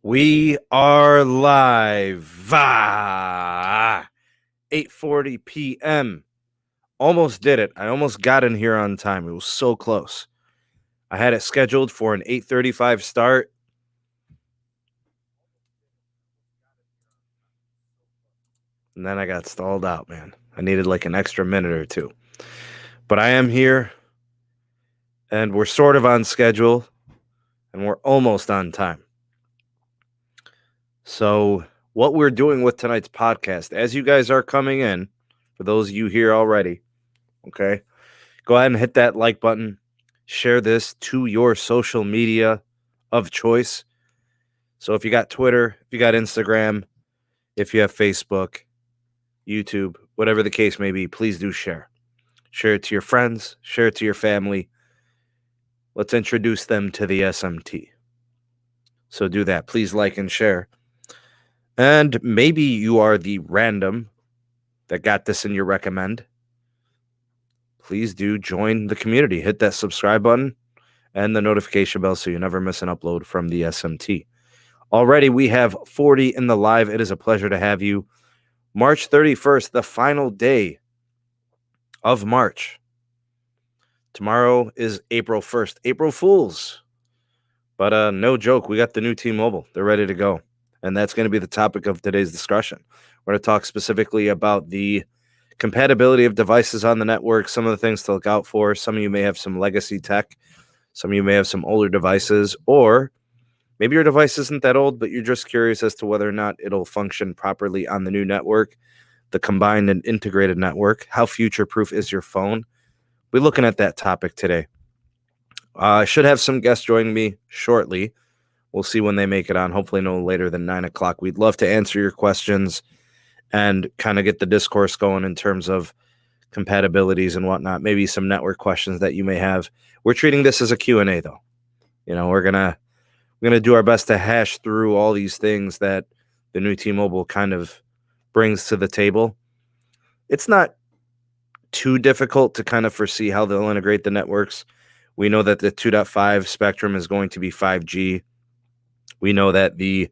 We are live. 8:40 p.m. Almost did it. I almost got in here on time. It was so close. I had it scheduled for an 8:35 start. And then I got stalled out, man. I needed like an extra minute or two. But I am here, and we're sort of on schedule, and we're almost on time. So what we're doing with tonight's podcast, as you guys are coming in, for those of you here already, okay, go ahead and hit that like button. Share this to your social media of choice. So if you got Twitter, if you got Instagram, if you have Facebook, YouTube, whatever the case may be, please do share. Share it to your friends. Share it to your family. Let's introduce them to the SMT. So do that. Please like and share. And maybe you are the random that got this in your recommend. Please do join the community. Hit that subscribe button and the notification bell so you never miss an upload from the SMT. Already we have 40 in the live. It is a pleasure to have you. March 31st, the final day of March. Tomorrow is April 1st. April Fools. But no joke, we got the new T-Mobile. They're ready to go. And that's going to be the topic of today's discussion. We're going to talk specifically about the compatibility of devices on the network, some of the things to look out for. Some of you may have some legacy tech. Some of you may have some older devices, or maybe your device isn't that old, but you're just curious as to whether or not it'll function properly on the new network, the combined and integrated network. How future-proof is your phone? We're looking at that topic today. I should have some guests joining me shortly. We'll see when they make it on, hopefully no later than 9 o'clock. We'd love to answer your questions and kind of get the discourse going in terms of compatibilities and whatnot, maybe some network questions that you may have. We're treating this as a Q&A, though. You know, we're gonna do our best to hash through all these things that the new T-Mobile kind of brings to the table. It's not too difficult to kind of foresee how they'll integrate the networks. We know that the 2.5 spectrum is going to be 5G. We know that the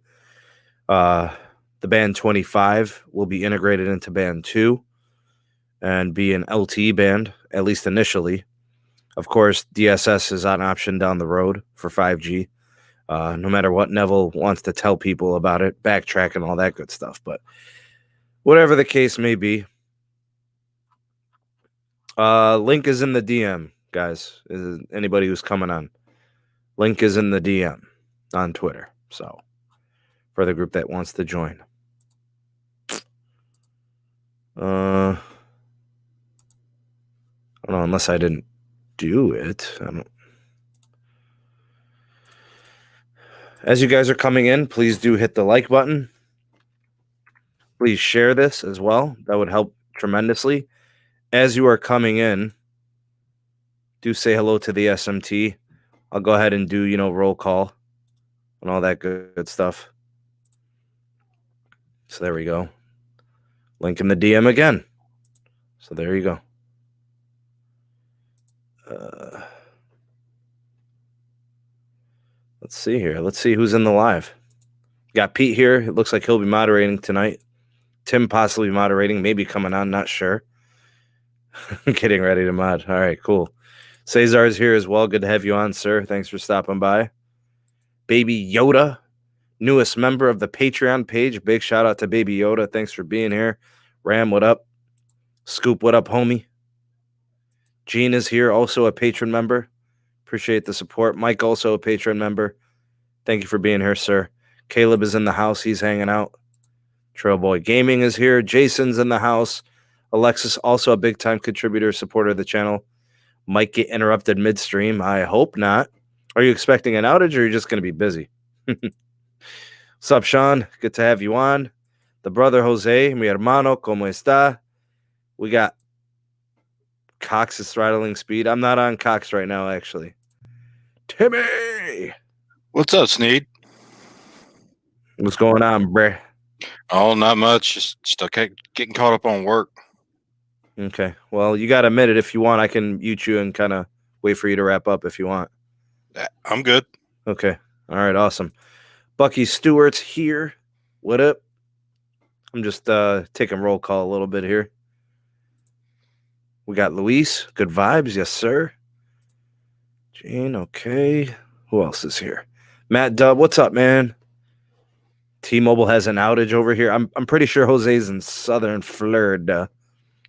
band 25 will be integrated into band 2 and be an LTE band, at least initially. Of course, DSS is an option down the road for 5G. No matter what Neville wants to tell people about it, backtrack and all that good stuff. But whatever the case may be, link is in the DM, guys. Anybody who's coming on, link is in the DM on Twitter. So for the group that wants to join. I don't know, unless I didn't do it. As you guys are coming in, please do hit the like button. Please share this as well. That would help tremendously. As you are coming in, do say hello to the SMT. I'll go ahead and do, roll call and all that good stuff. So there we go. Link in the DM again. So there you go. Let's see here. Let's see who's in the live. Got Pete here. It looks like he'll be moderating tonight. Tim possibly moderating, maybe coming on, not sure. Getting ready to mod. All right, cool. Cesar is here as well. Good to have you on, sir. Thanks for stopping by. Baby Yoda, newest member of the Patreon page. Big shout out to Baby Yoda. Thanks for being here. Ram, what up? Scoop, what up, homie? Gene is here, also a patron member. Appreciate the support. Mike, also a patron member. Thank you for being here, sir. Caleb is in the house. He's hanging out. Trailboy Gaming is here. Jason's in the house. Alexis, also a big-time contributor, supporter of the channel. Might get interrupted midstream. I hope not. Are you expecting an outage, or are you just going to be busy? What's up, Sean? Good to have you on. The brother Jose, mi hermano, ¿cómo está? We got Cox's throttling speed. I'm not on Cox right now, actually. Timmy! What's up, Sneed? What's going on, bruh? Oh, not much. Just stuck getting caught up on work. Okay. Well, you got a minute if you want. I can mute you and kind of wait for you to wrap up if you want. I'm good. Okay. All right. Awesome. Bucky Stewart's here. What up? I'm just taking roll call a little bit here. We got Luis. Good vibes. Yes, sir. Gene. Okay. Who else is here? Matt Dub. What's up, man? T-Mobile has an outage over here. I'm pretty sure Jose's in southern Florida.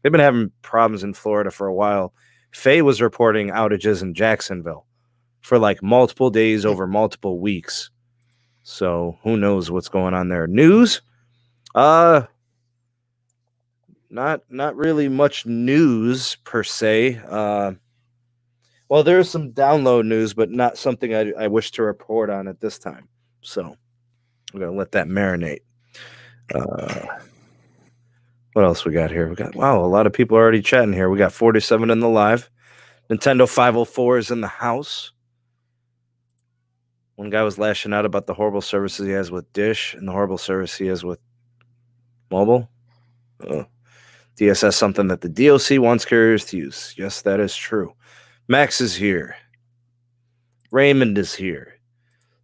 They've been having problems in Florida for a while. Feye was reporting outages in Jacksonville for like multiple days over multiple weeks. So who knows what's going on there? News? Not really much news per se. Well, there's some download news, but not something I wish to report on at this time. So we're gonna let that marinate. What else we got here? A lot of people are already chatting here. We got 47 in the live. Nintendo 504 is in the house. One guy was lashing out about the horrible services he has with Dish and the horrible service he has with mobile. DSS something that the DOC wants carriers to use. Yes, that is true. Max is here. Raymond is here.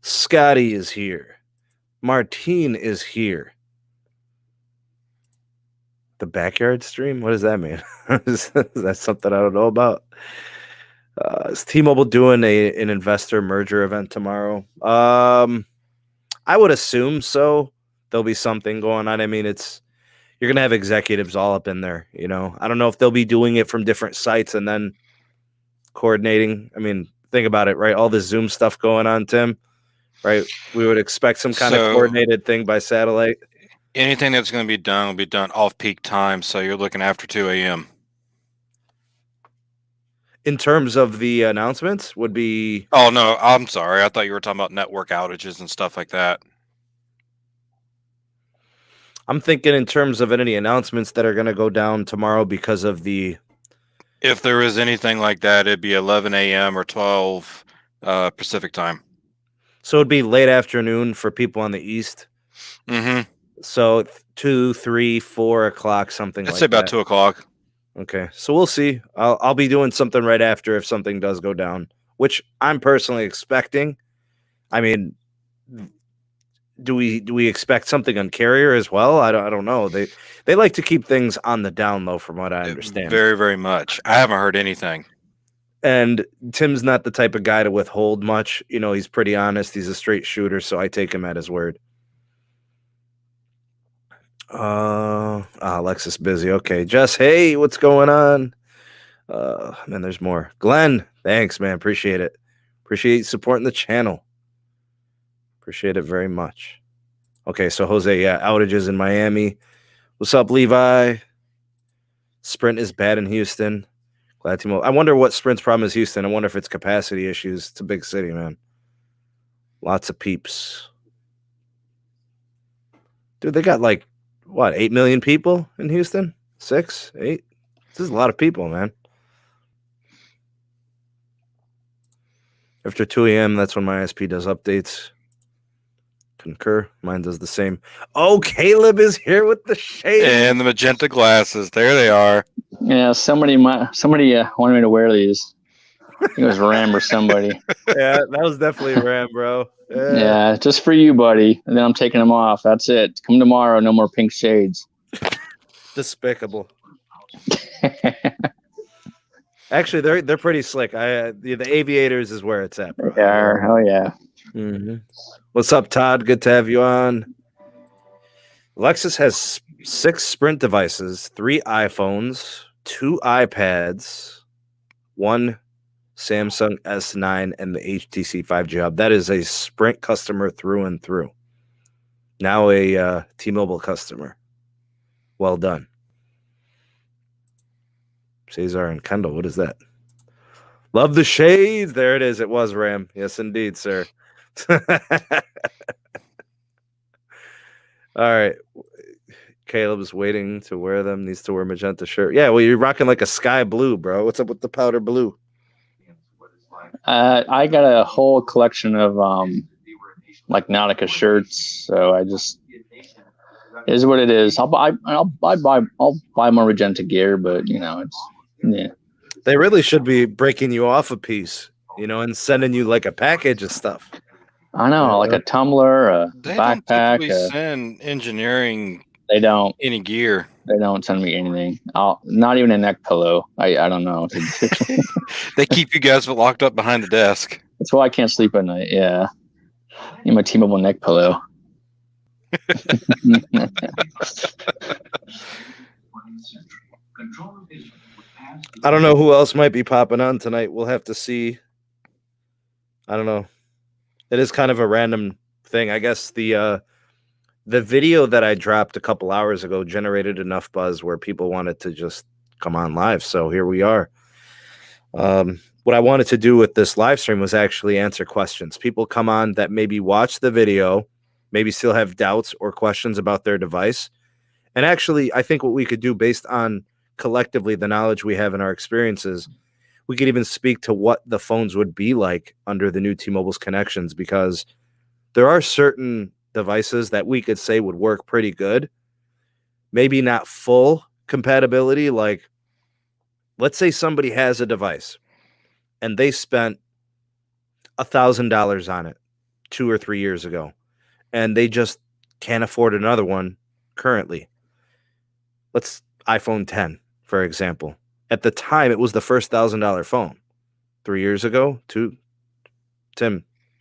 Scotty is here. Martine is here. The backyard stream? What does that mean? Is that something I don't know about? Is T-Mobile doing an investor merger event tomorrow? I would assume so. There'll be something going on. I mean, you're gonna have executives all up in there. You know, I don't know if they'll be doing it from different sites and then coordinating. I mean, think about it, right? All this Zoom stuff going on, Tim. Right? We would expect some kind of coordinated thing by satellite. Anything that's going to be done will be done off peak time, so you're looking after 2 a.m. In terms of the announcements, would be. Oh no, I'm sorry. I thought you were talking about network outages and stuff like that. I'm thinking in terms of any announcements that are going to go down tomorrow because of the. If there is anything like that, it'd be 11 a.m. or 12 Pacific time. So it'd be late afternoon for people on the east. Mm-hmm. So 2, 3, 4 o'clock, something. I'd say about 2 o'clock. Okay, so we'll see. I'll be doing something right after if something does go down, which I'm personally expecting. I mean, do we expect something on carrier as well? I don't know. They like to keep things on the down low, from what I understand. Very, very much. I haven't heard anything. And Tim's not the type of guy to withhold much. You know, he's pretty honest. He's a straight shooter, so I take him at his word. Alexis busy. Okay, Jess, hey, what's going on? Man, there's more. Glenn, thanks, man. Appreciate it. Appreciate you supporting the channel. Appreciate it very much. Okay, so Jose, yeah, outages in Miami. What's up, Levi? Sprint is bad in Houston. Glad T-Mobile. I wonder what Sprint's problem is Houston. I wonder if it's capacity issues. It's a big city, man. Lots of peeps. Dude, they got like, what, 8 million people in Houston? 6, 8? This is a lot of people, man. After 2 a.m., that's when my ISP does updates. Concur. Mine does the same. Oh, Caleb is here with the shade. And the magenta glasses. There they are. Yeah, somebody wanted me to wear these. I think it was Ram or somebody. Yeah, that was definitely Ram, bro. Yeah, just for you, buddy. And then I'm taking them off. That's it. Come tomorrow. No more pink shades. Despicable. Actually, they're pretty slick. The Aviators is where it's at, bro. They are. Oh yeah. Mm-hmm. What's up, Todd? Good to have you on. Alexis has 6 Sprint devices, 3 iPhones, 2 iPads, 1 Samsung S9, and the HTC 5G Hub. That is a Sprint customer through and through. Now a T-Mobile customer. Well done. Cesar and Kendall, what is that? Love the shades. There it is. It was Ram. Yes, indeed, sir. All right. Caleb is waiting to wear them. Needs to wear magenta shirt. Yeah, well, you're rocking like a sky blue, bro. What's up with the powder blue? I got a whole collection of like Nautica shirts. So I just it is what it is. I'll buy more magenta gear, but you know yeah. They really should be breaking you off a piece, you know, and sending you like a package of stuff. I know, like a tumbler, a They don't backpack. typically send engineering They don't. any gear. They don't send me anything. Not even a neck pillow. I don't know. They keep you guys locked up behind the desk. That's why I can't sleep at night. Yeah. Need my T-Mobile neck pillow. I don't know who else might be popping on tonight. We'll have to see. I don't know. It is kind of a random thing. I guess the video that I dropped a couple hours ago generated enough buzz where people wanted to just come on live. So here we are. What I wanted to do with this live stream was actually answer questions. People come on that maybe watch the video, maybe still have doubts or questions about their device. And actually, I think what we could do based on collectively the knowledge we have in our experiences, we could even speak to what the phones would be like under the new T-Mobile's connections, because there are certain devices that we could say would work pretty good. Maybe not full compatibility. Like, let's say somebody has a device and they spent $1,000 on it 2 or 3 years ago, and they just can't afford another one currently. Let's iPhone 10, for example. At the time, it was the first $1,000 phone. 3 years ago, Tim,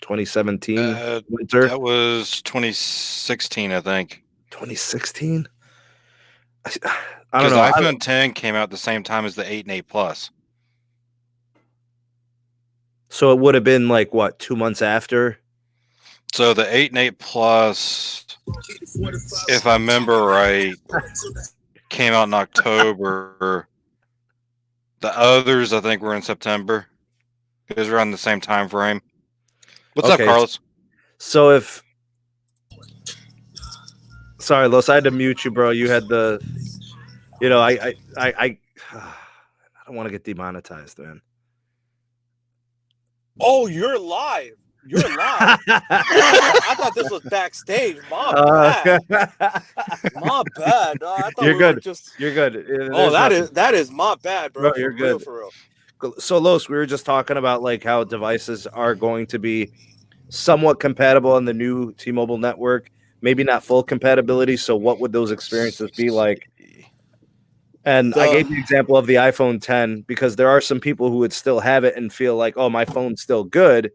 2017 winter. That was 2016, I think. 2016. I don't know. The iPhone 10 came out the same time as the 8 and 8 Plus. So it would have been like what, 2 months after? So the 8 and 8 Plus, if I remember right, came out in October. The others, I think, were in September. It was around the same time frame. What's up, Carlos? So if... Sorry, Los, I had to mute you, bro. You had the... You know, I don't want to get demonetized, man. Oh, you're live. You're live. I thought this was backstage. My bad. My bad. I thought You're good. Just... You're good. That is my bad, bro. You're for good. Real, for real. So, Los, we were just talking about like how devices are going to be somewhat compatible on the new T-Mobile network. Maybe not full compatibility. So what would those experiences be like? And I gave the example of the iPhone 10 because there are some people who would still have it and feel like, oh, my phone's still good.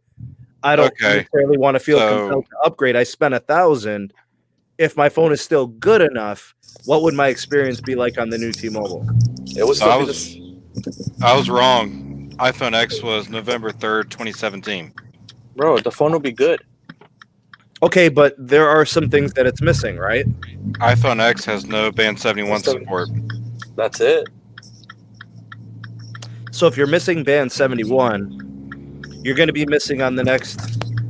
I don't necessarily want to feel compelled to upgrade. I spent $1,000. If my phone is still good enough, what would my experience be like on the new T-Mobile? It was. I was wrong. iPhone X was November 3rd, 2017. Bro, the phone will be good. Okay, but there are some things that it's missing, right? iPhone X has no Band 71 support. That's it. So if you're missing Band 71, you're going to be missing on the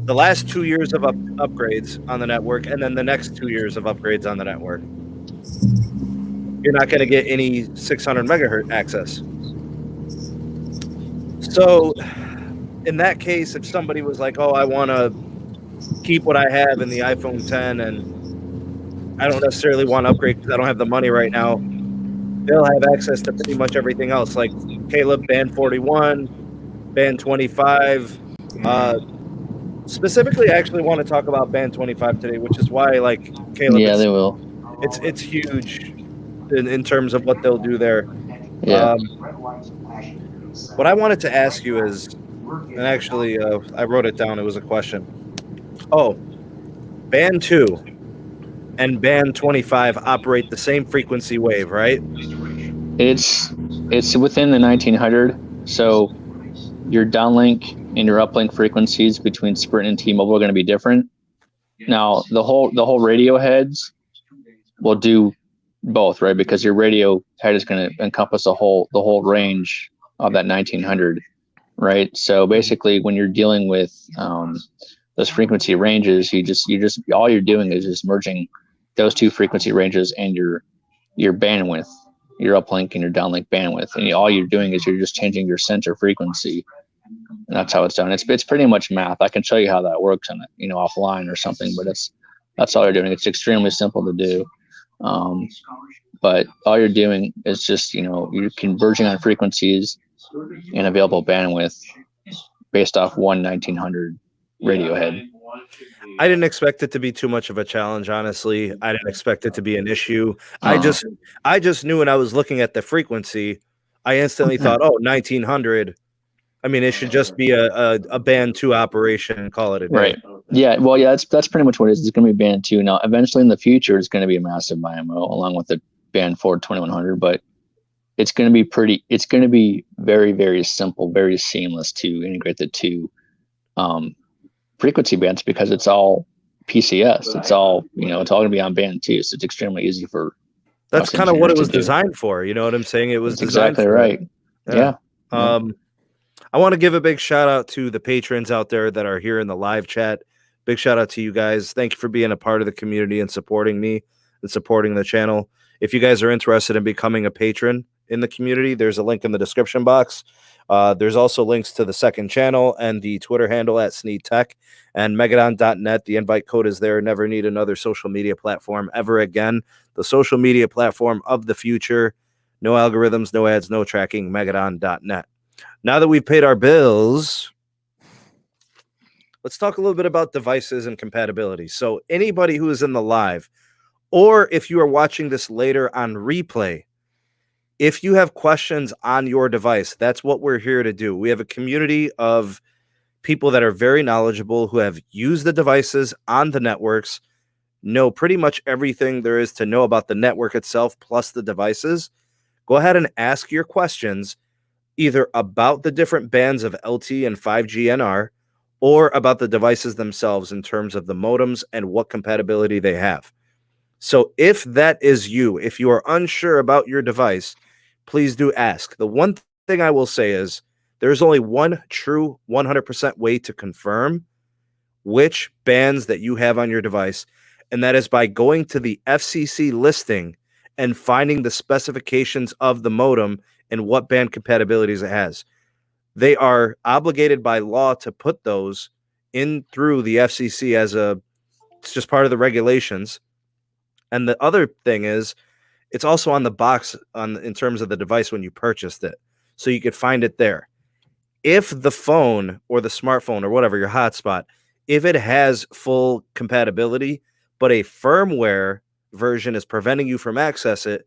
last 2 years of upgrades on the network, and then the next 2 years of upgrades on the network. You're not going to get any 600 megahertz access. So in that case, if somebody was like, oh, I want to keep what I have in the iPhone 10 and I don't necessarily want to upgrade because I don't have the money right now, they'll have access to pretty much everything else. Like Caleb, Band 41, Band 25. Specifically, I actually want to talk about Band 25 today, which is why, like, Caleb, yeah, they will. It's huge in terms of what they'll do there. Yeah. What I wanted to ask you is, and actually, I wrote it down. It was a question. Oh, Band 2 and Band 25 operate the same frequency wave, right? It's within the 1900. So your downlink and your uplink frequencies between Sprint and T-Mobile are going to be different. Now, the whole radio heads will do both, right? Because your radio head is going to encompass the whole range of that 1900, right? So basically, when you're dealing with those frequency ranges, you just all you're doing is just merging those two frequency ranges and your bandwidth, your uplink and your downlink bandwidth, and all you're doing is you're just changing your center frequency. And that's how it's done. It's pretty much math. I can show you how that works on it, offline or something, but that's all you're doing. It's extremely simple to do. But all you're doing is just, you're converging on frequencies and available bandwidth based off one 1900 radio head. I didn't expect it to be too much of a challenge, honestly. I didn't expect it to be an issue. I just knew when I was looking at the frequency, I instantly thought, oh, 1900. I mean, it should just be a band 2 operation and call it a day. Right. Yeah. Well, yeah, that's pretty much what it is. It's going to be band 2. Now, eventually in the future, it's going to be a massive IMO along with the band 4 2100, but it's going to be very, very simple, very seamless to integrate the 2 frequency bands because it's all PCS. It's all, it's all going to be on band 2. So it's extremely easy for. That's kind of what it was designed for. You know what I'm saying? It was designed exactly for right. Yeah. I want to give a big shout out to the patrons out there that are here in the live chat. Big shout out to you guys. Thank you for being a part of the community and supporting me and supporting the channel. If you guys are interested in becoming a patron in the community, there's a link in the description box. There's also links to the second channel and the Twitter handle at SneedTech and Megadon.net. The invite code is there. Never need another social media platform ever again. The social media platform of the future. No algorithms, no ads, no tracking. Megadon.net. Now that we've paid our bills, let's talk a little bit about devices and compatibility. So anybody who is in the live, or if you are watching this later on replay, if you have questions on your device, that's what we're here to do. We have a community of people that are very knowledgeable who have used the devices on the networks, know pretty much everything there is to know about the network itself, plus the devices. Go ahead and ask your questions either about the different bands of LT and 5G NR or about the devices themselves in terms of the modems and what compatibility they have. So if that is you, if you are unsure about your device, please do ask. The one thing I will say is there's only one true 100% way to confirm which bands that you have on your device, and that is by going to the FCC listing and finding the specifications of the modem and what band compatibilities it has. They are obligated by law to put those in through the FCC it's just part of the regulations. And the other thing is, it's also on the box in terms of the device when you purchased it. So you could find it there. If the phone or the smartphone or whatever, your hotspot, if it has full compatibility, but a firmware version is preventing you from access it,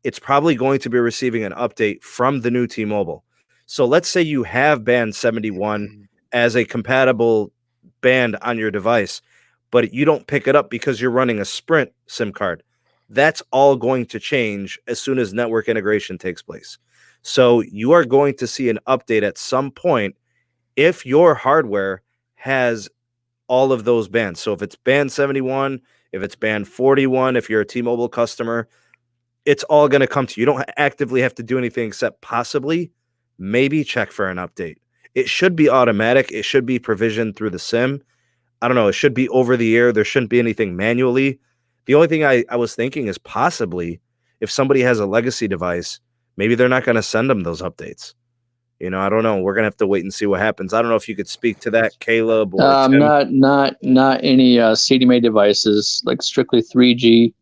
it's probably going to be receiving an update from the new T-Mobile. So let's say you have band 71 as a compatible band on your device, but you don't pick it up because you're running a Sprint SIM card. That's all going to change as soon as network integration takes place. So you are going to see an update at some point if your hardware has all of those bands. So if it's band 71, if it's band 41, if you're a T-Mobile customer, it's all going to come to you. You don't actively have to do anything except possibly maybe check for an update. It should be automatic. It should be provisioned through the SIM. I don't know. It should be over the air. There shouldn't be anything manually. The only thing I was thinking is possibly if somebody has a legacy device, maybe they're not going to send them those updates. I don't know. We're going to have to wait and see what happens. I don't know if you could speak to that, Caleb. Or Tim. Not any CDMA devices, like strictly 3G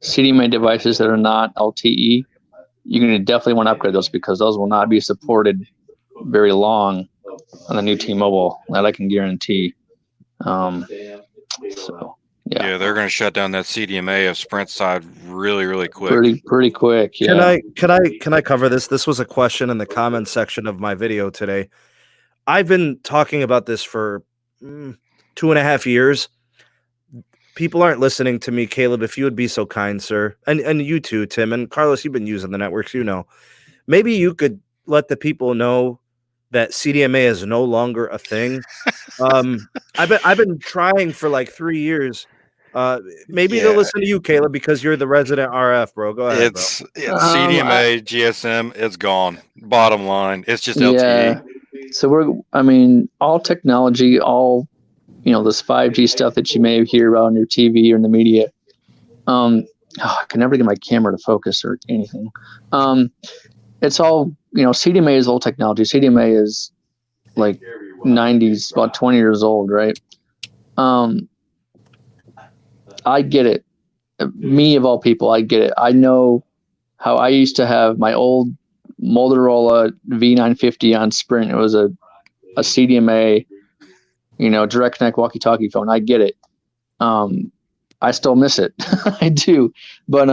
CDMA devices that are not LTE. You're going to definitely want to upgrade those because those will not be supported very long on the new T-Mobile. That I can guarantee. Yeah, they're going to shut down that CDMA of Sprint side really, really quick. Pretty quick. Yeah. Can I cover this? This was a question in the comments section of my video today. I've been talking about this for 2.5 years. People aren't listening to me, Caleb. If you would be so kind, sir, and you too, Tim and Carlos. You've been using the networks, Maybe you could let the people know that CDMA is no longer a thing. I've been trying for like 3 years. Maybe they'll listen to you, Caleb, because you're the resident RF, bro. Go ahead, bro. CDMA, GSM, it's gone. Bottom line, it's just LTE. So all technology, all this 5G stuff that you may hear about on your TV or in the media. I can never get my camera to focus or anything. It's all CDMA is old technology. CDMA is like 90s, about 20 years old, right? I get it. Me of all people, I get it. I know how I used to have my old Motorola V950 on Sprint. It was a CDMA direct connect walkie-talkie phone. I get it. I still miss it. I do, but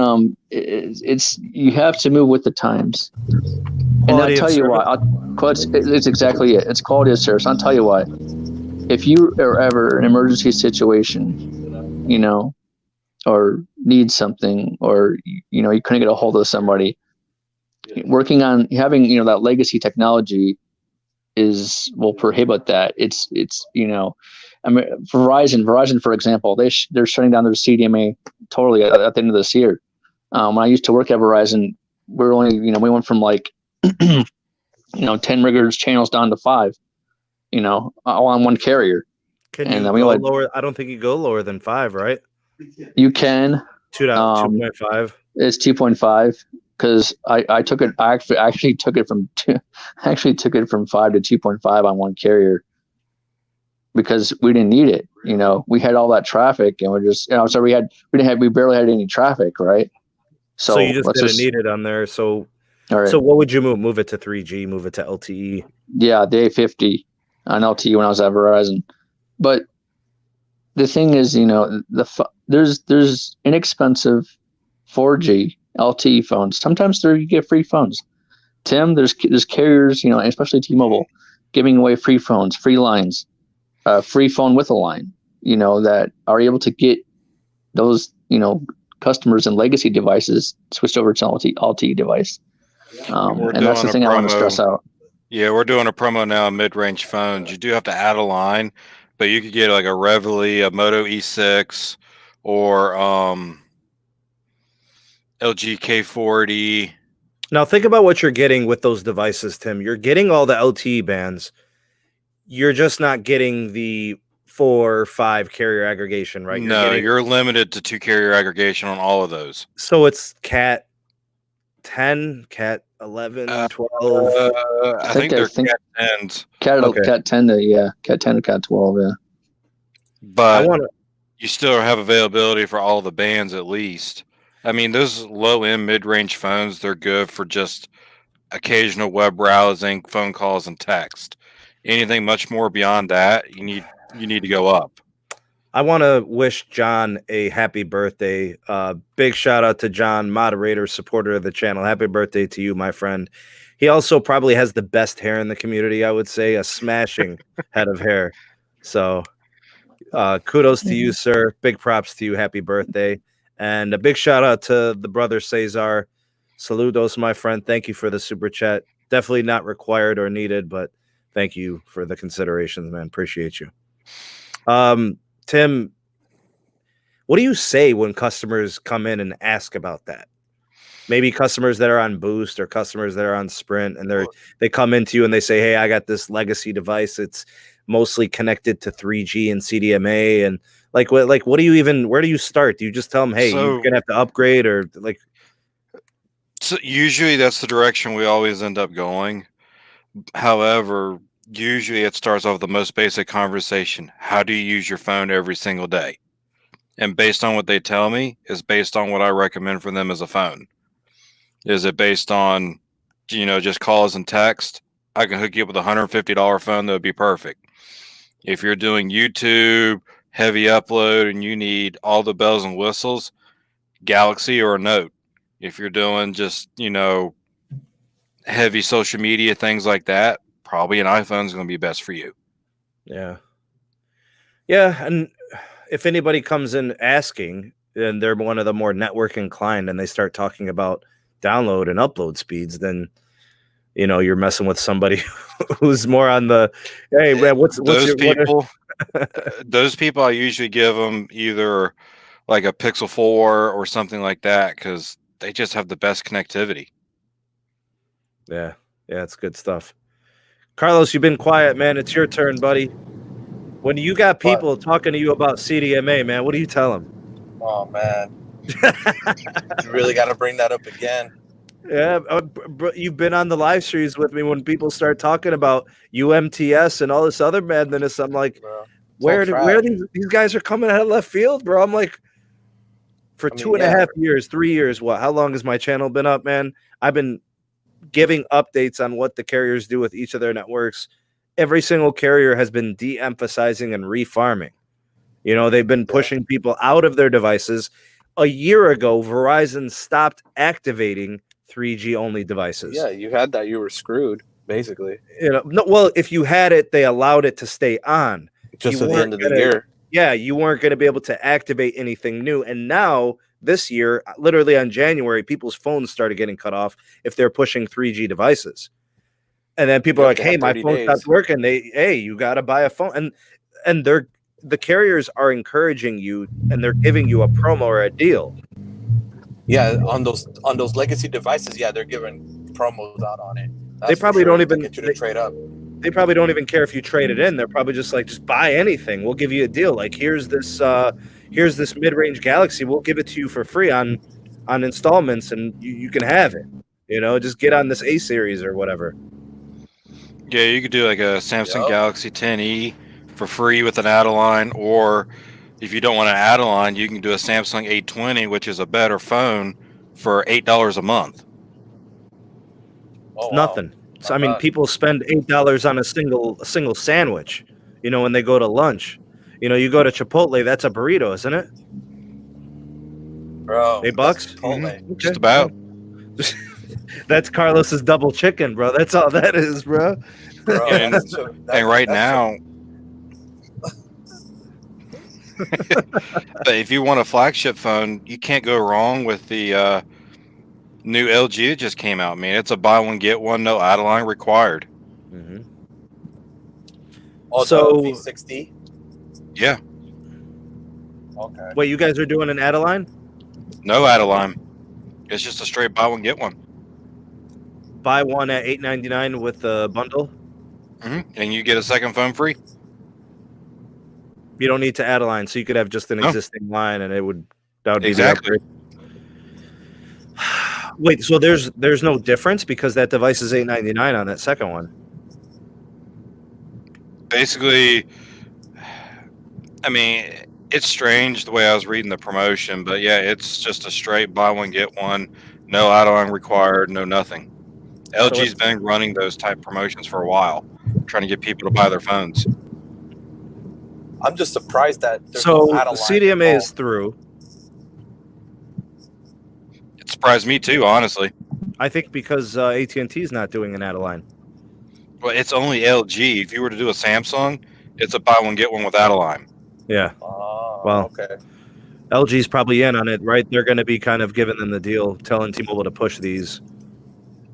it's you have to move with the times. And I'll tell you why. It's exactly it. It's quality of service. I'll tell you why. If you are ever in an emergency situation, or need something, or you couldn't get a hold of somebody, working on having that legacy technology will prohibit that. It's Verizon, for example, they're shutting down their CDMA totally at the end of this year. When I used to work at Verizon, we're only, we went from like, 10 megahertz channels down to 5, all on one carrier. Can you go lower? I don't think you go lower than 5, right? You can. 2.5. It's 2.5 because I took it. I actually took it from 5 to 2.5 on one carrier, because we didn't need it. We had all that traffic, and we're just, so we barely had any traffic, right? So you just didn't need it on there. So, all right. So what would you move? Move it to 3G, move it to LTE? Yeah, the A50 on LTE when I was at Verizon. But the thing is, there's inexpensive 4G LTE phones. Sometimes you get free phones. Tim, there's carriers, especially T-Mobile, giving away free phones, free lines. Free phone with a line, that are able to get those, customers and legacy devices switched over to LTE device. And that's the thing I want to stress out. Yeah, we're doing a promo now on mid-range phones. You do have to add a line, but you could get like a Revely, a Moto E6, or LG K40. Now think about what you're getting with those devices, Tim. You're getting all the LTE bands. You're just not getting the 4 or 5 carrier aggregation, right? You're limited to 2 carrier aggregation on all of those. So it's Cat 10, Cat 11, 12. I think they're Cat 10s. Cat 10 to Cat 10 to Cat 12, yeah. But you still have availability for all the bands at least. I mean, those low-end mid-range phones, they're good for just occasional web browsing, phone calls, and text. Anything much more beyond that, you need to go up. I want to wish John a happy birthday. Big shout out to John, moderator, supporter of the channel. Happy birthday to you, my friend. He also probably has the best hair in the community, I would say, a smashing head of hair. So kudos to you, sir. Big props to you. Happy birthday. And a big shout out to the brother Cesar. Saludos, my friend. Thank you for the super chat. Definitely not required or needed, but thank you for the considerations, man. Appreciate you. Tim, what do you say when customers come in and ask about that? Maybe customers that are on Boost or customers that are on Sprint, and they come into you and they say, hey, I got this legacy device. It's mostly connected to 3G and CDMA. And what do you even, where do you start? Do you just tell them, hey, you're going to have to upgrade, or like? So usually that's the direction we always end up going. However, usually it starts off with the most basic conversation. How do you use your phone every single day? And based on what they tell me is based on what I recommend for them as a phone. Is it based on, just calls and text? I can hook you up with a $150 phone that would be perfect. If you're doing YouTube, heavy upload, and you need all the bells and whistles, Galaxy or a Note. If you're doing just, heavy social media, things like that, probably an iPhone is going to be best for you. Yeah. Yeah. And if anybody comes in asking, and they're one of the more network inclined, and they start talking about download and upload speeds, then, you're messing with somebody who's more on the, hey, man, what's those people? Those people, I usually give them either like a Pixel 4 or something like that, because they just have the best connectivity. Yeah, it's good stuff. Carlos, you've been quiet, man. It's your turn, buddy. When you got people talking to you about CDMA, man, what do you tell them? Oh, man. You really got to bring that up again. Yeah, you've been on the live streams with me when people start talking about UMTS and all this other madness. I'm like, bro, where these guys are coming out of left field, bro? I'm like, for 2.5 years, 3 years, how long has my channel been up, man? I've been giving updates on what the carriers do with each of their networks every single carrier has been de-emphasizing and refarming. You know, they've been pushing people out of their devices. A year ago, Verizon stopped activating 3G only devices. Yeah, you had that, you were screwed, basically. You know, no, well, if you had it, they allowed it to stay on. Just You at the weren't end of the gonna- year. Yeah, you weren't going to be able to activate anything new. And now, this year, literally on January, people's phones started getting cut off if they're pushing 3G devices. And then people are like, They hey, have my 30 phone days. stopped working. Hey, you got to buy a phone. And the carriers are encouraging you, and they're giving you a promo or a deal. Yeah, on those legacy devices, yeah, they're giving promos out on it. They probably don't to even- get you to trade up. They probably don't even care if you trade it in. They're probably just like, just buy anything. We'll give you a deal. Like, here's this mid-range Galaxy. We'll give it to you for free on installments, and you can have it. You know, just get on this A series or whatever. Yeah, you could do like a Samsung Yup. Galaxy 10e for free with an add-a-line, or if you don't want to add a line, you can do a Samsung 820, which is a better phone, for $8 a month. Oh, wow. Nothing. So, I mean, bad. people spend $8 on a single sandwich. You know, when they go to lunch. You know, you go to Chipotle, that's a burrito, isn't it? Bro, $8 bucks? Chipotle. Just about. That's Carlos's double chicken, bro. That's all that is, bro. Bro, And- that's And right now, but if you want a flagship phone, you can't go wrong with the new LG that just came out, man. It's a buy one, get one, no add-a-line required. Mhm. Oh, So- the V60. Yeah, Okay. Wait, you guys are doing an add-a-line? no add-a-line. It's just a straight buy one, get one. Buy one at $8.99 with the bundle. And you get a second phone free. You don't need to add a line, so you could have just an No. existing line, and that would be the Exactly. upgrade. Wait, so there's no difference because that device is $8.99 on that second one. Basically, I mean, it's strange the way I was reading the promotion, but yeah, it's just a straight buy one, get one, no add-on required, no nothing. LG's been running those type promotions for a while, trying to get people to buy their phones. I'm just surprised that there's So no add-a-line CDMA is involved. through. It surprised me too, honestly. I think because AT&T is not doing an add a line. Well, it's only LG. If you were to do a Samsung, it's a buy one, get one without a line. Yeah, Oh, Well, okay. LG's probably in on it, right? They're going to be kind of giving them the deal, telling T-Mobile to push these,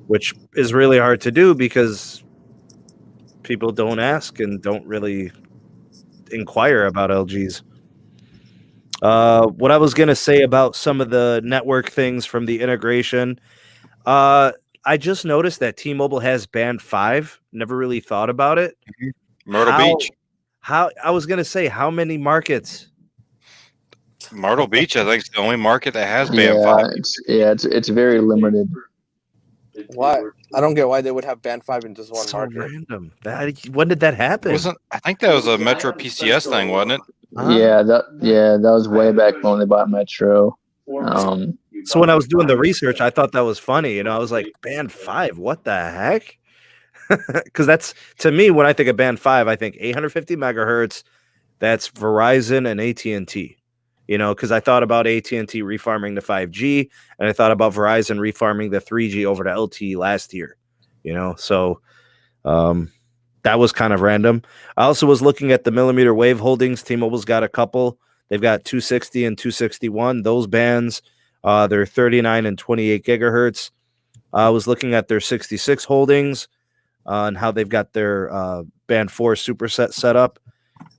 which is really hard to do because people don't ask and don't really inquire about LGs. What I was going to say about some of the network things from the integration, I just noticed that T-Mobile has Band 5. Never really thought about it. Myrtle How- Beach. How I was going to say, how many markets? Myrtle Beach, I think, is the only market that has Band 5. It's very limited. Why? I don't get why they would have Band 5 in just one So market. random. When did that happen? I think that was a Metro PCS thing, wasn't it? Huh? That was way back when they bought Metro. So when I was doing the research, I thought that was funny. You know, I was like, Band 5, what the heck? Because that's, to me, when I think of Band 5, I think 850 megahertz. That's Verizon and AT&T. You know, because I thought about AT&T refarming to 5G, and I thought about Verizon refarming the 3G over to LTE last year. You know, so that was kind of random. I also was looking at the millimeter wave holdings. T-Mobile's got a couple. They've got 260 and 261. Those bands, they're 39 and 28 gigahertz. I was looking at their 66 holdings and how they've got their Band 4 superset set up.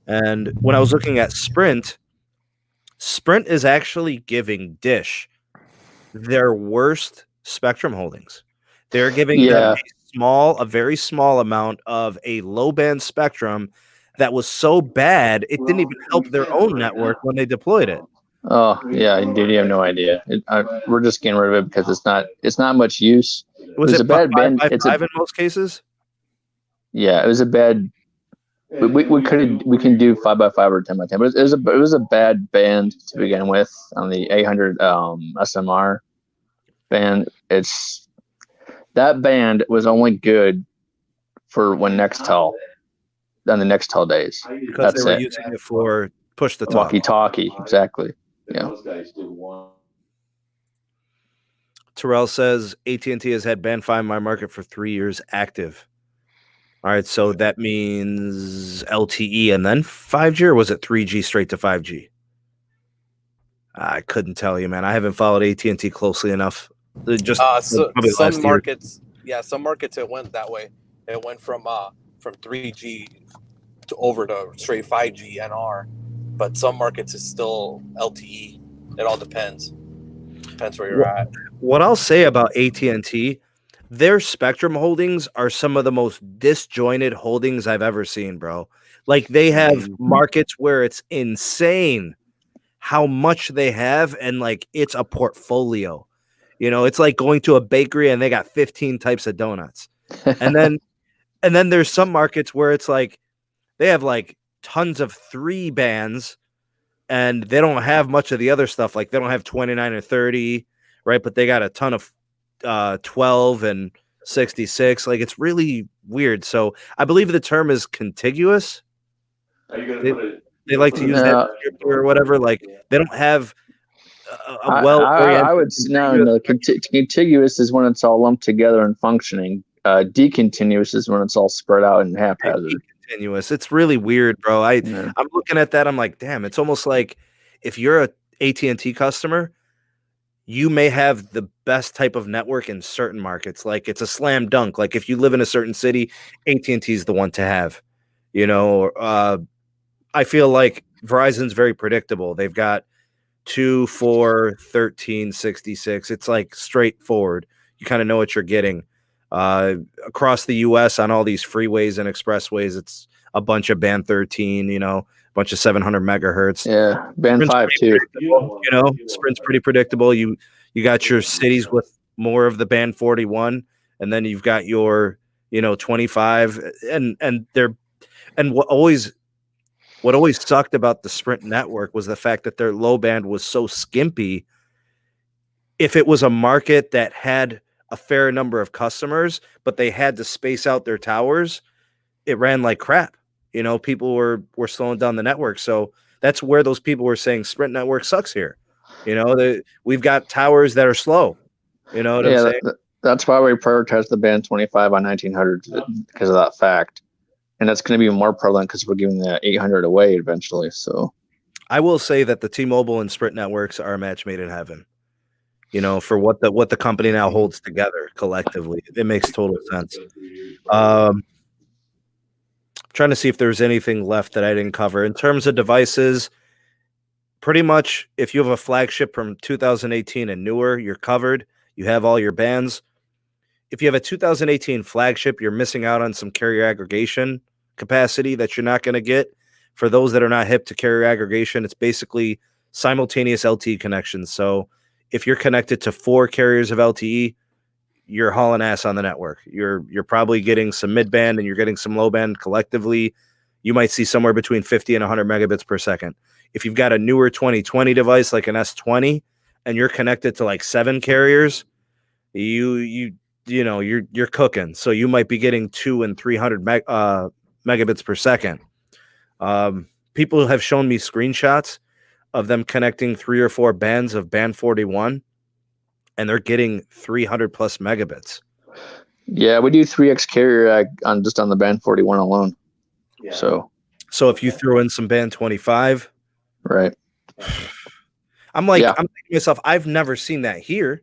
And when I was looking at Sprint is actually giving Dish their worst spectrum holdings. They're giving them a very small amount of a low band spectrum that was so bad it didn't even help their own network when they deployed it. Oh yeah, dude, you have no idea. We're just getting rid of it because it's not much use. Was It's it a bad band. 5 in most cases? Yeah, it was a bad. We can do 5x5 or 10x10, but it was a bad band to begin with on the 800 SMR band. That band was only good for when Nextel on the Nextel days. Because they were using it for push to talk. Walkie-talkie, exactly. Yeah. Therald says AT&T has had band Find My Market for 3 years active. All right, so that means LTE and then 5G, or was it 3G straight to 5G? I couldn't tell you, man. I haven't followed AT&T closely enough. Just some markets, some markets it went that way. It went from 3G to over to straight 5G NR, but some markets is still LTE. It all depends. Depends where you're at. What I'll say about AT&T, their spectrum holdings are some of the most disjointed holdings I've ever seen, bro. Like, they have markets where it's insane how much they have, and like it's a portfolio. You know, it's like going to a bakery and they got 15 types of donuts. And then there's some markets where it's like they have like tons of 3 bands and they don't have much of the other stuff. Like they don't have 29 or 30, right? But they got a ton of 12 and 66. Like, it's really weird. So I believe the term is contiguous. Are you going to put it? They like to use that or whatever. Like, they don't have a well-oriented. I would no. Contiguous is when it's all lumped together and functioning. Decontinuous is when it's all spread out and haphazard. Decontinuous. It's really weird, bro. I'm looking at that. I'm like, damn. It's almost like if you're a AT&T customer, you may have the best type of network in certain markets. Like, it's a slam dunk. Like, if you live in a certain city, AT&T is the one to have. You know, I feel like Verizon's very predictable. They've got 2, 4, 13, 66. It's like straightforward. You kind of know what you're getting. Across the U.S. on all these freeways and expressways, it's a bunch of band 13, you know, a bunch of 700 megahertz. Yeah, band 5 too. You know, Sprint's pretty predictable. You got your cities with more of the band 41, and then you've got your, 25, and what always sucked about the Sprint network was the fact that their low band was so skimpy. If it was a market that had a fair number of customers, but they had to space out their towers, it ran like crap. People were slowing down the network. So that's where those people were saying Sprint network sucks here. We've got towers that are slow. You know what I'm saying? That's why we prioritize the band 25 on 1900 because of that fact. And that's going to be more prevalent because we're giving the 800 away eventually. So I will say that the T-Mobile and Sprint networks are a match made in heaven. For what the company now holds together collectively. It makes total sense. Trying to see if there's anything left that I didn't cover. In terms of devices, pretty much if you have a flagship from 2018 and newer, you're covered. You have all your bands. If you have a 2018 flagship, you're missing out on some carrier aggregation capacity that you're not going to get. For those that are not hip to carrier aggregation, it's basically simultaneous LTE connections. So if you're connected to 4 carriers of LTE, you're hauling ass on the network. You're probably getting some mid-band and you're getting some low-band collectively. You might see somewhere between 50 and 100 megabits per second. If you've got a newer 2020 device like an S20 and you're connected to like 7 carriers, you're cooking. So you might be getting 200 and 300 megabits per second. People have shown me screenshots of them connecting 3 or 4 bands of band 41, and they're getting 300 plus megabits. Yeah, we do 3x carrier on the band 41 alone. Yeah. So if you throw in some band 25, right? I'm thinking to myself, I've never seen that here.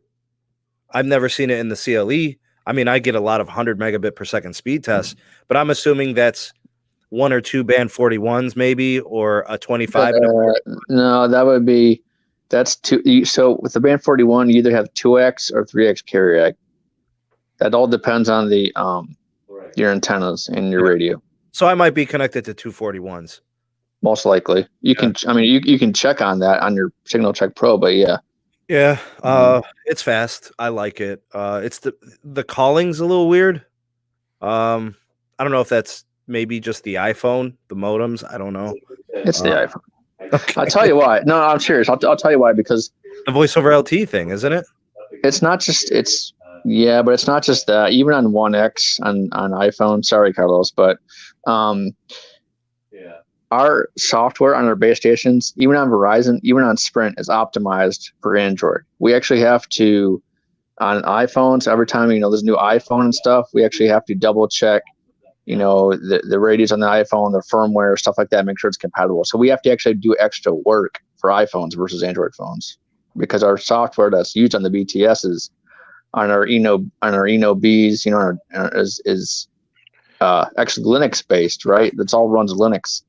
I've never seen it in the CLE. I mean, I get a lot of 100 megabit per second speed tests, but I'm assuming that's 1 or 2 band 41s maybe, or a 25. No, that's 2. So with the band 41, you either have 2x or 3x carrier. That all depends on the your antennas and your radio. So I might be connected to 241s. Most likely. You can check on that on your Signal Check Pro, but yeah. Yeah, it's fast. I like it. It's the calling's a little weird. I don't know if that's maybe just the iPhone, the modems. I don't know. It's the iPhone. Okay. I'll tell you why. No, I'm serious. I'll tell you why, because the voice over LTE thing, isn't it? It's not just but it's not just that. Even on 1X on iPhone, sorry, Carlos, but Yeah. Our software on our base stations, even on Verizon, even on Sprint, is optimized for Android. We actually have to, on iPhones, every time, there's a new iPhone and stuff, we actually have to double check, the radios on the iPhone, the firmware, stuff like that, make sure it's compatible. So we have to actually do extra work for iPhones versus Android phones because our software that's used on the BTSs on our Eno Bs, is actually Linux based, right? That's all runs Linux.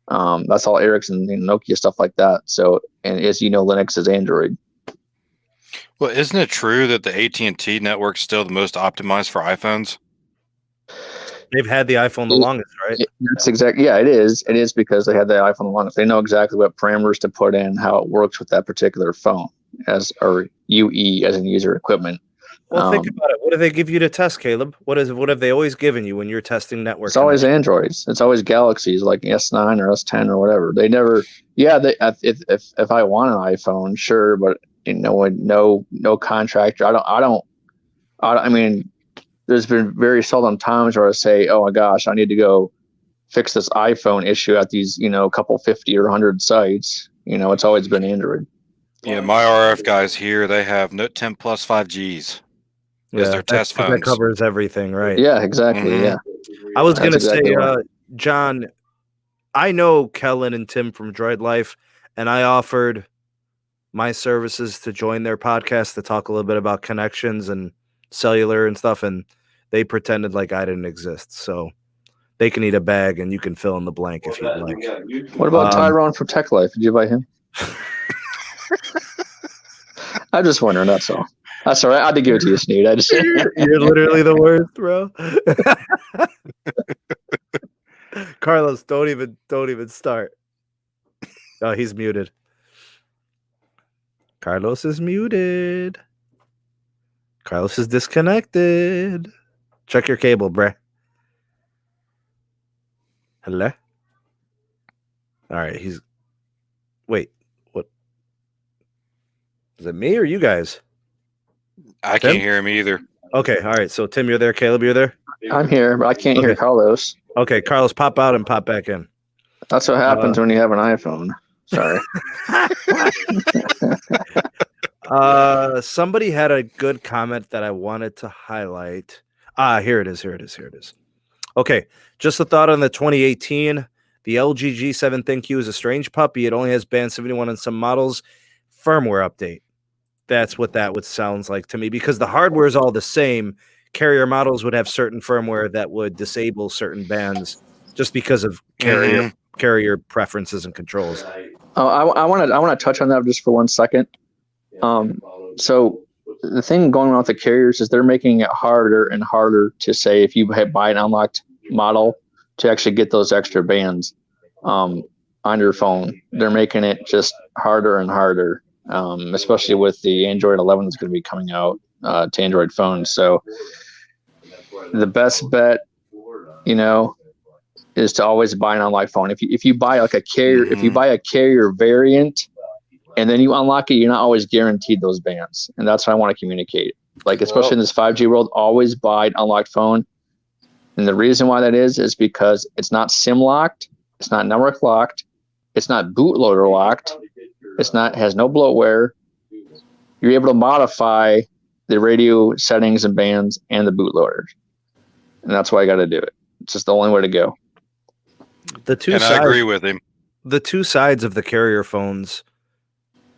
That's all Ericsson and Nokia stuff like that. So, and as Linux is Android. Well, isn't it true that the AT&T network's still the most optimized for iPhones? They've had the iPhone the longest, right? That's exactly. Yeah, it is. It is because they had the iPhone the longest. They know exactly what parameters to put in, how it works with that particular phone or UE as in user equipment. Well, think about it. What do they give you to test, Caleb? What have they always given you when you're testing network? It's always Androids. It's always Galaxies, like S9 or S10 or whatever. They never. Yeah, if I want an iPhone, sure, but no contractor. I mean, there's been very seldom times where I say, oh my gosh, I need to go fix this iPhone issue at these couple 50 or 100 sites. It's always been Android. Yeah, my RF guys here, they have Note 10 Plus 5Gs. As their test phones. That covers everything, right? Yeah, exactly. Mm-hmm. Yeah. I was going to say, John, I know Kellen and Tim from Droid Life, and I offered my services to join their podcast to talk a little bit about connections and cellular and stuff, and they pretended like I didn't exist. So they can eat a bag, and you can fill in the blank if you'd like. What about Tyrone from Tech Life? Did you buy him? I'm just wondering, that's all. That's all right. I had to give it to you, Sneed. You're literally the worst, bro. Carlos, don't even start. Oh, he's muted. Carlos is muted. Carlos is disconnected. Check your cable, bruh. Hello? All right, wait, what? Is it me or you guys? I can't hear him either. Okay, all right. So, Tim, you're there. Caleb, you're there? I'm here, but I can't hear Carlos. Okay, Carlos, pop out and pop back in. That's what happens when you have an iPhone. Sorry. Somebody had a good comment that I wanted to highlight. Here it is. Okay, just a thought on the 2018. The LG G7 ThinQ is a strange puppy. It only has band 71 on some models. Firmware update. That's what that would sounds like to me, because the hardware is all the same. Carrier models would have certain firmware that would disable certain bands just because of carrier preferences and controls. I want to touch on that just for 1 second. So the thing going on with the carriers is they're making it harder and harder to say if you buy an unlocked model to actually get those extra bands on your phone. They're making it just harder and harder. Especially with the Android 11 that's going to be coming out to Android phones. So the best bet, is to always buy an unlocked phone. If you buy like a carrier, if you buy a carrier variant and then you unlock it, you're not always guaranteed those bands. And that's what I want to communicate. Like, especially in this 5G world, always buy an unlocked phone. And the reason why that is because it's not SIM locked, it's not network locked, it's not bootloader locked. Has no bloatware. You're able to modify the radio settings and bands and the bootloaders. And that's why I got to do it. It's just the only way to go. I agree with him. The two sides of the carrier phones.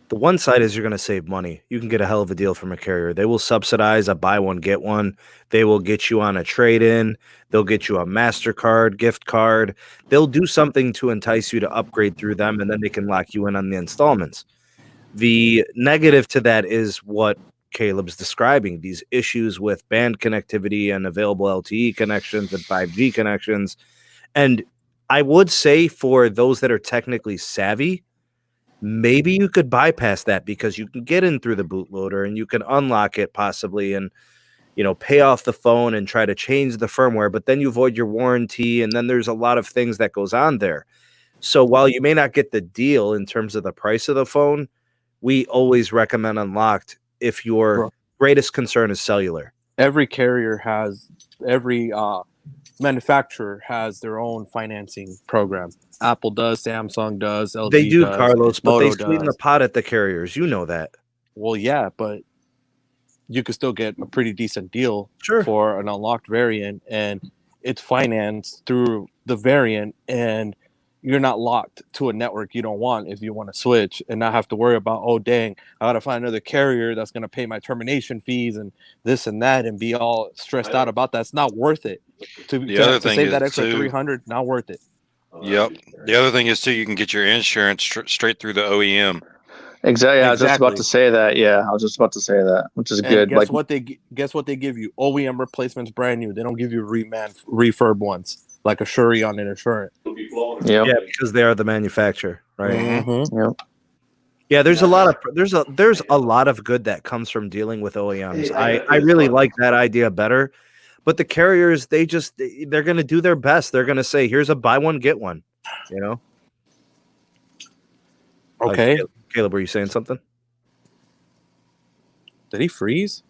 The one side is you're going to save money. You can get a hell of a deal from a carrier. They will subsidize a buy one, get one. They will get you on a trade-in. They'll get you a MasterCard, gift card. They'll do something to entice you to upgrade through them, and then they can lock you in on the installments. The negative to that is what Caleb's describing, these issues with band connectivity and available LTE connections and 5G connections. And I would say for those that are technically savvy, maybe you could bypass that because you can get in through the bootloader and you can unlock it possibly and, pay off the phone and try to change the firmware, but then you void your warranty. And then there's a lot of things that goes on there. So while you may not get the deal in terms of the price of the phone, we always recommend unlocked if your greatest concern is cellular. Every carrier has manufacturer has their own financing program. Apple does, Samsung does, LG They do, does, Carlos, but Moto they sweeten the does. pot at the carriers. You know that. Well, yeah, but you could still get a pretty decent deal Sure. for an unlocked variant, and it's financed through the variant, and you're not locked to a network you don't want if you want to switch and not have to worry about, oh, dang, I got to find another carrier that's going to pay my termination fees and this and that and be all stressed out about that. It's not worth it. To save that extra $300, not worth it. Yep. The other thing is, too, you can get your insurance straight through the OEM. Exactly. I was just about to say that. Yeah, I was just about to say that, which is good. Guess what they give you? OEM replacements, brand new. They don't give you refurb ones like a Shuri on an insurance. Yep. Yeah, because they are the manufacturer, right? Mm-hmm. Yep. Yeah, there's a lot of good that comes from dealing with OEMs. I really like that idea better. But the carriers, they're going to do their best. They're going to say, here's a buy one, get one, you know? Okay. Caleb, were you saying something? Did he freeze?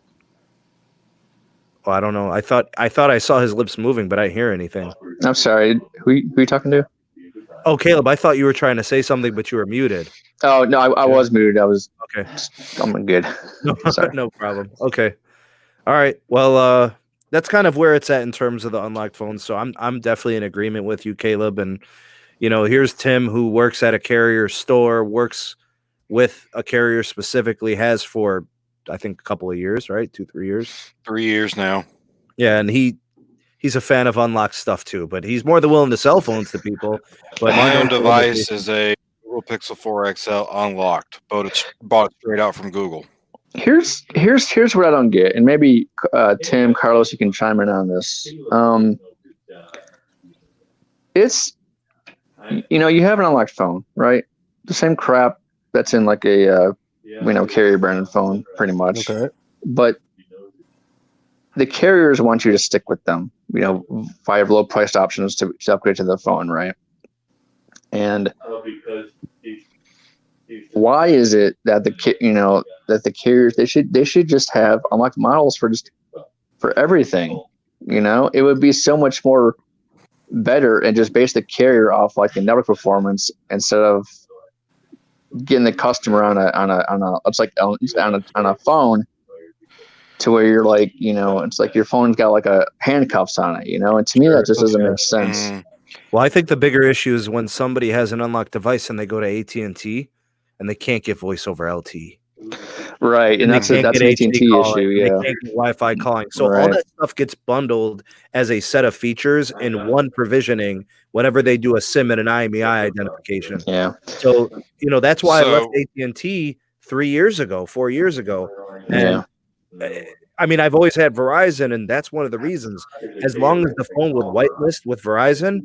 Oh, I don't know. I thought I saw his lips moving, but I didn't hear anything. I'm sorry. Who are you talking to? Oh, Caleb, I thought you were trying to say something, but you were muted. Oh, no, I was muted. I was Okay. I'm good. Sorry. No problem. Okay. All right. Well, that's kind of where it's at in terms of the unlocked phones. So I'm definitely in agreement with you, Caleb. And here's Tim, who works at a carrier store, works with a carrier specifically, has for I think a couple of years, right? 2-3 years. 3 years now. Yeah, and he's a fan of unlocked stuff too, but he's more than willing to sell phones to people. But my own device is a Google Pixel 4 XL unlocked. Bought it straight out from Google. Here's what I don't get, and maybe Tim, Carlos, you can chime in on this. It's you have an unlocked phone, right? The same crap that's in like a carrier branded phone, pretty much. Okay. But the carriers want you to stick with them. Via low priced options to upgrade to the phone, right? And why is it that the carriers they should just have unlocked models for everything? It would be so much more better and just base the carrier off like the network performance instead of getting the customer on a phone to where you're like, it's like your phone's got like a handcuffs on it, and to me that just doesn't make sense. Mm-hmm. Well, I think the bigger issue is when somebody has an unlocked device and they go to AT&T and they can't get voice over LTE. Right, and that's an AT&T issue. Yeah, they can't get Wi-Fi calling. So all that stuff gets bundled as a set of features in one provisioning whenever they do a SIM and an IMEI identification. Yeah. So that's why I left AT&T 4 years ago. And I mean, I've always had Verizon, and that's one of the reasons. As long as the phone would whitelist with Verizon,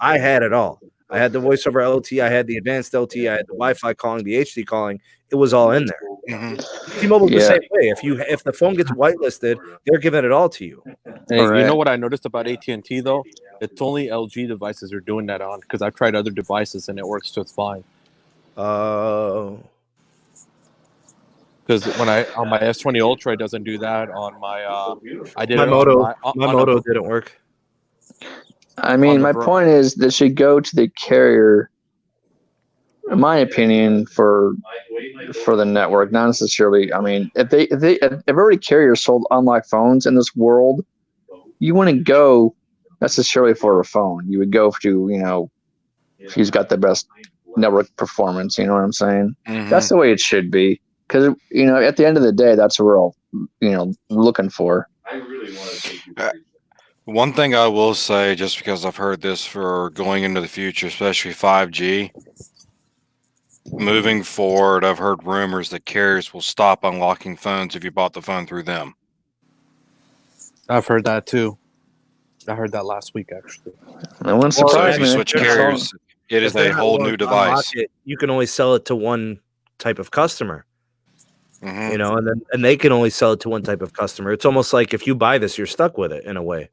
I had it all. I had the voice over LTE, I had the advanced LTE, I had the Wi-Fi calling, the HD calling. It was all in there. Mm-hmm. T-Mobile's the same way. If the phone gets whitelisted, they're giving it all to you. Hey, you know what I noticed about AT&T though? It's only LG devices are doing that on, because I've tried other devices and it works just fine. Oh. Because on my S20 Ultra, it doesn't do that. On my My Moto didn't work. I mean, my point is that should go to the carrier, in my opinion, for the network, not necessarily. I mean, if every carrier sold unlocked phones in this world, you wouldn't go necessarily for a phone. You would go to who's got the best network performance. You know what I'm saying? Mm-hmm. That's the way it should be. Because at the end of the day, that's what we're all looking for. One thing I will say, just because I've heard this for going into the future, especially 5G, moving forward, I've heard rumors that carriers will stop unlocking phones if you bought the phone through them. I've heard that too. I heard that last week, actually. That wouldn't surprise So if me. you switch carriers, it is a whole new device. You can only sell it to one type of customer. Mm-hmm. And they can only sell it to one type of customer. It's almost like if you buy this, you're stuck with it in a way.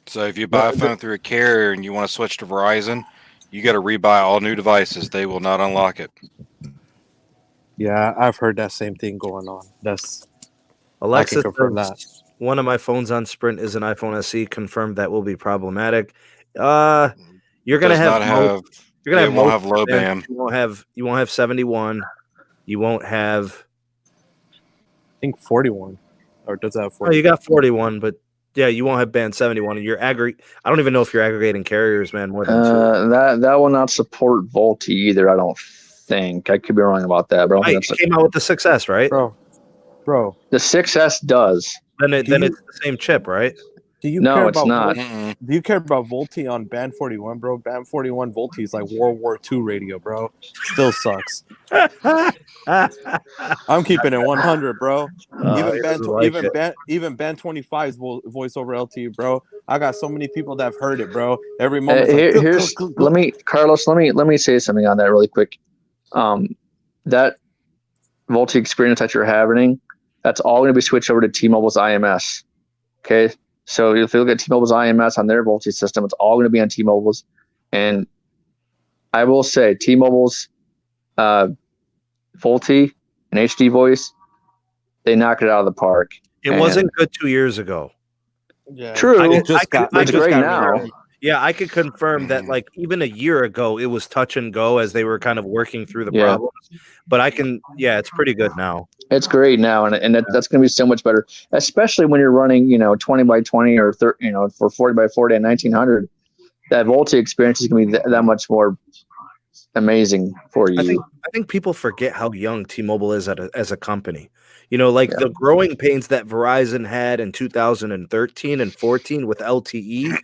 So if you buy a phone through a carrier and you want to switch to Verizon, you got to rebuy all new devices. They will not unlock it. Yeah, I've heard that same thing going on. That's Alexis confirm that. One of my phones on Sprint is an iPhone SE. Confirmed that will be problematic. You're gonna Does have not have. you're gonna Yeah, have it won't most have low bands. band. You won't have 71. You won't have. I think 41, or does that have Oh, 40? you got 41, but yeah, you won't have band 71. And you're I don't even know if you're aggregating carriers, man. More than two. That will not support VoLTE either. I don't think. I could be wrong about that, bro. It came out with the 6S, right? Bro, The 6S does. Then it's the same chip, right? do you No, care it's about not. Mm-mm. Do you care about VoLTE on band 41, bro? Band 41 VoLTE is like World War II radio, bro. Still sucks. I'm keeping it 100, bro. Even band 25's voice over LTE, bro. I got so many people that have heard it, bro. Every moment. Let me say something on that really quick. That VoLTE experience that you're having, that's all going to be switched over to T-Mobile's IMS. Okay, so if you look at T-Mobile's IMS on their VoLTE system, it's all going to be on T-Mobile's. And I will say, T-Mobile's VoLTE and HD voice, they knocked it out of the park. It wasn't good 2 years ago. Yeah, True, it's great now. Yeah, I could confirm that, like, even a year ago, it was touch and go as they were kind of working through the problems. But it's pretty good now. It's great now, and that's going to be so much better, especially when you're running, 20 by 20 or for 40 by 40 at 1900. That VoLTE experience is going to be that much more amazing for you. I think people forget how young T-Mobile is as a company. The growing pains that Verizon had in 2013 and 14 with LTE.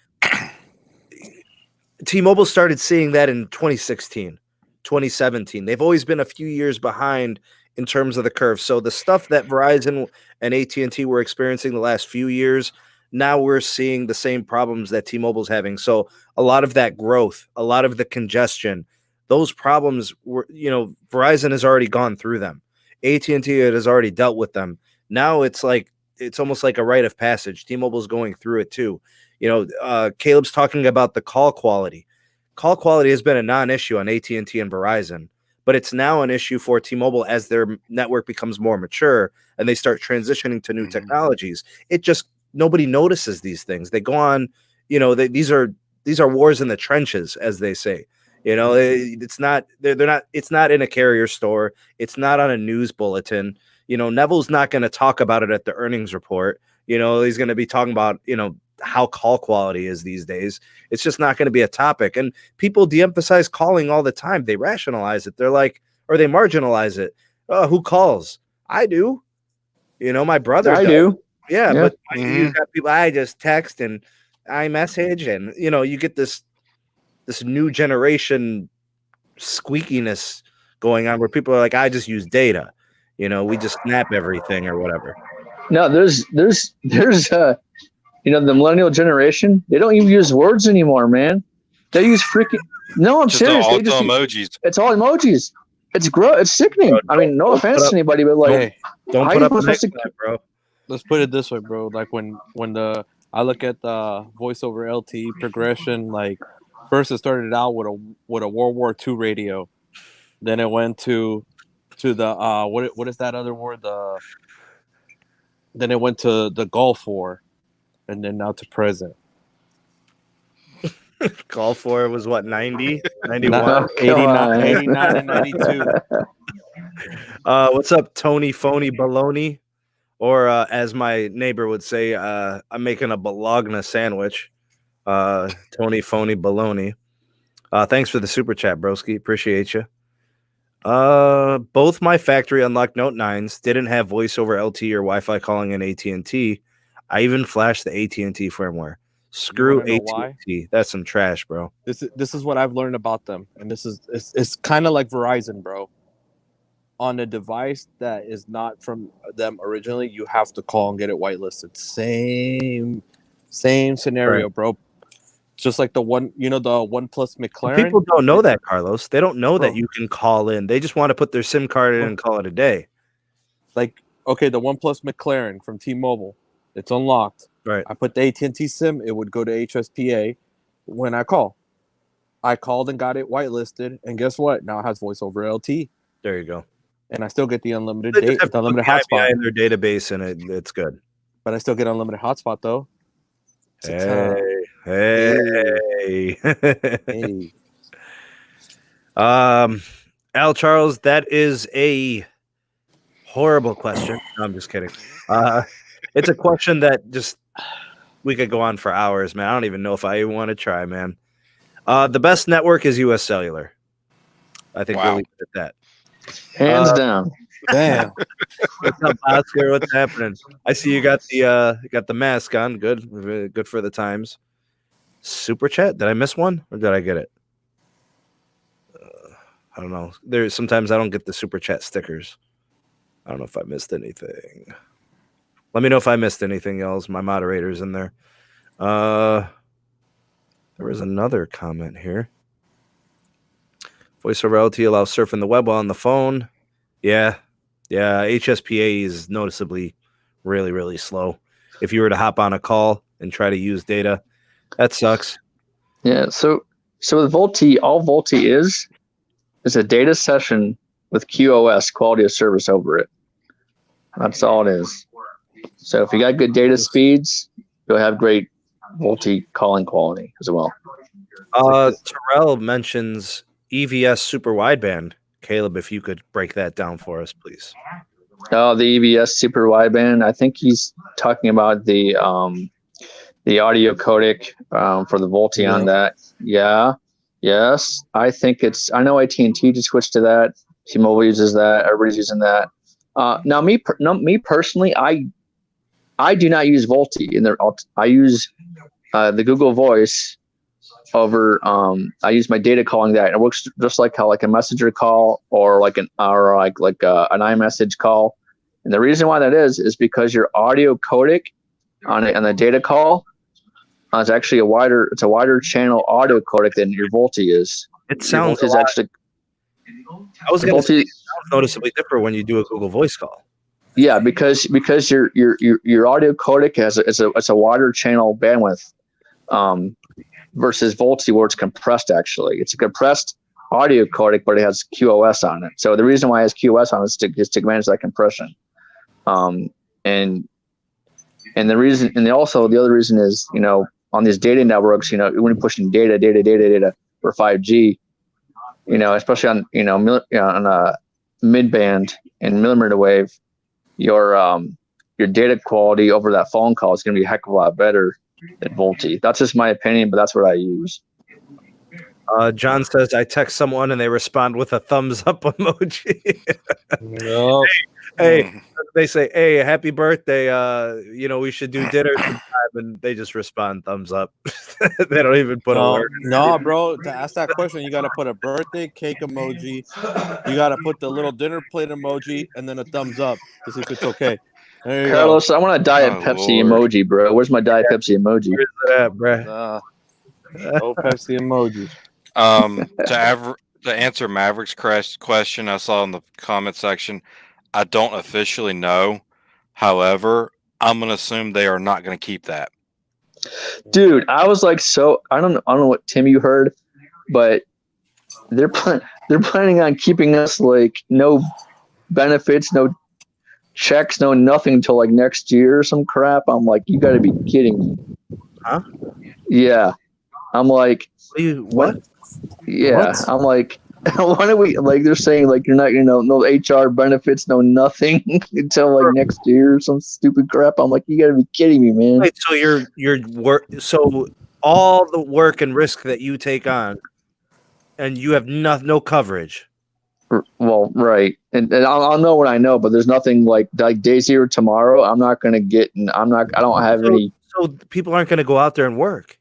T-Mobile started seeing that in 2016, 2017. They've always been a few years behind in terms of the curve. So the stuff that Verizon and AT&T were experiencing the last few years, now we're seeing the same problems that T-Mobile's having. So a lot of that growth, a lot of the congestion, those problems were, Verizon has already gone through them. AT&T has already dealt with them. Now it's almost like a rite of passage. T-Mobile's going through it too. Caleb's talking about the call quality. Call quality has been a non-issue on AT&T and Verizon, but it's now an issue for T-Mobile as their network becomes more mature and they start transitioning to new technologies. It just, nobody notices these things. They go on, these are wars in the trenches, as they say. It's not in a carrier store. It's not on a news bulletin. Neville's not going to talk about it at the earnings report. He's going to be talking about, how call quality is these days. It's just not going to be a topic. And people de-emphasize calling all the time. They rationalize it. They're like, or they marginalize it. Oh, who calls? I do. My brother I does. do. Yeah, but you got people, I just text and I message and, you get this new generation squeakiness going on where people are like, I just use data. We just snap everything or whatever. No, there's the millennial generation, they don't even use words anymore, man. They use freaking. No, I'm serious. All emojis. It's all emojis. It's it's sickening. I mean, no offense to anybody, but like, don't put up a bro. Let's put it this way, bro. Like when I look at the voice over LTE progression, like first it started out with a World War II radio, then it went to the what is that other word? Then it went to the Gulf War. And then now to present. Gulf War was what, 90, 91, 89 and 92. What's up, Tony Phony Baloney? Or as my neighbor would say, I'm making a Bologna sandwich. Tony Phony Baloney. Thanks for the super chat, broski. Appreciate you. Both my factory unlocked Note 9s didn't have voice over LTE or Wi-Fi calling in AT&T. I even flashed the AT&T firmware. Screw AT&T. That's some trash, bro. This is what I've learned about them, and it's kind of like Verizon, bro. On a device that is not from them originally, you have to call and get it whitelisted. Same scenario, right, bro. Just like the OnePlus McLaren. People don't know that, Carlos. They don't know that you can call in. They just want to put their SIM card in and call it a day. Like, okay, the OnePlus McLaren from T-Mobile. It's unlocked. Right. I put the AT&T SIM. It would go to HSPA when I call. I called and got it whitelisted, and guess what? Now it has voice over LTE. There you go. And I still get the unlimited data, the unlimited hotspot in their database, and it's good. But I still get unlimited hotspot though. Hey. Hey. Al Charles, that is a horrible question. No, I'm just kidding. It's a question that just we could go on for hours, man. I don't even know if I even want to try, man. The best network is US Cellular. I think we'll leave it at that. Hands down. Damn. What's up, Oscar? What's happening? I see you got the mask on. Good for the times. Super chat? Did I miss one or did I get it? I don't know. Sometimes I don't get the super chat stickers. I don't know if I missed anything. Let me know if I missed anything else. My moderator's in there. There was another comment here. Voice over LTE allows surfing the web while on the phone. Yeah. HSPA is noticeably really, really slow. If you were to hop on a call and try to use data, that sucks. Yeah. So with VoLTE, all VoLTE is a data session with QoS, quality of service, over it. That's all it is. So if you got good data speeds, you'll have great VoLTE calling quality as well. Therald mentions EVS super wideband. Caleb, if you could break that down for us, please. Oh, the EVS super wideband. I think he's talking about the audio codec for the VoLTE on that. Yeah. Yes. I know AT&T just switched to that. T-Mobile uses that. Everybody's using that. Now, me personally, I do not use VoLTE. I use the Google Voice over. I use my data calling that. It works just like how a messenger call or like an iMessage call. And the reason why that is because your audio codec on the data call is actually a wider channel audio codec than your VoLTE is. It sounds actually. I was going to say it sounds noticeably different when you do a Google Voice call. Yeah, because your audio codec it's a wider channel bandwidth, versus VoLTE where it's compressed. Actually, it's a compressed audio codec, but it has QoS on it. So the reason why it has QoS on it is to manage that compression. And the reason, and also the other reason is, on these data networks, when you're pushing data for 5G, especially on a mid-band and millimeter wave, your data quality over that phone call is going to be a heck of a lot better than VoLTE. That's just my opinion, but that's what I use. John says, I text someone and they respond with a thumbs up emoji. No. Hey, they say, hey, happy birthday. We should do dinner sometime. And they just respond thumbs up. They don't even put a word. No, bro. To ask that question, you got to put a birthday cake emoji. You got to put the little dinner plate emoji and then a thumbs up to see if it's okay. There you Carlos, go. I want a Diet Pepsi emoji, bro. Where's my Diet Pepsi emoji? Where's that, bro? No Pepsi emoji. To answer Maverick's question, I saw in the comment section, I don't officially know. However, I'm going to assume they are not going to keep that. Dude, I was like, I don't know what Tim you heard, but they're planning on keeping us no benefits, no checks, no nothing until next year or some crap. I'm like, you got to be kidding me. Huh? Yeah. I'm like, what? Yeah. What? I'm like, why do we they're saying you're not no HR benefits, no nothing until next year or some stupid crap. I'm like, you gotta be kidding me, man. Wait, so your work, so all the work and risk that you take on, and you have no coverage. Well, right, and I'll know what I know, but there's nothing like day zero tomorrow. I'm not gonna get, and I don't have any. So people aren't gonna go out there and work.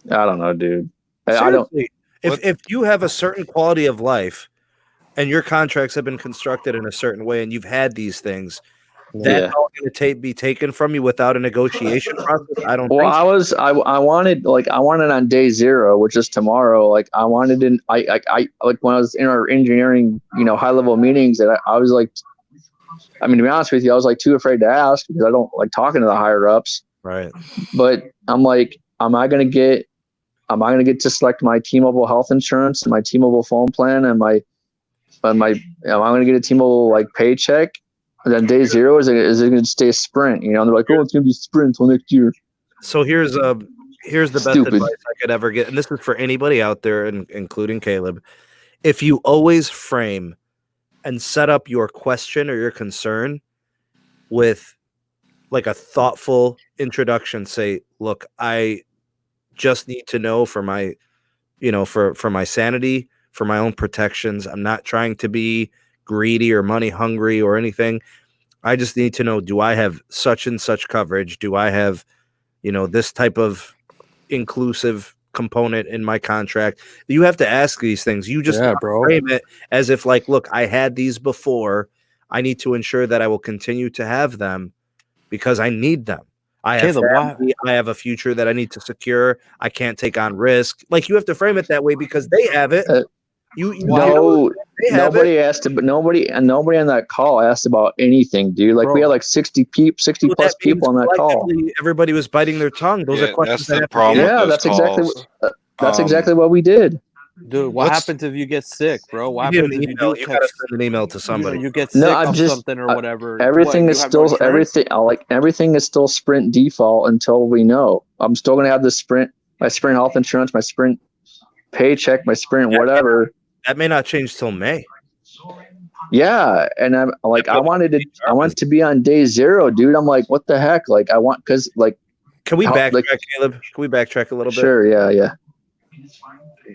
I don't know, dude. Seriously, if you have a certain quality of life and your contracts have been constructed in a certain way and you've had these things, that's all going to be taken from you without a negotiation process? I don't think so. I wanted on day zero, which is tomorrow. I wanted when I was in our engineering, high level meetings, and I was to be honest with you, I was too afraid to ask because I don't like talking to the higher ups. Right. But I'm like, am I going to get to select my T-Mobile health insurance and my T-Mobile phone plan and am I going to get a T-Mobile paycheck then day zero is it going to stay a sprint? You know, and they're like, oh, it's going to be sprint until next year. So here's the best Stupid. advice I could ever get, and this is for anybody out there, including Caleb. If you always frame and set up your question or your concern with like a thoughtful introduction, say, look, I just need to know for my, for my sanity, for my own protections. I'm not trying to be greedy or money hungry or anything. I just need to know, do I have such and such coverage? Do I have, this type of inclusive component in my contract? You have to ask these things. You just frame it as if like, look, I had these before. I need to ensure that I will continue to have them because I need them. I have family, I have a future that I need to secure. I can't take on risk. Like you have to frame it that way because they have it. Nobody asked, but nobody on that call asked about anything, dude. Like we had like 60 plus people on that call. Everybody was biting their tongue. Those are questions. That's the problem. Yeah, that's exactly what we did. Dude, what happens if you get sick, bro? What happens if you gotta send an email to somebody? You get sick of something or whatever. Everything is still Sprint default until we know. I'm still gonna have my Sprint health insurance, my Sprint paycheck, my Sprint whatever. That may not change till May. Yeah, and I'm like, I wanted to be on day zero, dude. I'm like, what the heck? Like, because can we backtrack, Caleb? Can we backtrack a little bit? Sure, yeah.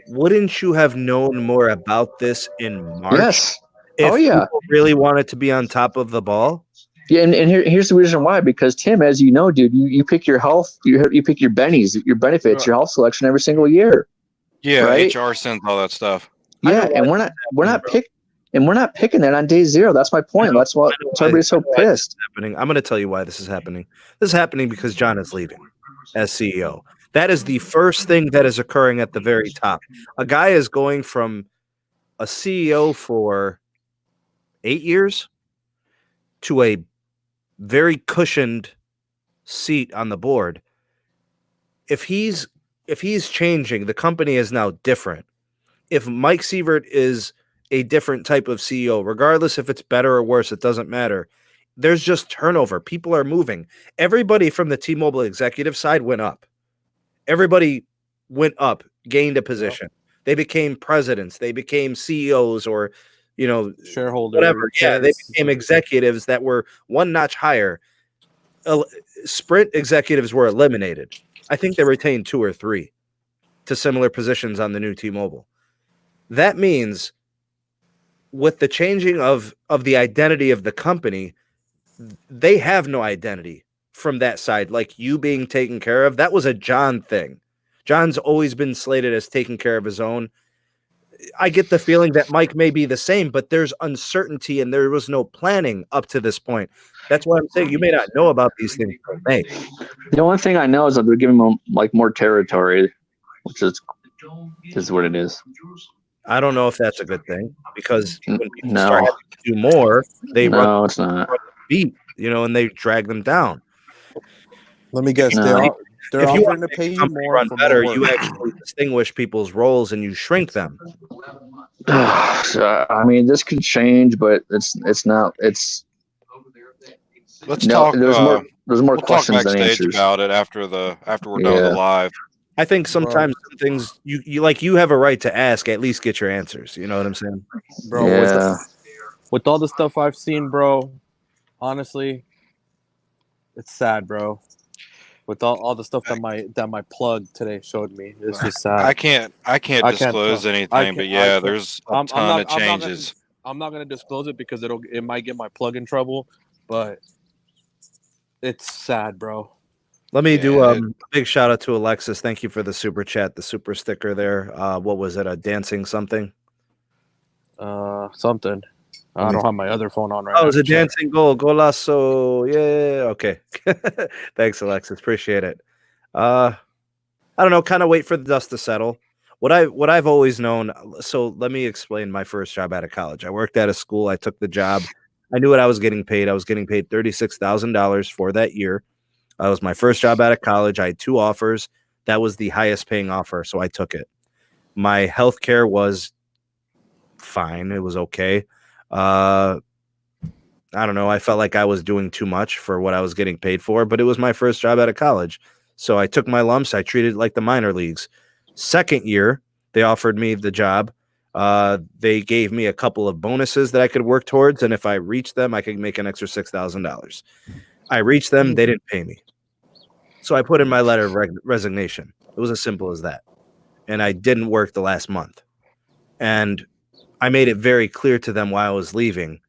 Wouldn't you have known more about this in March? Yes. If people really wanted to be on top of the ball? Yeah, and here's the reason why. Because Tim, as you know, dude, you pick your health, you pick your bennies, your benefits, your health selection every single year. Yeah, right? HR sends all that stuff. Yeah, and we're not picking that on day zero. That's my point. That's why everybody's so pissed. I'm going to tell you why this is happening. This is happening because John is leaving as CEO. That is the first thing that is occurring at the very top. A guy is going from a CEO for 8 years to a very cushioned seat on the board. If he's changing, the company is now different. If Mike Sievert is a different type of CEO, regardless if it's better or worse, it doesn't matter. There's just turnover. People are moving. Everybody from the T-Mobile executive side went up. Everybody went up, gained a position. They became presidents. They became CEOs or, shareholders, whatever. Yeah, they became executives that were one notch higher. Sprint executives were eliminated. I think they retained 2 or 3 to similar positions on the new T-Mobile. That means with the changing of the identity of the company, they have no identity from that side. Like you being taken care of, that was a John thing. John's always been slated as taking care of his own. I get the feeling that Mike may be the same, but there's uncertainty and there was no planning up to this point. That's why I'm saying you may not know about these things from May. The only thing I know is that they're giving them like more territory, which is what it is. I don't know if that's a good thing because when people start having to do more, they it's not. beat, and they drag them down. Let me guess. No. They're offering to pay you more run for better. more work. You actually distinguish people's roles and you shrink them. So, I mean, this could change, but it's not. It's Let's talk. There's more We'll talk questions than backstage answers about it after we're done with the live. I think sometimes some things you have a right to ask. At least get your answers. You know what I'm saying, Bro? Yeah. With all the stuff I've seen, bro, honestly, it's sad, bro. With all the stuff that my plug today showed me, it's just sad. I can't disclose anything, but yeah, there's a ton of changes. I'm not gonna disclose it because it might get my plug in trouble, but it's sad, bro. Let me do a big shout out to Alexis. Thank you for the super chat, the super sticker there. What was it? A dancing something? Something. I don't have my other phone on right now. Oh, it was a dancing goal. Golazo. Yeah. Okay. Thanks, Alexis. Appreciate it. I don't know. Kind of wait for the dust to settle. What I've always known. So let me explain my first job out of college. I worked at a school. I took the job. I knew what I was getting paid. I was getting paid $36,000 for that year. That was my first job out of college. I had 2 offers. That was the highest paying offer, so I took it. My health care was fine. It was okay. I I don't know. I felt like I was doing too much for what I was getting paid for, but it was my first job out of college. So I took my lumps. I treated it like the minor leagues. Second year, they offered me the job. They gave me a couple of bonuses that I could work towards. And if I reached them, I could make an extra $6,000. I reached them. They didn't pay me. So I put in my letter of resignation. It was as simple as that. And I didn't work the last month. And I made it very clear to them why I was leaving.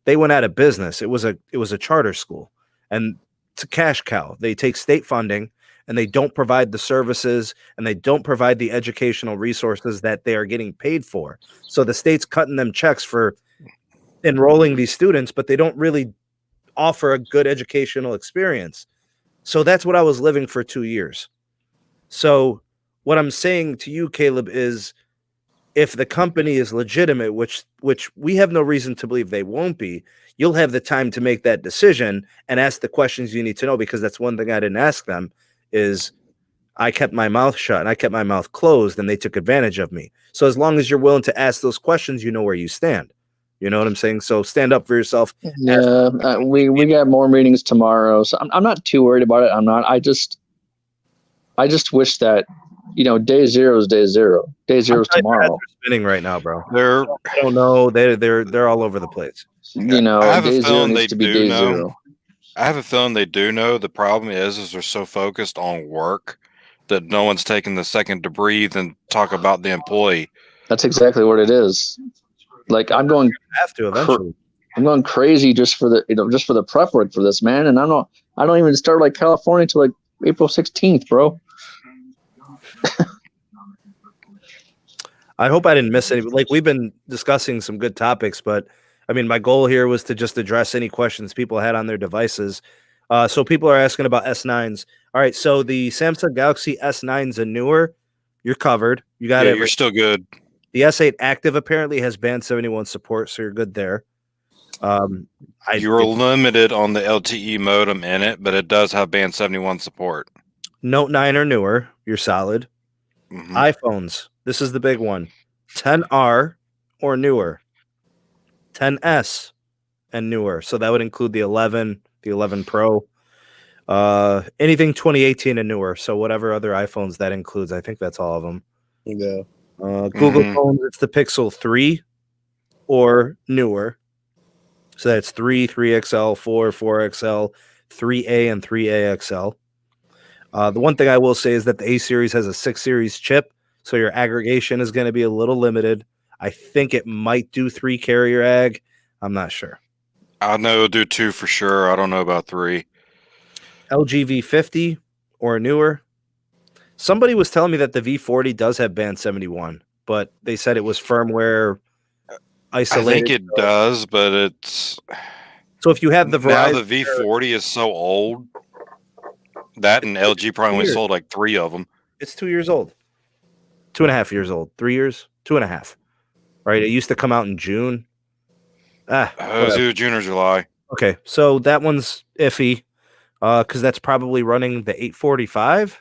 They went out of business. It was a charter school, and it's a cash cow. They take state funding, and they don't provide the services, and they don't provide the educational resources that they are getting paid for. So the state's cutting them checks for enrolling these students, but they don't really offer a good educational experience. So that's what I was living for 2 years. So what I'm saying to you, Caleb, is if the company is legitimate, which we have no reason to believe they won't be, you'll have the time to make that decision and ask the questions you need to know, because that's one thing I didn't ask them is I kept my mouth shut and I kept my mouth closed and they took advantage of me. So as long as you're willing to ask those questions, you know where you stand. You know what I'm saying? So stand up for yourself. Yeah, we got more meetings tomorrow, so I'm not too worried about it. I'm not. I just wish that, day zero is day zero. Day zero is tomorrow. Spinning right now, bro. I don't know. They're all over the place. I have day a zero feeling needs they to be do day know. zero. I have a feeling they do know. The problem is they're so focused on work that no one's taking the second to breathe and talk about the employee. That's exactly what it is. Like I'm going have to eventually. I'm going crazy just for the prep work for this, man. And I don't even start like California till like April 16th, bro. I hope I didn't miss any. Like, we've been discussing some good topics, but I mean, my goal here was to just address any questions people had on their devices. So people are asking about S9s. All right, so the Samsung Galaxy S9s and newer, you're covered. You got it. You're still good. The S8 Active apparently has Band 71 support, so you're good there. You're limited on the LTE modem in it, but it does have Band 71 support. Note 9 or newer, you're solid. Mm-hmm. iPhones, this is the big one. 10R or newer. 10S and newer. So that would include the 11, the 11 Pro, anything 2018 and newer. So whatever other iPhones that includes, I think that's all of them. Yeah. Google phones, it's the Pixel 3 or newer. So that's 3, 3XL, 4, 4XL, 3A, and 3A XL. The one thing I will say is that the A series has a 6 series chip, so your aggregation is going to be a little limited. I think it might do 3 carrier ag. I'm not sure. I know it'll do 2 for sure. I don't know about 3. LG V50 or newer. Somebody was telling me that the V40 does have Band 71, but they said it was firmware isolated. I think it does, but it's... So if you have the Verizon... Now the V40 is so old, that and LG probably only sold like 3 of them. It's 2 years old. 2.5 years old. 3 years? 2.5. Right? It used to come out in June. It was either June or July. Okay, so that one's iffy because that's probably running the 845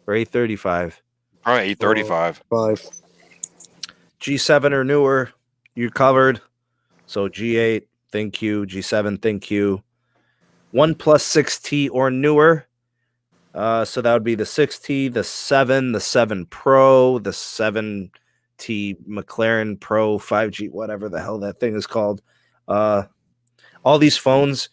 or 835. Probably 835. 5. G7 or newer, you're covered. So G8, thank you. G7, thank you. OnePlus 6T or newer. So that would be the 6T, the 7, the 7 Pro, the 7T McLaren Pro 5G, whatever the hell that thing is called. All these phones,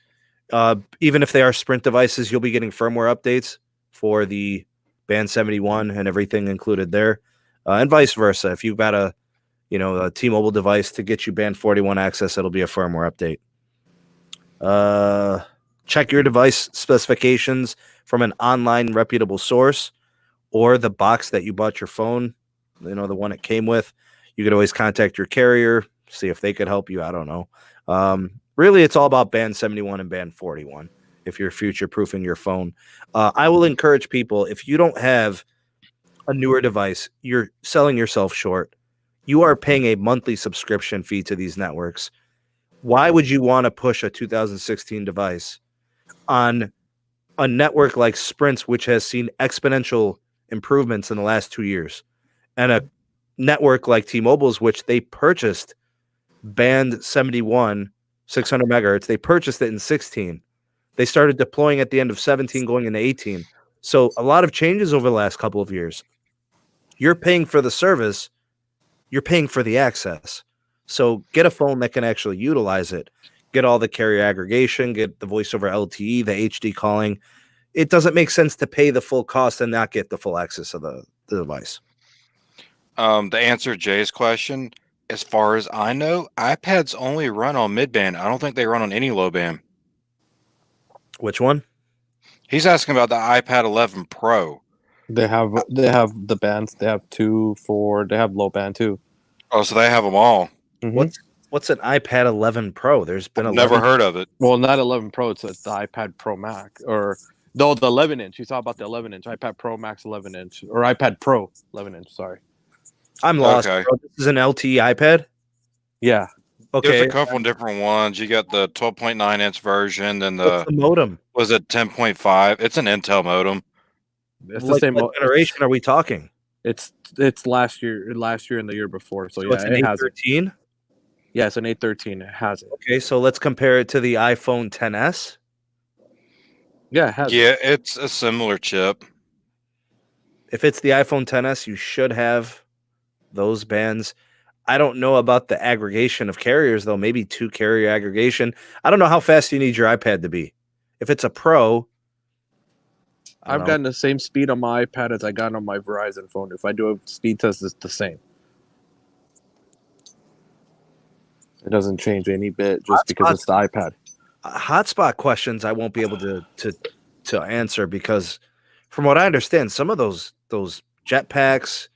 even if they are Sprint devices, you'll be getting firmware updates for the Band 71 and everything included there, and vice versa. If you've got a T-Mobile device to get you Band 41 access, it'll be a firmware update. Check your device specifications from an online reputable source or the box that you bought your phone, the one it came with. You could always contact your carrier, see if they could help you. I don't know. Really, it's all about Band 71 and Band 41 if you're future-proofing your phone. I will encourage people, if you don't have a newer device, you're selling yourself short. You are paying a monthly subscription fee to these networks. Why would you want to push a 2016 device on a network like Sprint's, which has seen exponential improvements in the last 2 years, and a network like T-Mobile's, which they purchased Band 71 600 megahertz. They purchased it in 16. They started deploying at the end of 17, going into 18. So a lot of changes over the last couple of years. You're paying for the service. You're paying for the access. So get a phone that can actually utilize it. Get all the carrier aggregation, get the voice over LTE, the HD calling. It doesn't make sense to pay the full cost and not get the full access of the device. To answer Jay's question, as far as I know, iPads only run on mid-band. I don't think they run on any low band. Which one? He's asking about the iPad 11 Pro. They have the bands. They have 2, 4. They have low band too. Oh, so they have them all. Mhm. What's an iPad 11 Pro? There's been a Never heard of it. Well, not 11 Pro. It's the iPad Pro Max, or no, the 11 inch. You talk about the 11 inch iPad Pro Max 11 inch, or iPad Pro 11 inch. Sorry. I'm lost. Okay. Bro. This is an LTE iPad. Yeah. Okay. There's a couple of different ones. You got the 12.9 inch version and What's the modem? was it 10.5? It's an Intel modem. It's Like, the same what generation are we talking? It's last year and the year before. So, So it's an it has it. 813. Yeah, it's an 813. It has it. Okay, so let's compare it to the iPhone 10s. Yeah, it has it. Yeah, it's a similar chip. If it's the iPhone 10s, you should have those bands. I don't know about the aggregation of carriers, though. Maybe 2 carrier aggregation. I don't know how fast you need your iPad to be. If it's a Pro, I I've don't know. gotten the same speed on my iPad as I got on my Verizon phone. If I do a speed test, it's the same. It doesn't change any bit just because it's the iPad. Hotspot questions I won't be able to answer because, from what I understand, some of those jetpacks,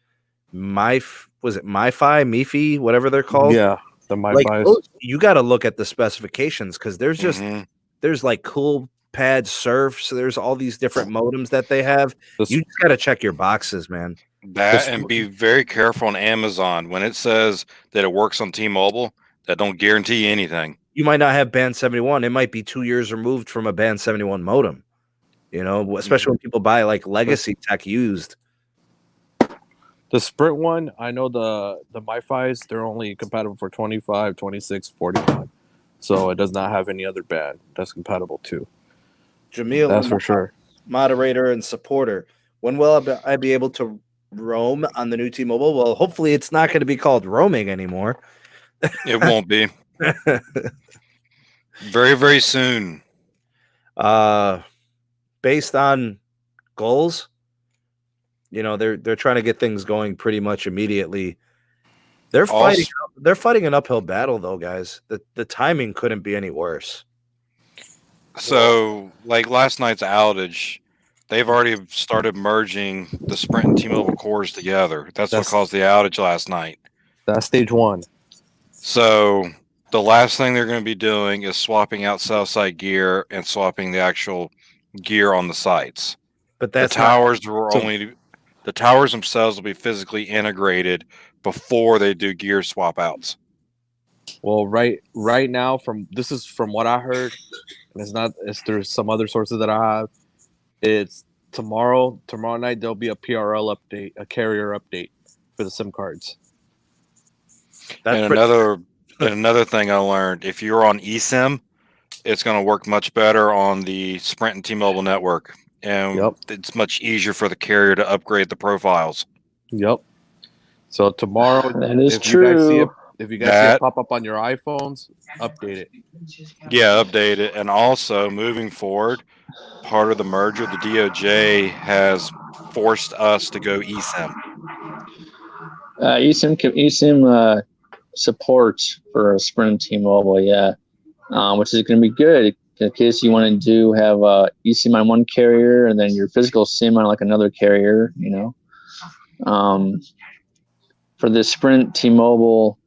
was it MiFi, whatever they're called? Yeah, the Like MiFi. you got to look at the specifications because there's just Mhm. there's like cool pad surf. So there's all these different modems that they have. This- You just got to check your boxes, man. That and be very careful on Amazon when it says that it works on T-Mobile. That don't guarantee anything. You might not have band 71. It might be 2 years removed from a band 71 modem. You know, especially when people buy like legacy tech used. The Sprint one, I know the MiFis, they're only compatible for 25, 26, 45. So it does not have any other band that's compatible too. Jamil, That's for sure. moderator and supporter. When will I be able to roam on the new T-Mobile? Well, hopefully it's not going to be called roaming anymore. It won't be. Very, very soon. Based on goals, you know, they're trying to get things going pretty much immediately. They're fighting an uphill battle though, guys. The timing couldn't be any worse. So, like last night's outage, they've already started merging the Sprint and T-Mobile cores together. That's what caused the outage last night. That's stage 1. So the last thing they're going to be doing is swapping out cell site gear and swapping the actual gear on the sites. But that's the towers themselves will be physically integrated before they do gear swap outs. Well, right now, from what I heard, and there's some other sources that I have. It's tomorrow night there'll be a PRL update, a carrier update for the SIM cards. And another thing I learned, if you're on eSIM, it's going to work much better on the Sprint and T-Mobile network. And it's much easier for the carrier to upgrade the profiles. Yep. So tomorrow, That is true. If you guys see it pop up on your iPhones, update it. Yeah, update it. And also, moving forward, part of the merger, the DOJ has forced us to go eSIM. eSIM support for Sprint T-Mobile, which is going to be good in case you want to have eSIM on one carrier and then your physical SIM on like another carrier, you know. For the Sprint T-Mobile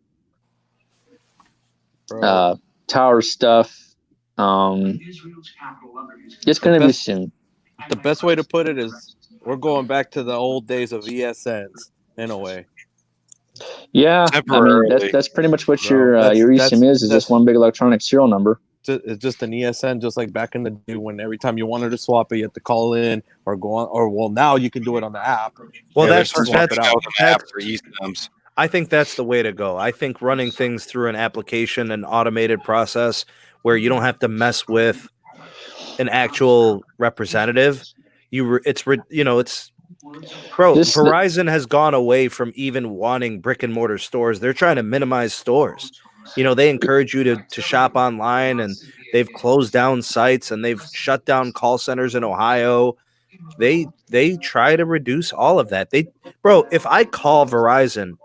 tower stuff, it's going to be soon. The best way to put it is we're going back to the old days of ESNs in a way. Yeah, I mean that's pretty much what your eSIM is just one big electronic serial number. It's just an ESN, just like back in the day when every time you wanted to swap it, you had to call in or go on. Or now you can do it on the app. Well, Yeah, that's there's an app for eSIMs. I think that's the way to go. I think running things through an application, an automated process where you don't have to mess with an actual representative. It's bro. Verizon has gone away from even wanting brick and mortar stores. They're trying to minimize stores. They encourage you to shop online, and they've closed down sites and they've shut down call centers in Ohio. They try to reduce all of that. If I call Verizon,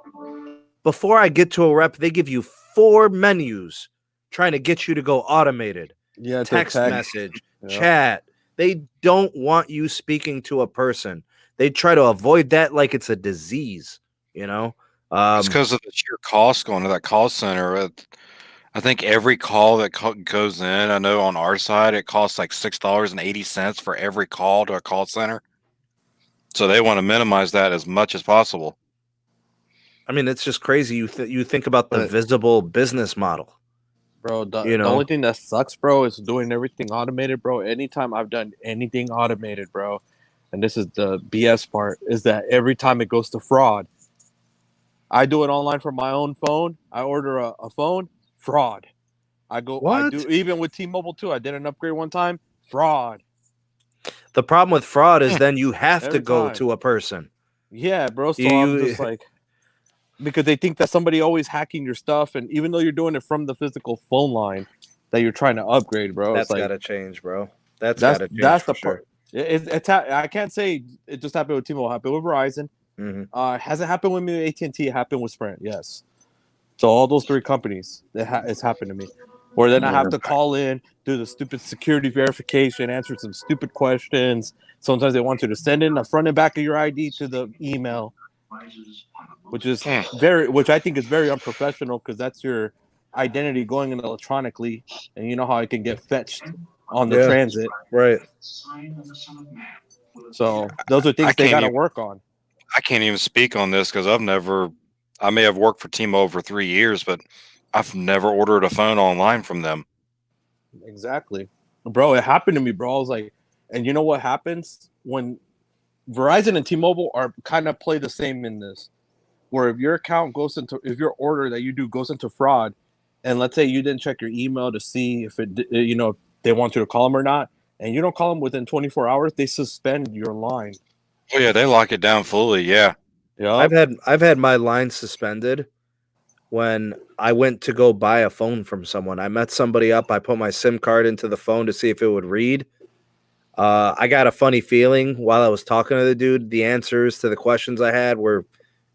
before I get to a rep, they give you 4 menus trying to get you to go automated. Yeah, text message, chat. They don't want you speaking to a person. They try to avoid that like it's a disease, It's because of the sheer cost going to that call center. I think every call that goes in, I know on our side, it costs like $6.80 for every call to a call center. So they want to minimize that as much as possible. I mean, it's just crazy. You think about the visible business model. Bro, the only thing that sucks, bro, is doing everything automated, bro. Anytime I've done anything automated, bro, and this is the BS part, is that every time it goes to fraud, I do it online from my own phone. I order a phone, fraud. I do even with T-Mobile too. I did an upgrade one time, fraud. The problem with fraud is then you have to go to a person. Yeah, bro. So I'm just like, because they think that somebody always hacking your stuff, and even though you're doing it from the physical phone line that you're trying to upgrade, bro, that's gotta change, bro. That's the part. I can't say it just happened with T-Mobile. It happened with Verizon. Mm-hmm. Hasn't happened with me with AT&T. It happened with Sprint. Yes. So all those 3 companies, it's happened to me. Or then I have to call in, do the stupid security verification, answer some stupid questions. Sometimes they want you to send in the front and back of your ID to the email, which I think is very unprofessional, because that's your identity going in electronically, and you know how it can get fetched on the transit. Right. So those are things they got to work on. I can't even speak on this because I may have worked for T-Mobile for 3 years, but I've never ordered a phone online from them. Exactly. Bro, it happened to me, bro. I was like, and you know what happens when Verizon and T-Mobile are kind of play the same in this, where if your order that you do goes into fraud, and let's say you didn't check your email to see if they want you to call them or not, and you don't call them within 24 hours, they suspend your line. Oh yeah, they lock it down fully. Yeah. I've had my line suspended when I went to go buy a phone from someone. I met somebody up. I put my SIM card into the phone to see if it would read. I got a funny feeling while I was talking to the dude. The answers to the questions I had were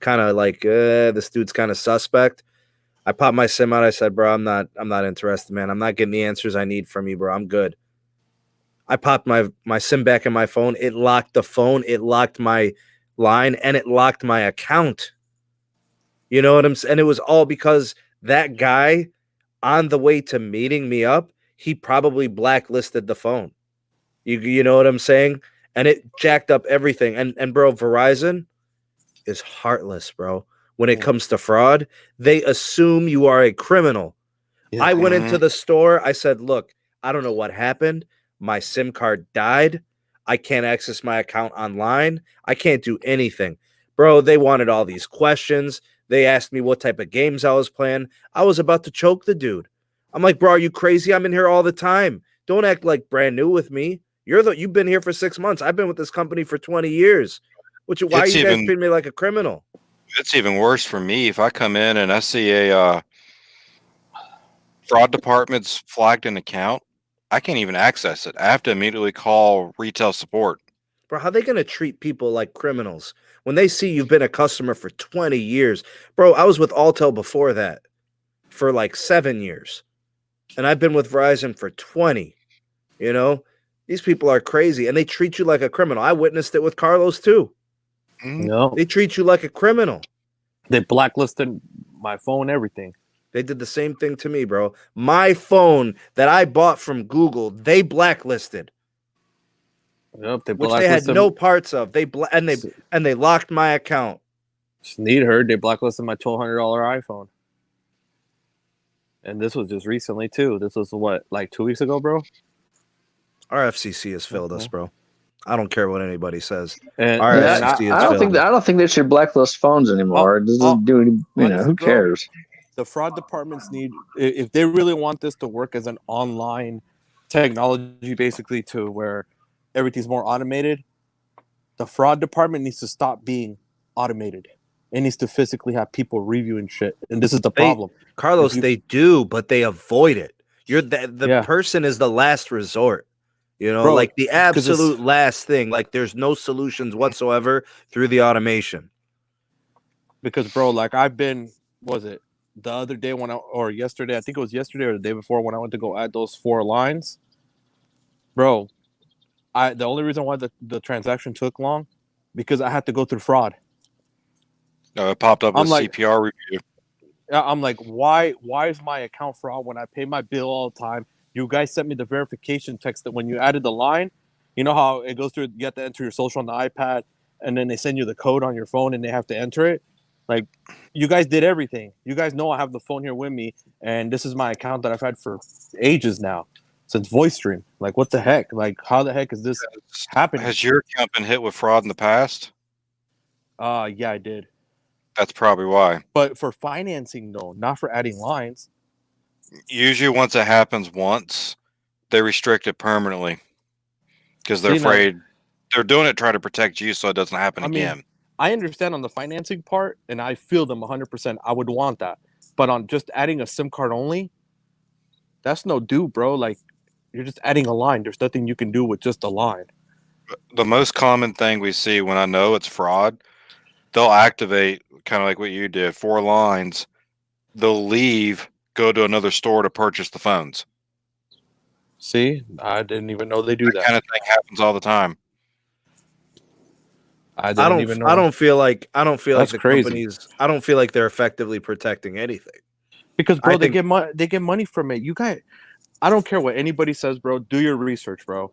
kind of like, this dude's kind of suspect. I popped my SIM out. I said, bro, I'm not interested, man. I'm not getting the answers I need from you, bro. I'm good. I popped my SIM back in my phone. It locked the phone. It locked my line, and it locked my account. You know what I'm saying? And it was all because that guy, on the way to meeting me up, he probably blacklisted the phone. You know what I'm saying? And it jacked up everything. And bro, Verizon is heartless, bro. When it comes to fraud, they assume you are a criminal. Yeah. I went into the store. I said, look, I don't know what happened. My SIM card died. I can't access my account online. I can't do anything. Bro, they wanted all these questions. They asked me what type of games I was playing. I was about to choke the dude. I'm like, bro, are you crazy? I'm in here all the time. Don't act like brand new with me. You've been here for 6 months. I've been with this company for 20 years. Why are you guys treating me like a criminal? It's even worse for me if I come in and I see a fraud department's flagged an account. I can't even access it. I have to immediately call retail support. Bro, how are they going to treat people like criminals when they see you've been a customer for 20 years? Bro, I was with Altel before that for like 7 years. And I've been with Verizon for 20. You know, these people are crazy and they treat you like a criminal. I witnessed it with Carlos too. No. They treat you like a criminal. They blacklisted my phone, everything. They did the same thing to me, bro. My phone that I bought from Google, they blacklisted. Yep, which they had no parts of. They locked my account. Sneed heard they blacklisted my $1,200 iPhone. And this was just recently too. This was what, like 2 weeks ago, bro? Our FCC has failed us, bro. I don't care what anybody says. And, All right, and I don't think they should blacklist phones anymore. This is doing, honestly, who bro, cares? the fraud departments need, if they really want this to work as an online technology, basically to where everything's more automated, the fraud department needs to stop being automated. It needs to physically have people reviewing shit, and this is the problem. Carlos, they do, but they avoid it. You're the person is the last resort. You know, Bro, like the absolute last thing. Like there's no solutions whatsoever through the automation. Because, bro, like I've been, was it the other day or yesterday? I think it was yesterday or the day before when I went to go add those 4 lines. Bro, the only reason why the transaction took long because I had to go through fraud. No, it popped up with CPR review. I'm like, why is my account fraud when I pay my bill all the time? You guys sent me the verification text that when you added the line, you know how it goes through, you have to enter your social on the iPad, and then they send you the code on your phone and they have to enter it. Like, you guys did everything. You guys know I have the phone here with me, and this is my account that I've had for ages now, since VoiceStream. Like, what the heck? Like, how the heck is this happening? Has your account been hit with fraud in the past? Yeah, I did. That's probably why. But for financing, though, not for adding lines. Usually once it happens once, they restrict it permanently because they're afraid. They're doing it to try to protect you so it doesn't happen again. I understand on the financing part, and I feel them 100%. I would want that. But on just adding a SIM card only, that's no do, bro. Like, you're just adding a line. There's nothing you can do with just a line. The most common thing we see when I know it's fraud, they'll activate, kind of like what you did, 4 lines. They'll leave, go to another store to purchase the phones. See, I didn't even know they do that. That kind of thing happens all the time. I don't feel like the crazy. companies. I don't feel like they're effectively protecting anything. Because, bro, they get money from it. You guys, I don't care what anybody says, bro. Do your research, bro.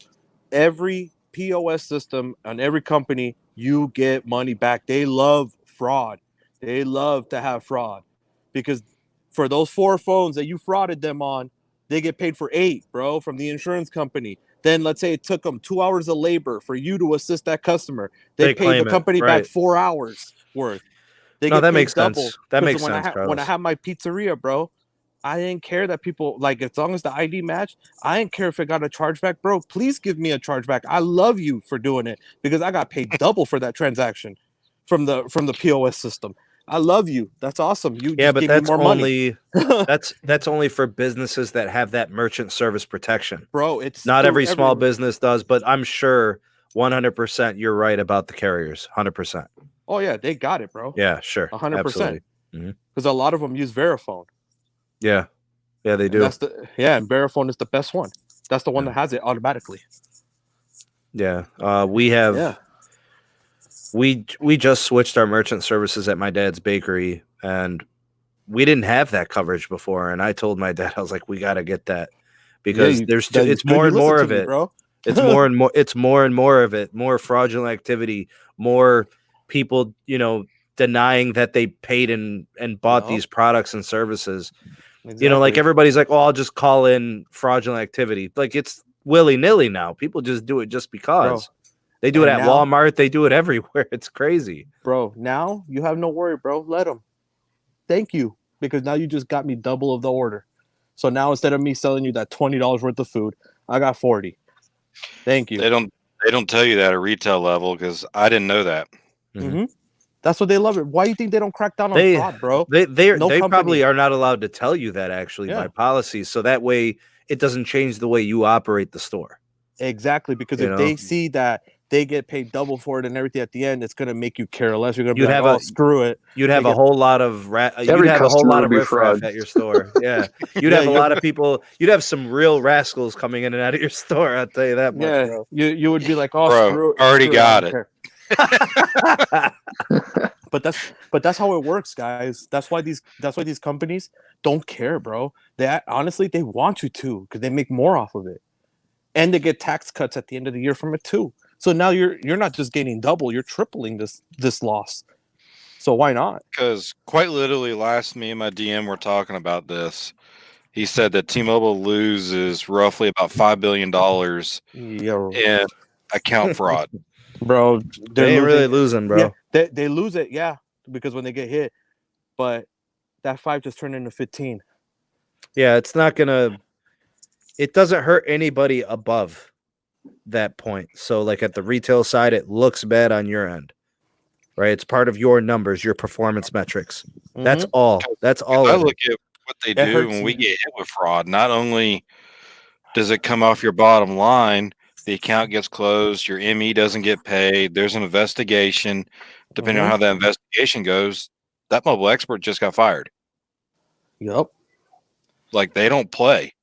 Every POS system on every company, you get money back. They love fraud. They love to have fraud because for those 4 phones that you frauded them on, they get paid for 8, bro, from the insurance company. Then let's say it took them 2 hours of labor for you to assist that customer. They pay the company back 4 hours worth. That makes sense. That makes sense, Carlos. When I have my pizzeria, bro, I didn't care that people, like, as long as the ID matched, I didn't care if it got a chargeback, bro. Please give me a chargeback. I love you for doing it because I got paid double for that transaction from the POS system. I love you. That's awesome. You but give that's me more only money. that's only for businesses that have that merchant service protection. Bro, it's not every small business does, but I'm sure 100% you're right about the carriers. 100%. Oh yeah, they got it, bro. Yeah, sure. 100%. Because a lot of them use Verifone. Yeah, they do. And Verifone is the best one. That's the one that has it automatically. Yeah, we have. Yeah. We just switched our merchant services at my dad's bakery, and we didn't have that coverage before. And I told my dad, I was like, we got to get that because it's more and more of it. Bro. It's more and more of it. More fraudulent activity. More people, denying that they paid and bought these products and services. Exactly. Like everybody's like, oh, I'll just call in fraudulent activity. Like it's willy-nilly now. People just do it just because. Bro. They do it at Walmart. They do it everywhere. It's crazy. Bro, now you have no worry, bro. Let them. Thank you. Because now you just got me double of the order. So now instead of me selling you that $20 worth of food, I got 40. Thank you. They don't tell you that at retail level because I didn't know that. Mm-hmm. That's what they love it. Why do you think they don't crack down on fraud, bro? They probably are not allowed to tell you that actually by policy. So that way it doesn't change the way you operate the store. Exactly. Because if they see that they get paid double for it and everything at the end, it's going to make you care less. You're going to be like, screw it. You'd have a whole lot of riffraff at your store. Yeah. You'd have a lot of people. You'd have some real rascals coming in and out of your store. I'll tell you that much. Yeah. Bro. You would be like, oh, bro, screw it. Already got it. But that's how it works, guys. That's why these companies don't care, bro. They honestly want you to because they make more off of it. And they get tax cuts at the end of the year from it too. So now you're not just gaining double, you're tripling this loss. So why not? Because quite literally me and my DM were talking about this. He said that T-Mobile loses roughly about $5 billion account fraud. Bro, They ain't really losing, bro. Yeah, they lose it, yeah, because when they get hit, but that 5 just turned into 15. Yeah, it's not gonna. It doesn't hurt anybody above that point. So, like at the retail side, it looks bad on your end, right? It's part of your numbers, your performance metrics. That's all. That's all. I of it. look at what they It do hurts when me. we get hit with fraud. Not only does it come off your bottom line, the account gets closed, your ME doesn't get paid, there's an investigation. Depending on how that investigation goes, that mobile expert just got fired. Yep. Like, they don't play.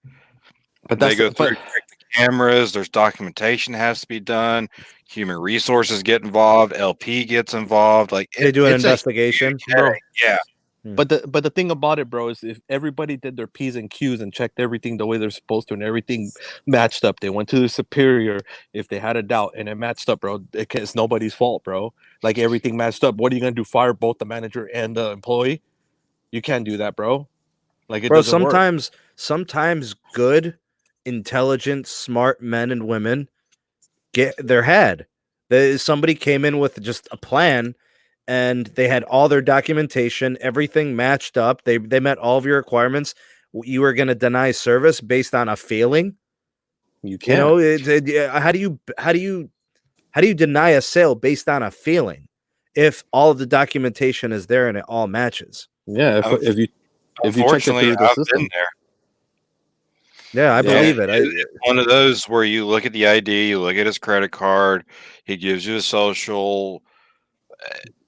But They go through, check the cameras, there's documentation has to be done, human resources get involved, LP gets involved. Like, They do an it's a investigation, huge headache. Yeah. But the thing about it, bro, is if everybody did their P's and Q's and checked everything the way they're supposed to and everything matched up, they went to the superior if they had a doubt and it matched up, bro. It's nobody's fault, bro. Like, everything matched up. What are you gonna do? Fire both the manager and the employee? You can't do that, bro. Like, it bro. doesn't work. Sometimes good, intelligent, smart men and women get their head. Somebody came in with just a plan. And they had all their documentation, everything matched up. They met all of your requirements. You were going to deny service based on a feeling. You can't. How do you deny a sale based on a feeling if all of the documentation is there and it all matches? Yeah, if you check it Unfortunately, through the I've system. been there. Yeah, I believe it. It's one of those where you look at the ID, you look at his credit card, he gives you a social,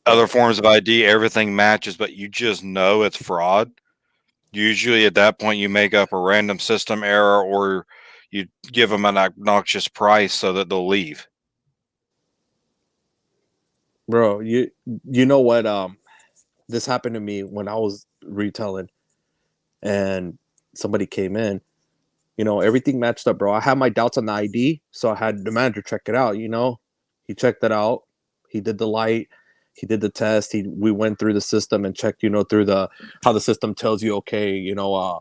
other forms of ID, everything matches, but you just know it's fraud. Usually at that point, you make up a random system error or you give them an obnoxious price so that they'll leave. Bro, you know what? This happened to me when I was retailing and somebody came in. You know, everything matched up, bro. I had my doubts on the ID, so I had the manager check it out, you know. He checked it out. He did the light. He did the test. We went through the system and checked, you know, through how the system tells you, okay, you know,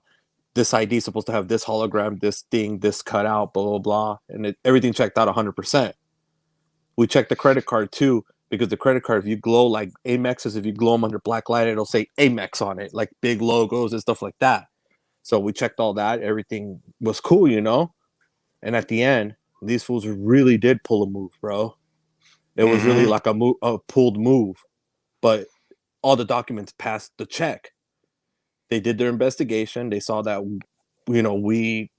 this ID is supposed to have this hologram, this thing, this cutout, blah, blah, blah. And everything checked out 100%. We checked the credit card too, because the credit card, if you glow like Amexes, if you glow them under black light, it'll say Amex on it, like big logos and stuff like that. So we checked all that. Everything was cool, you know? And at the end, these fools really did pull a move, bro. It was really like a pulled move, but all the documents passed the check. They did their investigation. They saw that, you know, we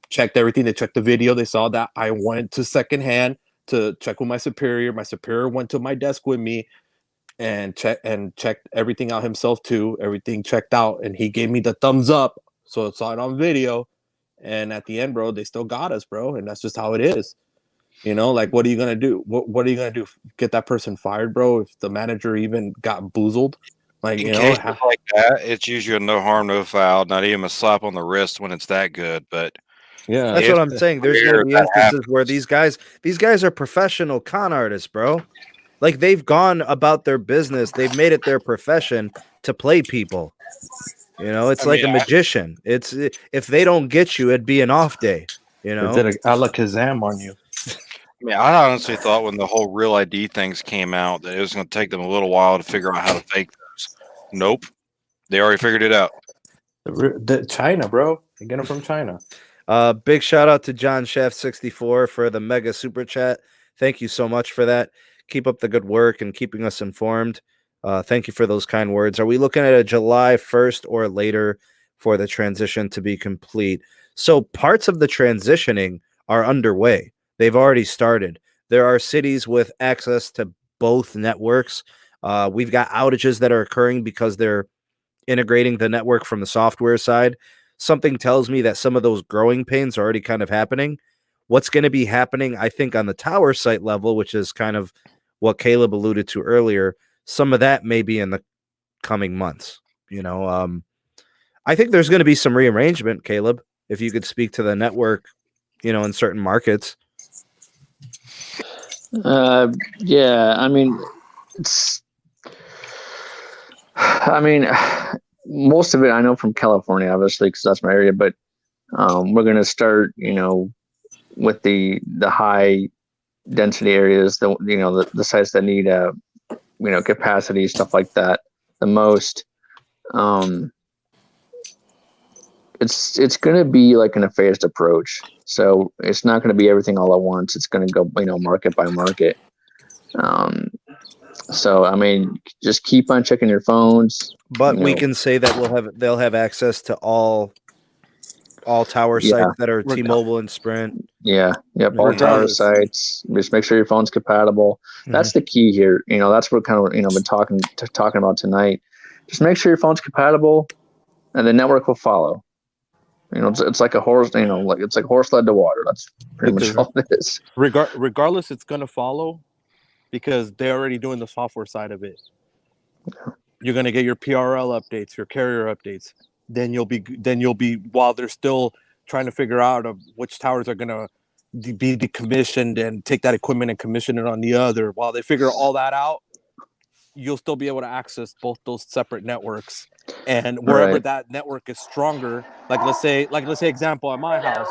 checked everything. They checked the video. They saw that I went to secondhand to check with my superior. My superior went to my desk with me and checked everything out himself too. Everything checked out, and he gave me the thumbs up. So I saw it on video. And at the end, bro, they still got us, bro. And that's just how it is. You know, like, what are you going to do? What are you going to do? Get that person fired, bro? If the manager even got boozled? Like, in you know, cases like that, it's usually a no harm, no foul, not even a slap on the wrist when it's that good. But yeah, That's what I'm saying. There's going to be instances where these guys are professional con artists, bro. Like, they've gone about their business. They've made it their profession to play people. You know, it's like a magician. It's if they don't get you, it'd be an off day. You know, they did a Alakazam on you. I mean, I honestly thought when the whole real ID things came out that it was going to take them a little while to figure out how to fake those. Nope. They already figured it out. The China, bro. They get them from China. Big shout out to John Shaft 64 for the mega super chat. Thank you so much for that. Keep up the good work and keeping us informed. Thank you for those kind words. Are we looking at a July 1st or later for the transition to be complete? So parts of the transitioning are underway. They've already started. There are cities with access to both networks. We've got outages that are occurring because they're integrating the network from the software side. Something tells me that some of those growing pains are already kind of happening. What's going to be happening, I think, on the tower site level, which is kind of what Caleb alluded to earlier, some of that may be in the coming months. You know, I think there's going to be some rearrangement, Caleb, if you could speak to the network, you know, in certain markets. Yeah, I mean, most of it I know from California, obviously, because that's my area. But we're going to start, you know, with the high density areas, the sites that need capacity, stuff like that, the most. It's going to be like in a phased approach. So it's not going to be everything all at once. It's going to go, market by market. So I mean, just keep on checking your phones. But we can say that they'll have access to all tower sites that are T-Mobile and Sprint. Yeah. Yep. All tower sites. Just make sure your phone's compatible. That's the key here. That's what kind of been talking about tonight. Just make sure your phone's compatible, and the network will follow. It's like a horse. It's like horse led to water. That's pretty much all it is. Regardless, it's gonna follow because they're already doing the software side of it. Yeah. You're gonna get your PRL updates, your carrier updates. Then you'll be while they're still trying to figure out of which towers are gonna be decommissioned and take that equipment and commission it on the other. While they figure all that out, you'll still be able to access both those separate networks. And wherever that network is stronger, like let's say example at my house,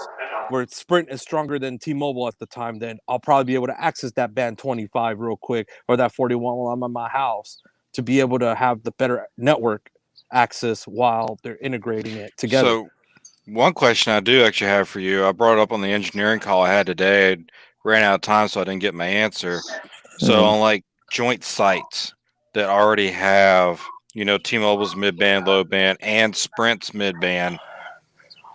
where Sprint is stronger than T-Mobile at the time, then I'll probably be able to access that band 25 real quick, or that 41 while I'm at my house, to be able to have the better network access while they're integrating it together. So one question I do actually have for you, I brought it up on the engineering call I had today. I ran out of time, so I didn't get my answer. So on like joint sites that already have, T-Mobile's mid-band, low-band, and Sprint's mid-band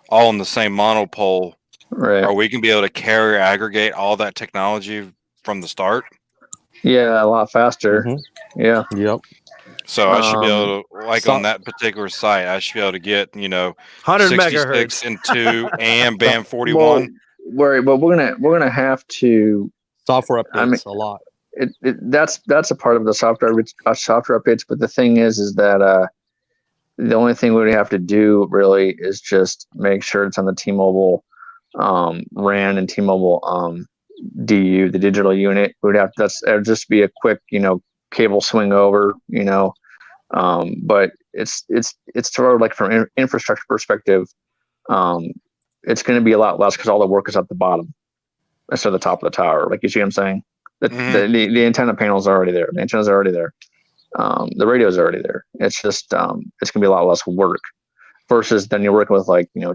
all in the same monopole, right? Are we going to be able to carrier aggregate all that technology from the start? Yeah, a lot faster. Yeah. Yep. So I should be able to, on that particular site, I should be able to get, 100 66 megahertz and 2 and band 41. But we're gonna have to software updates a lot. That's a part of the software updates. But the thing is that the only thing we have to do really is just make sure it's on the T-Mobile RAN and T-Mobile DU, the digital unit. It'd just be a quick cable swing over, but it's sort of like from an infrastructure perspective, it's going to be a lot less because all the work is at the bottom instead of the top of the tower. Like, you see what I'm saying? The antenna panels are already there. The antennas are already there. The radio's already there. It's just it's going to be a lot less work versus then you're working with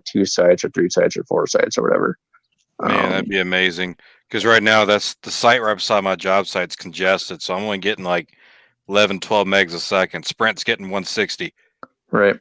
2 sites or 3 sites or 4 sites or whatever. Man, that'd be amazing. Because right now, that's the site right beside my job site's congested, so I'm only getting 11, 12 megs a second. Sprint's getting 160. Right.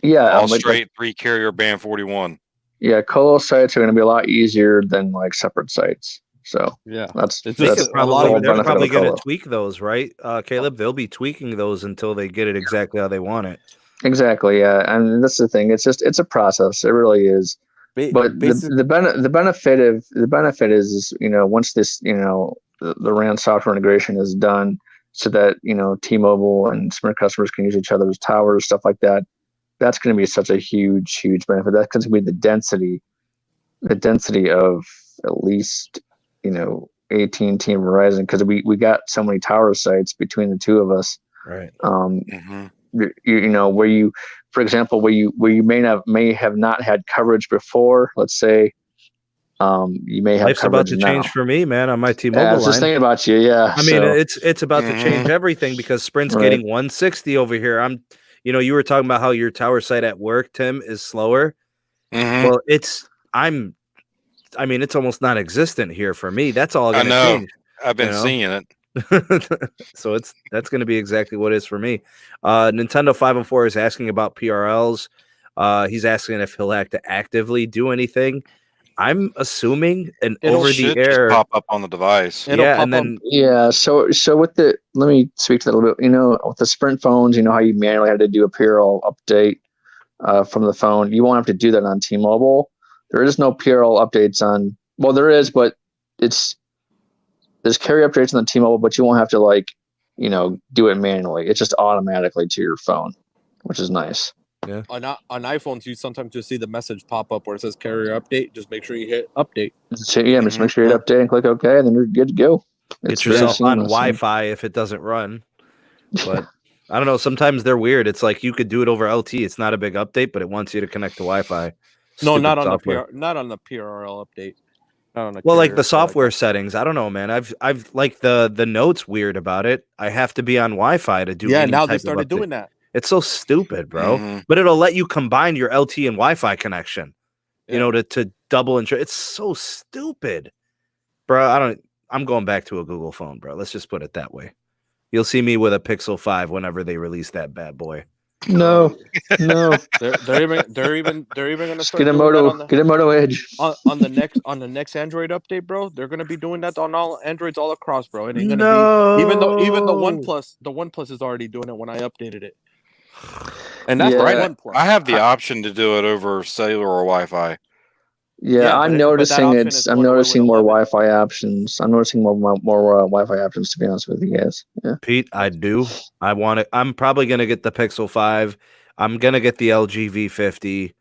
Yeah. All straight 3 carrier band 41. Yeah, colo sites are going to be a lot easier than separate sites. So yeah, that's they're probably going to tweak those, right, Caleb? They'll be tweaking those until they get it exactly how they want it. Exactly. Yeah, and that's the thing. It's a process. It really is. But the benefit is once this the RAN software integration is done, so that T-Mobile and Sprint customers can use each other's towers, stuff like that. That's going to be such a huge benefit. That's going to be the density of at least AT&T and Verizon, because we got so many tower sites between the two of us. Right. Where you, for example, where you may have not had coverage before. Let's say, you may have. Life's about to change for me, man, on my T-Mobile line. I was just thinking about you. Yeah. I mean, it's about to change everything because Sprint's getting 160 over here. You were talking about how your tower site at work, Tim, is slower. Well, it's almost non-existent here for me. That's all I know. Change, I've been seeing it. So that's going to be exactly what it is for me. Nintendo 504 is asking about PRLs. He's asking if he'll have to actively do anything. I'm assuming over the air pop up on the device. So with let me speak to that a little bit. With the Sprint phones, how you manually have to do a PRL update from the phone. You won't have to do that on T-Mobile. There is no PRL updates on. Well, there is, but there's carrier updates on the T-Mobile, but you won't have to do it manually. It's just automatically to your phone, which is nice. Yeah. On iPhones, you sometimes just see the message pop up where it says carrier update. Just make sure you hit update. Just make sure you hit update and click OK, and then you're good to go. Get yourself on Wi-Fi if it doesn't run. But I don't know. Sometimes they're weird. It's like you could do it over LTE. It's not a big update, but it wants you to connect to Wi-Fi. No, not on the PRL update. on a Well, like carrier the or something software like settings, I don't know, man. I've like the notes weird about it. I have to be on Wi-Fi to do. that. Yeah, any now type they of started update. doing that. It's so stupid, bro. Mhm. But it'll let you combine your LT and Wi-Fi connection. You Yeah. know, to double and it's so stupid, bro. I'm going back to a Google phone, bro. Let's just put it that way. You'll see me with a Pixel 5 whenever they release that bad boy. No, no. They're even gonna Just start get a doing that Moto, get a Moto Edge. on the next Android update, bro. They're gonna be doing that on all Androids all across, bro. It ain't gonna be even the OnePlus is already doing it when I updated it. And that's Yeah. the Right. OnePlus. I have the option to do it over cellular or Wi-Fi. Yeah, Yeah, I'm but that noticing option is I'm going away with noticing more 11. Wi-Fi options. I'm noticing more Wi-Fi options. To be honest with you guys, yeah. Pete, I do. I want it. I'm probably gonna get the Pixel 5. I'm gonna get the LG V50.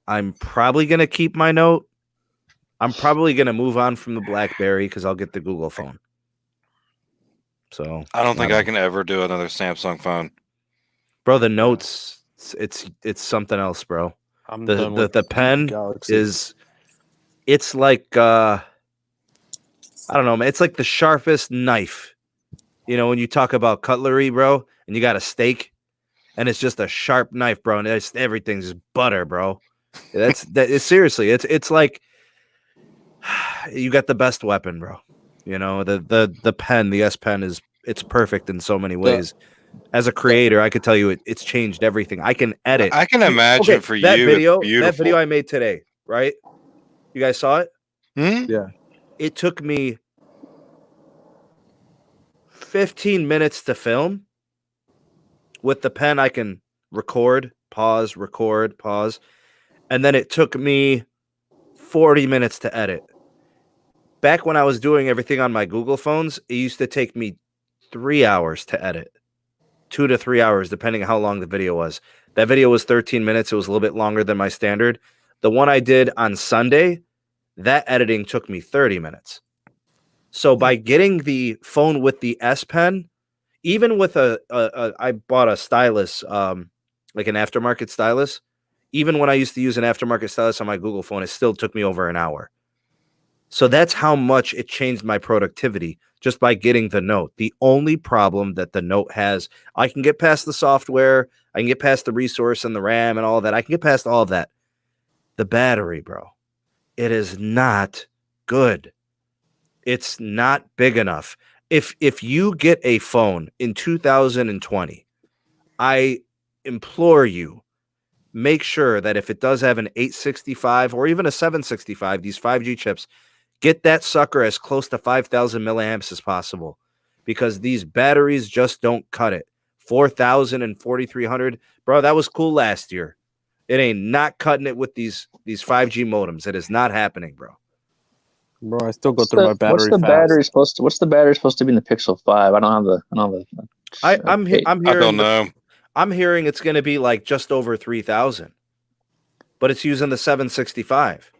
I'm probably gonna keep my Note. I'm probably gonna move on from the BlackBerry because I'll get the Google phone. So I don't think I can ever do another Samsung phone. bro, the Notes, it's something else, bro. I'm done with The pen Galaxy. it's like I don't know, man. It's like the sharpest knife. You know, when you talk about cutlery, bro, and you got a steak, and it's just a sharp knife, bro, and everything's just butter, bro. Seriously. It's like you got the best weapon, bro. You know, the pen, the S Pen it's perfect in so many ways. As a creator, I could tell you it's changed everything. I can edit. I can imagine for that you, video, it's beautiful. that video I made today, right? You guys saw it? Hmm? Yeah. It took me 15 minutes to film. With the pen, I can record, pause, and then it took me 40 minutes to edit. Back when I was doing everything on my Google phones, it used to take me 3 hours to edit. 2 to 3 hours, depending on how long the video was. That video was 13 minutes. It was a little bit longer than my standard. The one I did on Sunday, that editing took me 30 minutes. So by getting the phone with the S Pen, even with I bought a stylus, like an aftermarket stylus. Even when I used to use an aftermarket stylus on my Google phone, it still took me over an hour. So that's how much it changed my productivity just by getting the Note. The only problem that the Note has, I can get past the software, I can get past the resource and the RAM and all that. I can get past all of that. The battery, bro, it is not good. It's not big enough. If you get a phone in 2020, I implore you, make sure that if it does have an 865 or even a 765, these 5G chips, get that sucker as close to 5,000 milliamps as possible, because these batteries just don't cut it. 4,000 and 4,300, bro, that was cool last year. It ain't not cutting it with these 5G modems. It is not happening, bro. Bro, I still go through my battery. What's the battery supposed to be in the Pixel 5? I don't have the. I'm hearing. I don't know. I'm hearing it's going to be like just over 3,000, but it's using the 765.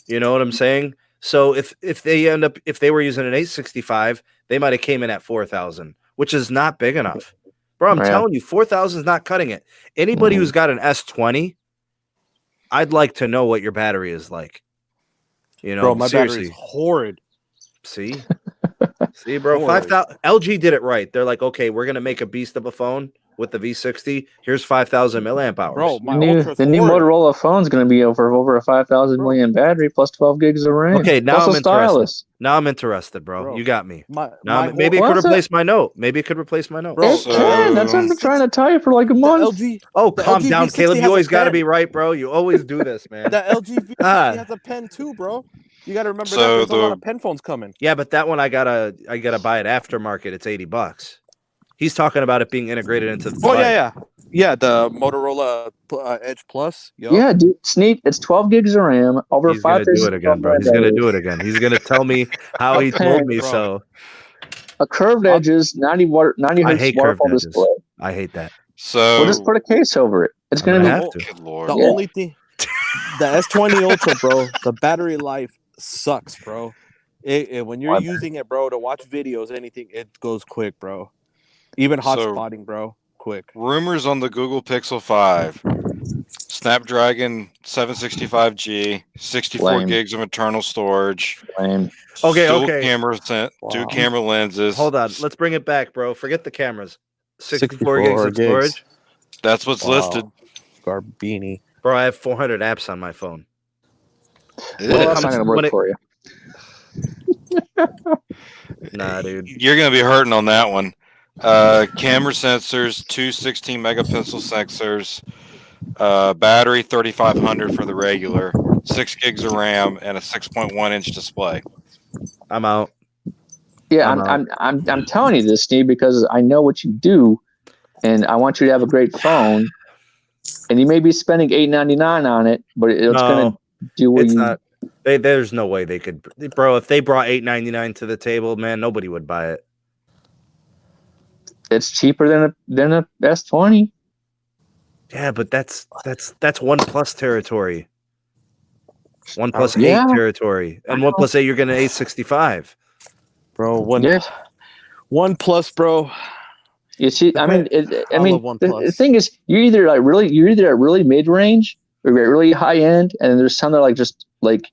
You know what I'm saying? So if they were using an 865, they might have came in at 4,000, which is not big enough, bro. I'm telling you, 4,000 is not cutting it. Anybody who's got an S20, I'd like to know what your battery is like. You know, bro, my seriously. battery is horrid. See, bro, 5,000. LG did it right. They're like, okay, we're gonna make a beast of a phone with the V60. Here's 5,000 milliamp hours. Bro, the new Motorola phone's going to be over a 5,000 milliamp battery plus 12 gigs of RAM. Okay, now plus I'm a stylus. Now I'm interested, bro. You got me. Maybe it What's could replace my Note. Maybe it could replace my Note. Bro, it can. That's what I've been trying to tell you for like a month. Calm LG down, V60 Caleb. You has always a got to pen. be right, bro. You always do this, man. The LG V60 has a pen too, bro. You got to remember that there's a lot of pen phones coming. Yeah, but that one I gotta buy it aftermarket. It's $80. He's talking about it being integrated into the device. Yeah, the Motorola Edge Plus. Yo. Yeah, dude, it's neat. It's 12 gigs of RAM over He's gonna 5,000. do it again, bro. He's gonna do it again. He's gonna tell me how he told me so. A curved edges, 90 hertz waterfall display. I hate that. So we'll just put a case over it. It's gonna be. Good Lord. The only thing, the S20 Ultra, bro, the battery life sucks, bro. When you're using it, bro, to watch videos, anything, it goes quick, bro. Even hotspotting, bro, quick. Rumors on the Google Pixel 5. Snapdragon 765G, 64 Lame. gigs of internal storage, Lame. Okay, dual okay. dual camera lenses. Hold on. Let's bring it back, bro. Forget the cameras. 64 gigs 64 of storage. That's what's listed. Garbini. Bro, I have 400 apps on my phone. Well, that's not going to work for you. Nah, dude. You're going to be hurting on that one. Camera sensors, two 16 megapixel sensors, battery 3500 for the regular, 6 gigs of RAM, and a 6.1 inch display. I'm out. Yeah, I'm telling you this, Steve, because I know what you do, and I want you to have a great phone. And you may be spending $8.99 on it, but it's going to do what it's you. Not. There's no way they could, bro. If they brought $8.99 to the table, man, nobody would buy it. It's cheaper than a S20. Yeah, but that's OnePlus territory. OnePlus 8 territory, and OnePlus 8 you're getting 865. Bro, OnePlus, bro. You see, I mean, OnePlus. the thing is, you're either at really mid range or you're at really high end, and there's some that are like just like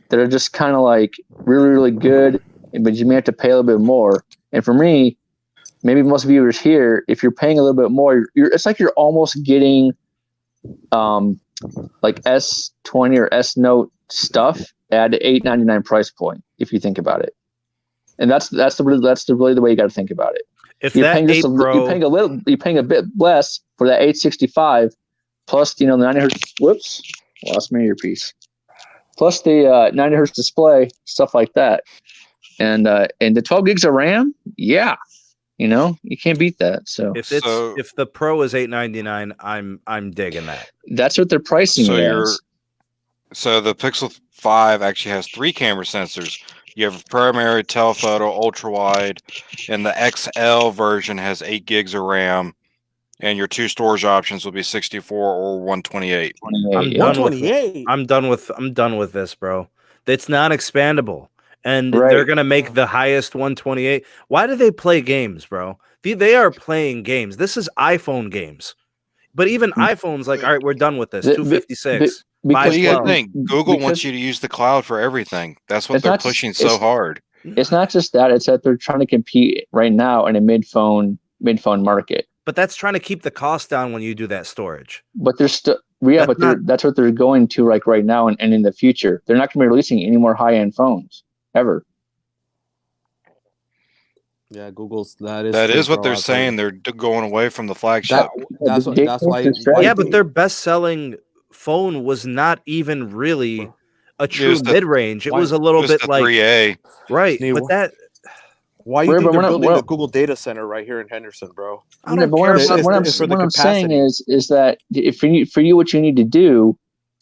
that are just kind of like really really good, but you may have to pay a little bit more. And for me, maybe most viewers here, if you're paying a little bit more, it's like you're almost getting like S20 or S Note stuff at an $8.99 price point, if you think about it. And that's really the way you got to think about it. If you're that paying 8 Pro, you're paying a bit less for that 865 plus the 90 hertz. Whoops, lost my earpiece. Plus the 90 hertz display, stuff like that, and the 12 gigs of RAM. Yeah, you can't beat that. So if the Pro is $8.99, I'm digging that. That's what they're pricing it as. So the Pixel 5 actually has 3 camera sensors. You have a primary, telephoto, ultra wide, and the XL version has 8 gigs of RAM. And your 2 storage options will be 64 or 128. I'm done with this, bro. It's not expandable. And they're going to make the highest 128. Why do they play games, bro? They are playing games. This is iPhone games. But even iPhone's like, all right, we're done with this. 256. What do you think? Google wants you to use the cloud for everything. That's what they're pushing so hard. It's not just that. It's that they're trying to compete right now in a mid-phone market. But that's trying to keep the cost down when you do that storage. But they're still, that's what they're going to like right now and in the future. They're not going to be releasing any more high-end phones ever. Yeah, Google's that is what they're saying. They're going away from the flagship. That's why. Yeah, but their best-selling phone was not even really a true mid-range. It was a little bit like 3A, right? But that. Why do you think they're building the Google data center right here in Henderson, bro? What I'm saying is that if for you, what you need to do,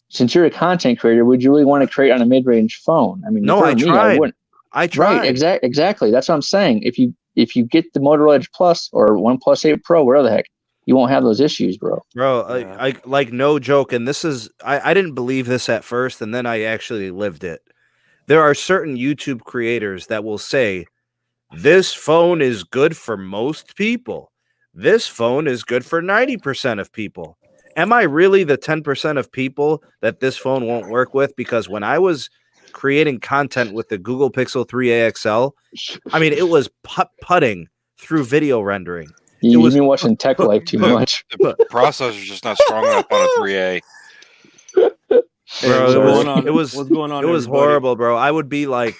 since you're a content creator, would you really want to create on a mid-range phone? I mean, no, I tried. I tried. Right, exactly. That's what I'm saying. If you get the Motorola Edge Plus or OnePlus 8 Pro, whatever the heck, you won't have those issues, bro. Bro, yeah. I like no joke, and this is I didn't believe this at first, and then I actually lived it. There are certain YouTube creators that will say, this phone is good for most people. This phone is good for 90% of people. Am I really the 10% of people that this phone won't work with? Because when I was creating content with the Google Pixel 3a XL, I mean, it was putting through video rendering. You've been watching Tech Life too much. The processor's just not strong enough on a 3A. Bro, it was horrible, bro. I would be like,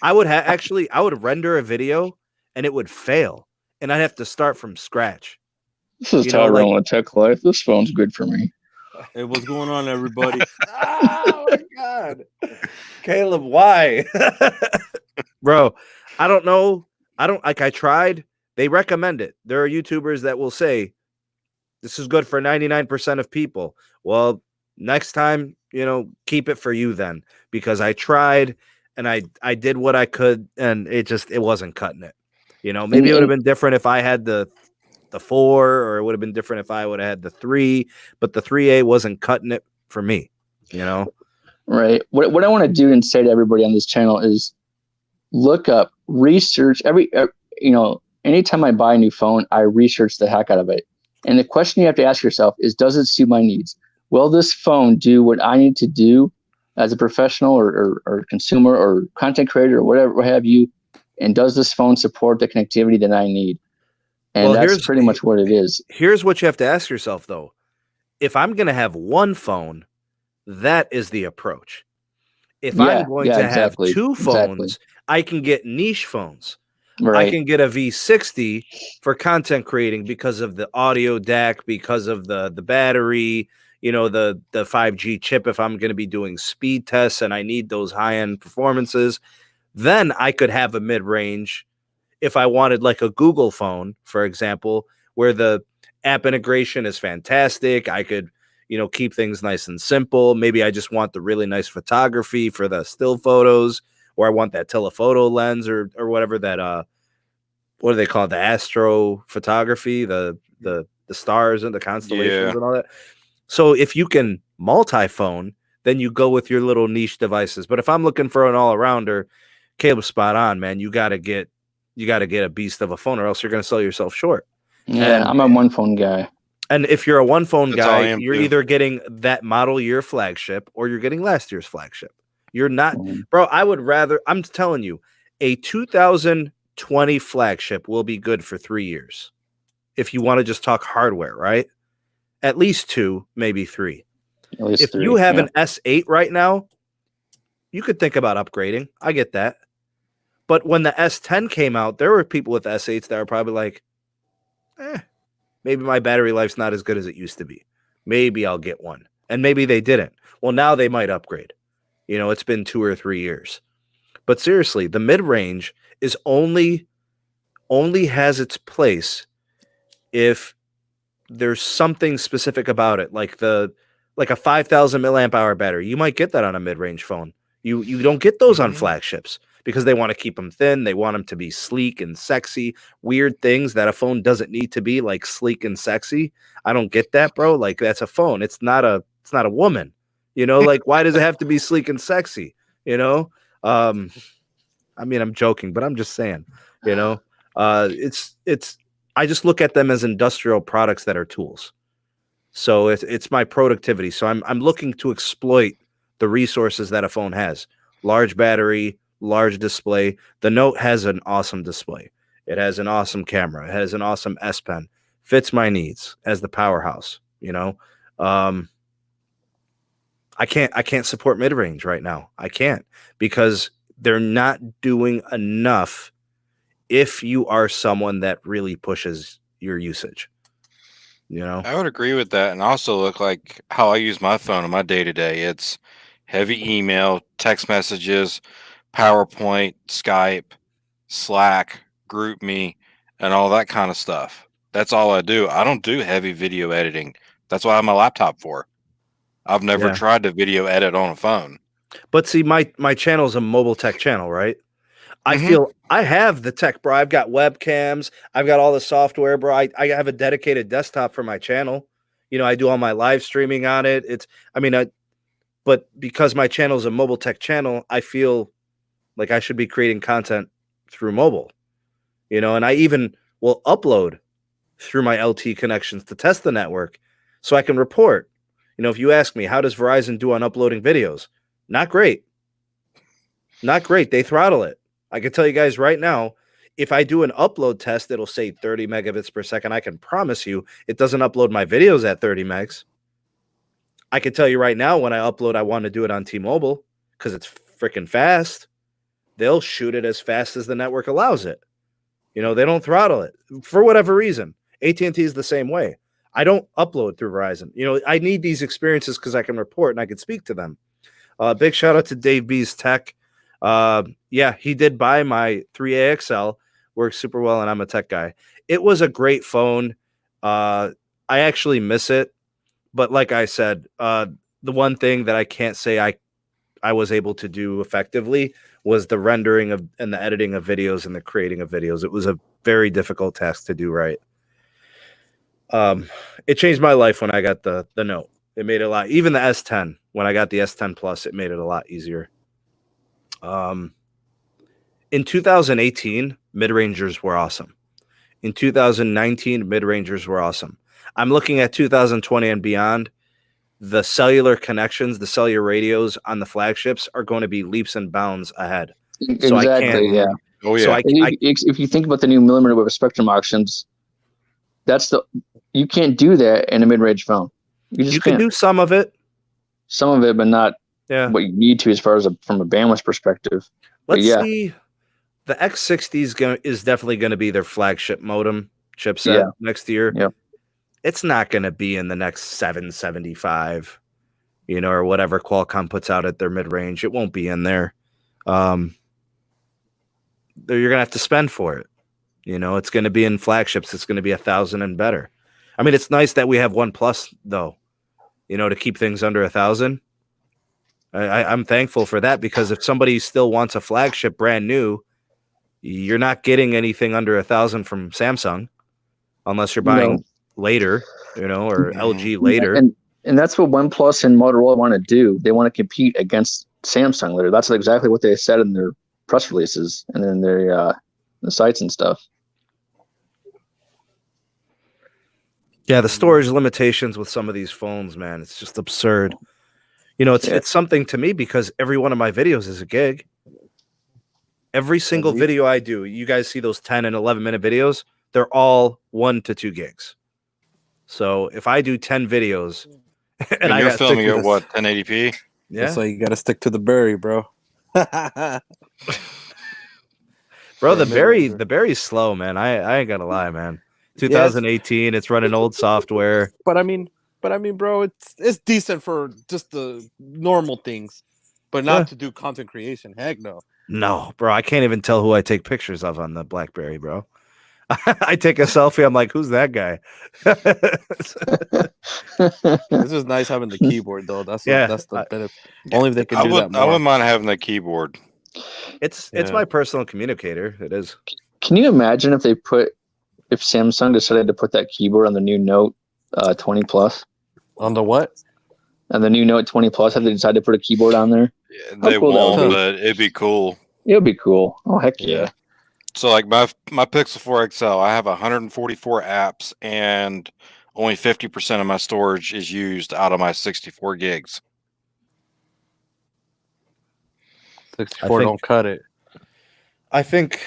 I would render a video and it would fail, and I'd have to start from scratch. This is Tyrone with Tech Life. This phone's good for me. Hey, what's going on, everybody? Oh my god, Caleb, why, bro? I don't know. I tried. They recommend it. There are YouTubers that will say this is good for 99% of people. Well, next time, keep it for you then, because I tried and I did what I could, and it wasn't cutting it. Maybe it would have been different if I had the 4, or it would have been different if I would have had the 3, but the 3A wasn't cutting it for me, Right. What I want to do and say to everybody on this channel is look up, research anytime I buy a new phone, I research the heck out of it. And the question you have to ask yourself is, does it suit my needs? will this phone do what I need to do as a professional or consumer or content creator or whatever, what have you? And does this phone support the connectivity that I need? And that's pretty much what it is. Here's what you have to ask yourself, though. If I'm going to have one phone, that is the approach. If I'm going to have two phones, I can get niche phones. Right. I can get a V60 for content creating because of the audio DAC, because of the battery, the 5G chip. If I'm going to be doing speed tests and I need those high-end performances, then I could have a mid-range if I wanted like a Google phone, for example, where the app integration is fantastic. I could, keep things nice and simple. Maybe I just want the really nice photography for the still photos, or I want that telephoto lens or whatever that, what do they call it? The astro photography, the stars and the constellations and all that. So if you can multi-phone, then you go with your little niche devices. But if I'm looking for an all-arounder, Caleb's spot on, man. You gotta get a beast of a phone, or else you're gonna sell yourself short. Yeah, I'm a one phone guy. And if you're a one phone guy, you're either getting that model year flagship or you're getting last year's flagship. You're not, bro. I'm telling you, a 2020 flagship will be good for 3 years. If you want to just talk hardware, right? At least 2, maybe 3. If you have an S8 right now, you could think about upgrading. I get that. But when the S10 came out, there were people with S8s that were probably like, maybe my battery life's not as good as it used to be. Maybe I'll get one. And maybe they didn't. Well, now they might upgrade. It's been 2 or 3 years. But seriously, the mid-range is only has its place if there's something specific about it, like a 5,000 milliamp hour battery. You might get that on a mid-range phone. You don't get those on flagships because they want to keep them thin. They want them to be sleek and sexy, weird things that a phone doesn't need to be, like sleek and sexy. I don't get that, bro. Like, that's a phone. It's not a woman, like, why does it have to be sleek and sexy? I mean, I'm joking, but I'm just saying, I just look at them as industrial products that are tools. So it's my productivity. So I'm looking to exploit the resources that a phone has. Large battery, large display. The Note has an awesome display. It has an awesome camera. It has an awesome S Pen. Fits my needs as the powerhouse, I can't support mid-range right now. I can't, because they're not doing enough if you are someone that really pushes your usage. I would agree with that. And also look like how I use my phone in my day-to-day. It's heavy email, text messages, PowerPoint, Skype, Slack, GroupMe, and all that kind of stuff. That's all I do. I don't do heavy video editing. That's what I have my laptop for. I've never tried to video edit on a phone. But see, my channel is a mobile tech channel, right? I feel I have the tech, bro. I've got webcams. I've got all the software, bro. I have a dedicated desktop for my channel. I do all my live streaming on it. But because my channel is a mobile tech channel, I feel like I should be creating content through mobile, and I even will upload through my LTE connections to test the network so I can report. If you ask me, how does Verizon do on uploading videos? Not great. Not great. They throttle it. I can tell you guys right now, if I do an upload test, it'll say 30 megabits per second. I can promise you it doesn't upload my videos at 30 megs. I can tell you right now, when I upload, I want to do it on T-Mobile because it's freaking fast. They'll shoot it as fast as the network allows it. They don't throttle it for whatever reason. AT&T is the same way. I don't upload through Verizon. I need these experiences because I can report and I can speak to them. Big shout out to Dave B's Tech. He did buy my 3AXL. Works super well, and I'm a tech guy. It was a great phone. I actually miss it. But like I said, the one thing that I can't say I was able to do effectively was the rendering of and the editing of videos and the creating of videos. It was a very difficult task to do right. It changed my life when I got the Note. It made it a lot. Even the S10, when I got the S10 Plus, it made it a lot easier. In 2018, mid-rangers were awesome. In 2019, mid-rangers were awesome. I'm looking at 2020 and beyond. the cellular connections, the cellular radios on the flagships are going to be leaps and bounds ahead. So I Exactly. can't. Yeah. Oh yeah. So If you think about the new millimeter wave spectrum auctions, you can't do that in a mid-range phone. You can do some of it. Some of it, but not Yeah. what you need to as far as from a bandwidth perspective. Let's yeah. see. The X60 is definitely going to be their flagship modem chipset next year. Yep. It's not going to be in the next 775, or whatever Qualcomm puts out at their mid-range. It won't be in there. You're going to have to spend for it. It's going to be in flagships. It's going to be 1,000 and better. I mean, it's nice that we have OnePlus though, to keep things under 1,000. I'm thankful for that, because if somebody still wants a flagship brand new, you're not getting anything under 1,000 from Samsung unless you're buying later, or LG later. And that's what OnePlus and Motorola want to do. They want to compete against Samsung later. That's exactly what they said in their press releases and in their the sites and stuff. Yeah, the storage limitations with some of these phones, man, it's just absurd. It's something to me, because every one of my videos is a gig. Every single video I do, you guys see those 10 and 11-minute videos, they're all 1 to 2 gigs. So if I do 10 videos and you're filming at what, 1080p? Yeah. So you got to stick to the berry, bro. Bro, the berry's slow, man. I ain't gonna lie, man. 2018, it's running old software. But I mean, bro, it's decent for just the normal things, but not to do content creation. Heck no. No, bro, I can't even tell who I take pictures of on the BlackBerry, bro. I take a selfie. I'm like, who's that guy? It's just nice having the keyboard, though. That's the benefit. Only if they can do that more. I wouldn't mind having the keyboard. It's my personal communicator. It is. Can you imagine if Samsung decided to put that keyboard on the new Note 20 Plus? On the what? On the new Note 20 Plus, have they decided to put a keyboard on there? Yeah, they won't, but it'd be cool. It would be cool. Oh, heck yeah. So like my Pixel 4 XL, I have 144 apps, and only 50% of my storage is used out of my 64 gigs. 64 don't cut it. I think.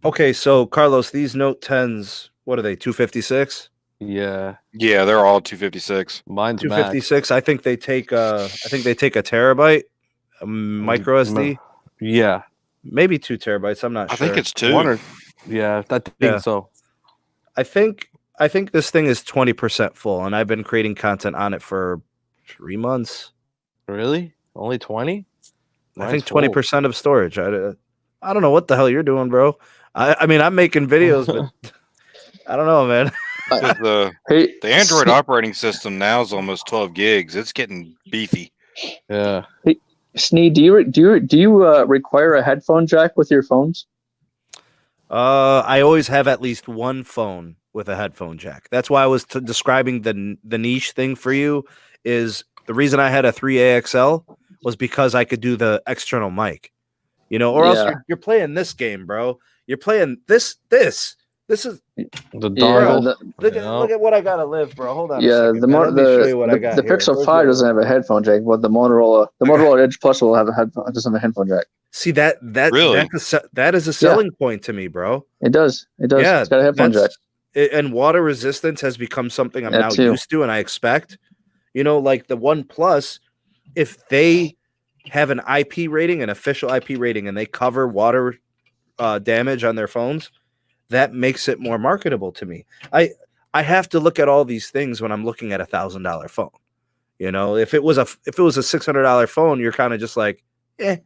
Okay, so Carlos, these Note 10s, what are they? 256? Yeah, they're all 256. Mine's 256. I think they take a terabyte, micro SD. Yeah, maybe 2 terabytes. I'm not sure. I think it's 2. I think so. I think this thing is 20% full, and I've been creating content on it for 3 months. Really? Only 20? I think 20% of storage. I don't know what the hell you're doing, bro. I mean, I'm making videos, but I don't know, man. The Android operating system now is almost 12 gigs. It's getting beefy. Yeah. Hey, Snee, do you require a headphone jack with your phones? I always have at least one phone with a headphone jack. That's why I was describing the niche thing for you. Is the reason I had a 3AXL was because I could do the external mic, or else you're playing this game, bro. You're playing this. This is the dongle. Look at what I gotta live, bro. Hold on. Yeah, the Pixel 5 doesn't have a headphone jack, but the Motorola Edge Plus will have doesn't have a headphone jack. See that really? that is a selling point to me, bro. It does. Yeah, it's got a headphone jack. And water resistance has become something I'm now used to, and I expect. Like the OnePlus, if they have an IP rating, an official IP rating, and they cover water damage on their phones, that makes it more marketable to me. I have to look at all these things when I'm looking at $1,000 phone. If it was a $600 phone, you're kind of just like, but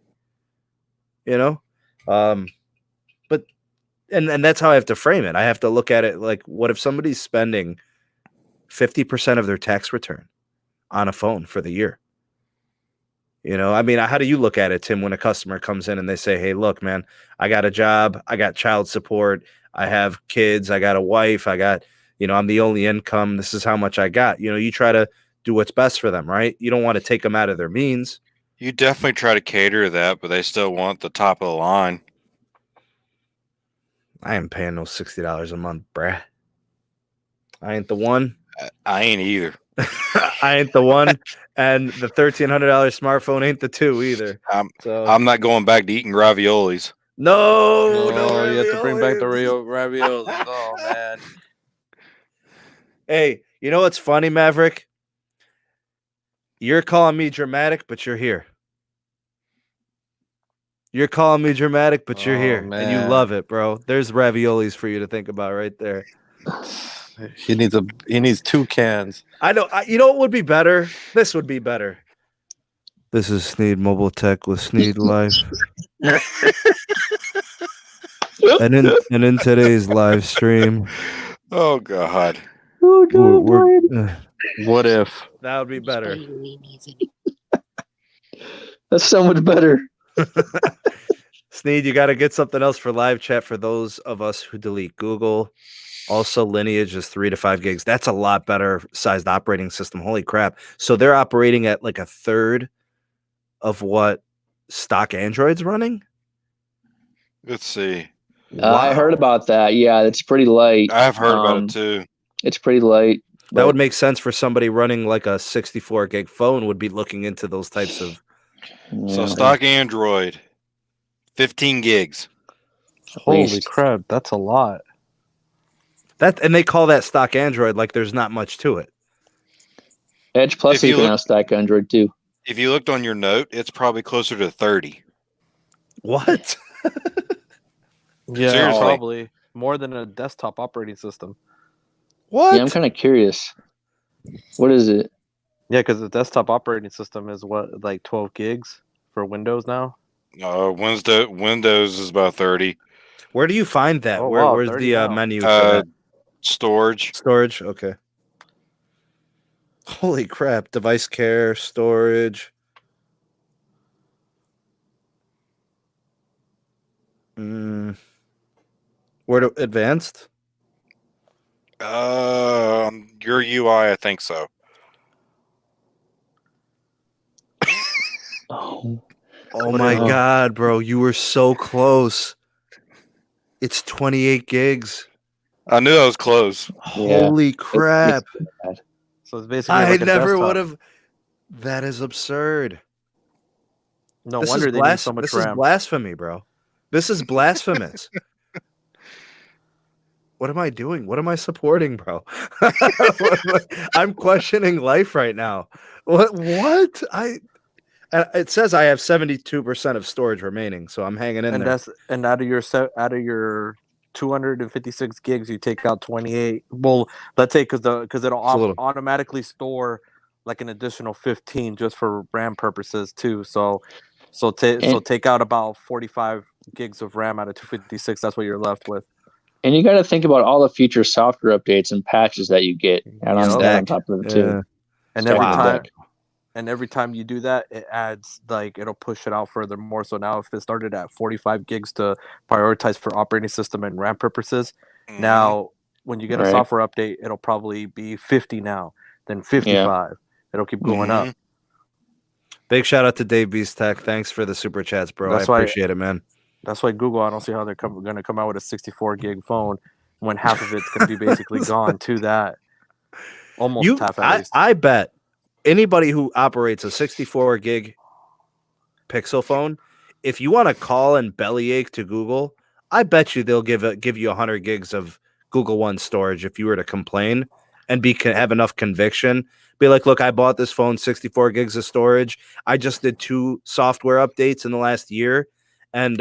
and that's how I have to frame it. I have to look at it like, what if somebody's spending 50% of their tax return on a phone for the year? I mean, how do you look at it, Tim, when a customer comes in and they say, hey, look, man, I got a job, I got child support, I have kids, I got a wife, I got, I'm the only income, this is how much I got. You try to do what's best for them, right? You don't want to take them out of their means. You definitely try to cater to that, but they still want the top of the line. I ain't paying no $60 a month, bruh. I ain't the one. I ain't either. I ain't the one, and the $1,300 smartphone ain't the two either. So I'm not going back to eating raviolis. no, you have to bring back the raviolis. raviolis. Oh man. Hey, you know what's funny, Maverick? You're calling me dramatic, but you're here. You're calling me dramatic, but you're here, and you man. love it, bro. There's raviolis for you to think about right there. He needs 2 cans. I know. You know what would be better? This would be better. This is Sneed Mobile Tech with Sneed Life. and in today's live stream, Oh God. What if? that would be better. That's so much better. Sneed, you got to get something else for live chat for those of us who delete Google. Also, Lineage is 3 to 5 gigs. That's a lot better sized operating system. Holy crap. So they're operating at like a third of what stock Android's running? Let's see. I heard about that. Yeah, it's pretty light. I've heard about it too. It's pretty light. That would make sense for somebody running like a 64 gig phone would be looking into those types of. So stock Android, 15 gigs. Holy crap, that's a lot. And they call that stock Android like there's not much to it. Edge Plus If you you can look- have stack Android too. If you looked on your note, it's probably closer to 30. What? Yeah, Seriously. probably more than a desktop operating system. What? Yeah, I'm kind of curious. What is it? Yeah, because the desktop operating system is what, like 12 gigs for Windows now. Windows is about 30. Where do you find that? Oh, wow, Where's 30 the now. menu for that? Storage. Storage? Okay. Holy crap. Device care, storage. Where to advanced? Your UI, I think so. Oh, Oh my God, bro. You were so close. It's 28 gigs. I knew I was close. Yeah. Holy crap. So it's basically I like a never desktop. would have. That is absurd. No This wonder is they need so much This is RAM. blasphemy, bro. This is blasphemous. What am I doing? What am I supporting, bro? I'm questioning life right now. What? It says I have 72% of storage remaining, so I'm hanging in there. And out of your 256 gigs, you take out 28. Well, let's say because it'll automatically store like an additional 15 just for RAM purposes too. So take out about 45 gigs of RAM out of 256. That's what you're left with. And you got to think about all the future software updates and patches that you get add on top of it too. And every time you do that, it adds it'll push it out further more. So now if it started at 45 gigs to prioritize for operating system and RAM purposes, now when you get a software update, it'll probably be 50 now, then 55. Yeah. It'll keep going up. Big shout out to Dave Beast Tech. Thanks for the super chats, bro. I appreciate it, man. That's why Google, I don't see how they're going to come out with a 64 gig phone when half of it's going to be basically gone to that. Almost half at least. I bet anybody who operates a 64 gig Pixel phone, if you want to call and bellyache to Google, I bet you they'll give you 100 gigs of Google One storage if you were to complain and have enough conviction. Be like, look, I bought this phone, 64 gigs of storage. I just did 2 software updates in the last year, and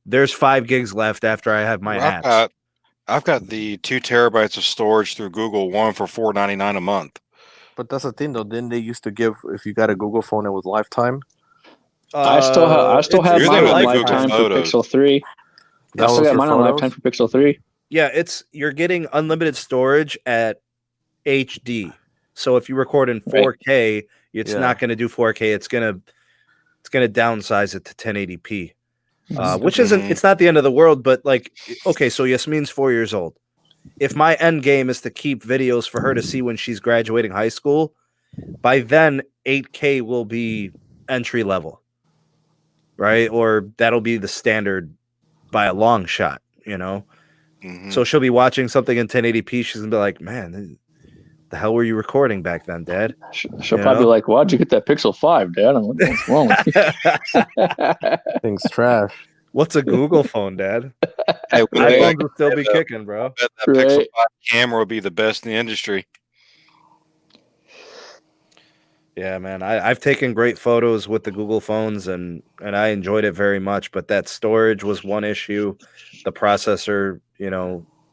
there's 5 gigs left after I have my apps. I've got the 2 terabytes of storage through Google One for $4.99 a month. But that's the thing, though. Didn't they used to give, if you got a Google phone, it was lifetime? I still have mine on lifetime for Pixel 3. I still got mine on lifetime for Pixel 3. Yeah, you're getting unlimited storage at HD. So if you record in 4K, it's not going to do 4K. It's going to downsize it to 1080p, which it's not the end of the world. But okay, so Yasmin's 4 years old. If my end game is to keep videos for her to see when she's graduating high school, by then 8K will be entry level, right? Or that'll be the standard by a long shot, So she'll be watching something in 1080p. She's gonna be like, man, the hell were you recording back then, Dad? She'll probably be like, "Why'd you get that Pixel 5, Dad? What's wrong with you?" Thing's trash. What's a Google phone, Dad? Hey, iPhones will still be kicking, bro. I bet that Pixel 5 camera will be the best in the industry. Yeah, man. I've taken great photos with the Google phones and I enjoyed it very much, but that storage was one issue. The processor,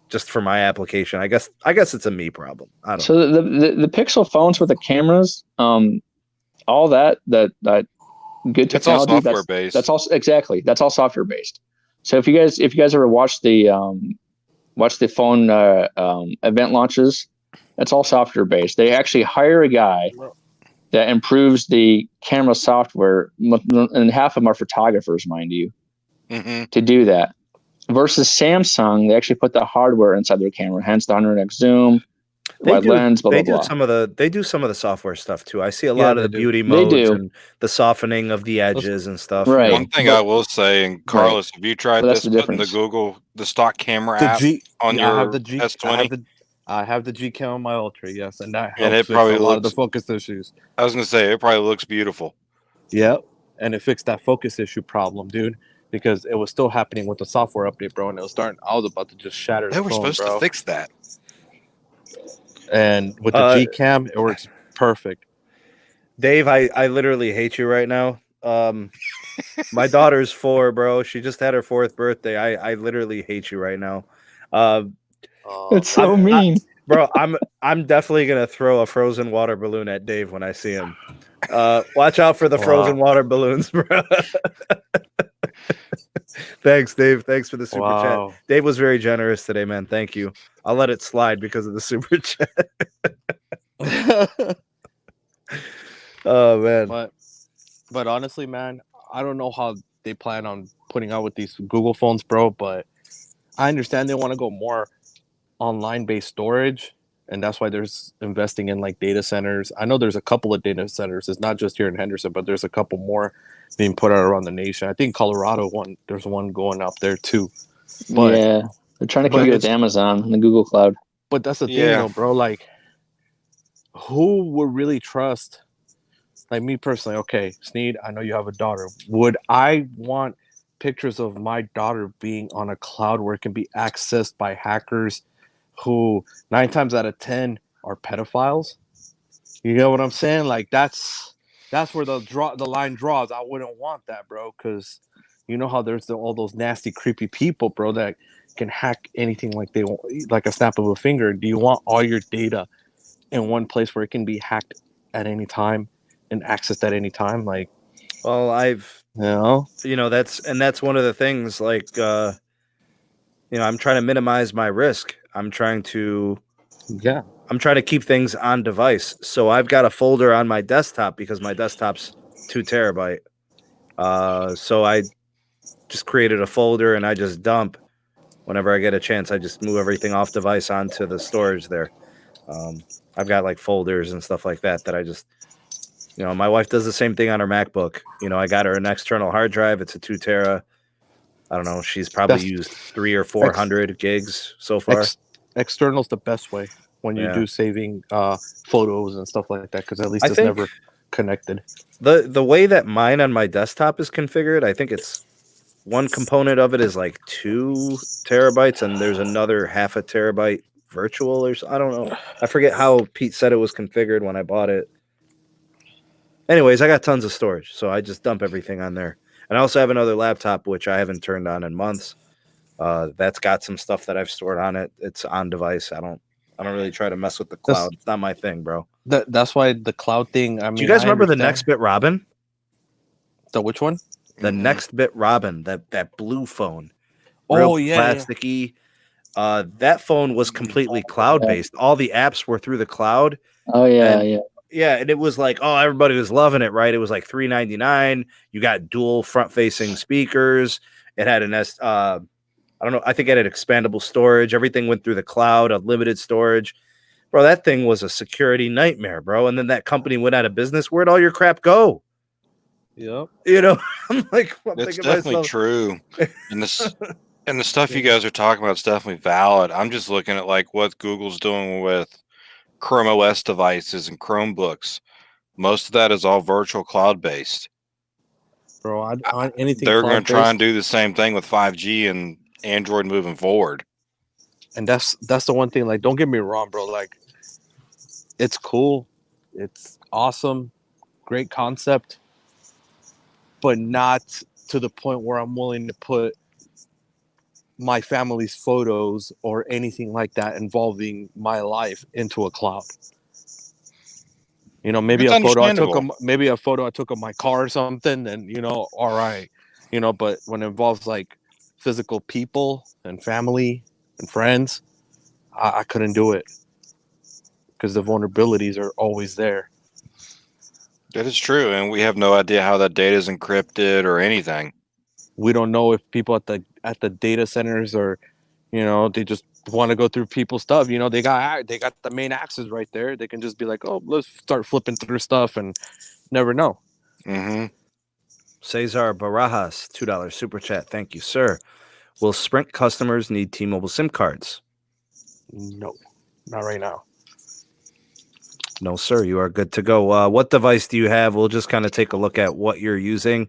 just for my application, I guess it's a me problem. I don't know. So the Pixel phones with the cameras, all that good technology. It's all software based. That's all software based. So if you guys ever watch the phone event launches, that's all software based. They actually hire a guy that improves the camera software, and half of them are photographers, mind you, to do that. Versus Samsung, they actually put the hardware inside their camera, hence the 100x zoom, wide lens, blah, blah, blah. They do some of the software stuff too. I see a lot of the beauty modes and the softening of the edges and stuff. Right. One thing I will say, and Carlos, have you tried this? Putting the stock camera app on your S20? I have the G Cam on my Ultra, yes, and that helps and it fix probably a lot of the focus issues. I was gonna say it probably looks beautiful. Yep, and it fixed that focus issue problem, dude. Because it was still happening with the software update, bro, and it was starting. I was about to just shatter. They were supposed to fix that. And with the G Cam, it works perfect. Dave, I literally hate you right now. My daughter's 4, bro. She just had her 4th birthday. I literally hate you right now. It's so mean. Bro, I'm definitely gonna throw a frozen water balloon at Dave when I see him. Watch out for the frozen water balloons, bro. Thanks, Dave. Thanks for the super chat. Dave was very generous today, man. Thank you. I'll let it slide because of the super chat. Oh man. But honestly, man, I don't know how they plan on putting out with these Google phones, bro, but I understand they want to go more online based storage, and that's why there's investing in like data centers. I know there's a couple of data centers. It's not just here in Henderson, but there's a couple more being put out around the nation. I think Colorado there's one going up there too. But yeah, they're trying to compete with Amazon and the Google Cloud. But that's the thing though, bro. Like, who would really trust? Like me personally, okay, Sneed, I know you have a daughter. Would I want pictures of my daughter being on a cloud where it can be accessed by hackers who 9 times out of 10 are pedophiles? You know what I'm saying? Like that's where the line draws. I wouldn't want that, bro, because you know how there's all those nasty, creepy people, bro, that can hack anything like they want, like a snap of a finger. Do you want all your data in one place where it can be hacked at any time and accessed at any time? Like, well, that's one of the things. Like, I'm trying to minimize my risk. I'm trying to keep things on device. So I've got a folder on my desktop because my desktop's 2 terabyte. So I just created a folder and I just dump whenever I get a chance. I just move everything off device onto the storage there. I've got like folders and stuff like that I just, my wife does the same thing on her MacBook. I got her an external hard drive. It's a 2 tera. I don't know. She's probably used 300 or 400 gigs so far. External's the best way when you do saving photos and stuff like that, because at least it's never connected. The way that mine on my desktop is configured, I think it's one component of it is like 2 terabytes, and there's another half a terabyte virtual, or I don't know. I forget how Pete said it was configured when I bought it. Anyways, I got tons of storage, so I just dump everything on there. And I also have another laptop, which I haven't turned on in months. That's got some stuff that I've stored on it. It's on device. I don't really try to mess with the cloud. It's not my thing, bro. That's why the cloud thing. I mean, do you guys remember the Next Bit Robin? The which one? The Next Bit Robin, that blue phone. Oh yeah, plasticky. Yeah. That phone was completely cloud based. All the apps were through the cloud. Oh yeah. Yeah, and it was like, everybody was loving it, right? It was like $399. You got dual front-facing speakers. It had I don't know, I think it had expandable storage. Everything went through the cloud, unlimited storage. Bro, that thing was a security nightmare, bro. And then that company went out of business. Where'd all your crap go? Yep. I'm like, it's definitely true. And the stuff you guys are talking about is definitely valid. I'm just looking at like what Google's doing with Chrome OS devices and Chromebooks. Most of that is all virtual cloud based. Bro, anything They're going to try and cloud-based, do the same thing with 5G and Android moving forward. and that's the one thing. Like, don't get me wrong, bro. Like, it's cool, it's awesome, great concept, but not to the point where I'm willing to put my family's photos or anything like that involving my life into a cloud. You know, maybe It's a photo I took understandable. of my car or something, and you know, all right, you know, but when it involves like physical people and family and friends, I couldn't do it because the vulnerabilities are always there. That is true, and we have no idea how that data is encrypted or anything. We don't know if people at the data centers are, you know, they just want to go through people's stuff. You know, they got the main access right there. They can just be like, oh, let's start flipping through stuff and never know. Mm-hmm. Cesar Barajas, $2 super chat. Thank you, sir. Will Sprint customers need T-Mobile SIM cards? No, not right now. No, sir. You are good to go. What device do you have? We'll just kind of take a look at what you're using,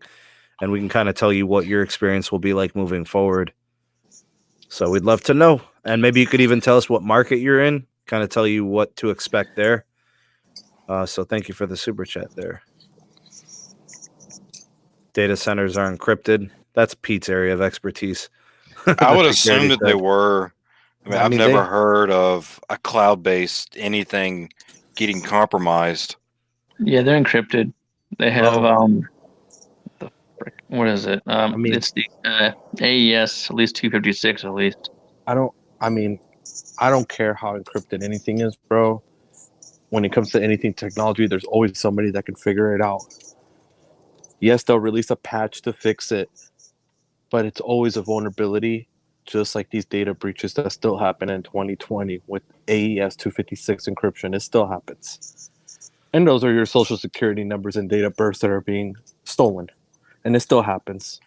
and we can kind of tell you what your experience will be like moving forward. So we'd love to know. And maybe you could even tell us what market you're in, kind of tell you what to expect there. So thank you for the super chat there. Data centers are encrypted. That's Pete's area of expertise. I would assume that they were. I I've mean, never they- heard of a cloud-based anything getting compromised. Yeah, they're encrypted. They have what is it? mean- It's the AES at least 256 at least. I don't care how encrypted anything is, bro. When it comes to anything technology, there's always somebody that can figure it out. Yes, they'll release a patch to fix it, but it's always a vulnerability, just like these data breaches that still happen in 2020 with AES 256 encryption. It still happens. And those are your social security numbers and date of births that are being stolen. And it still happens.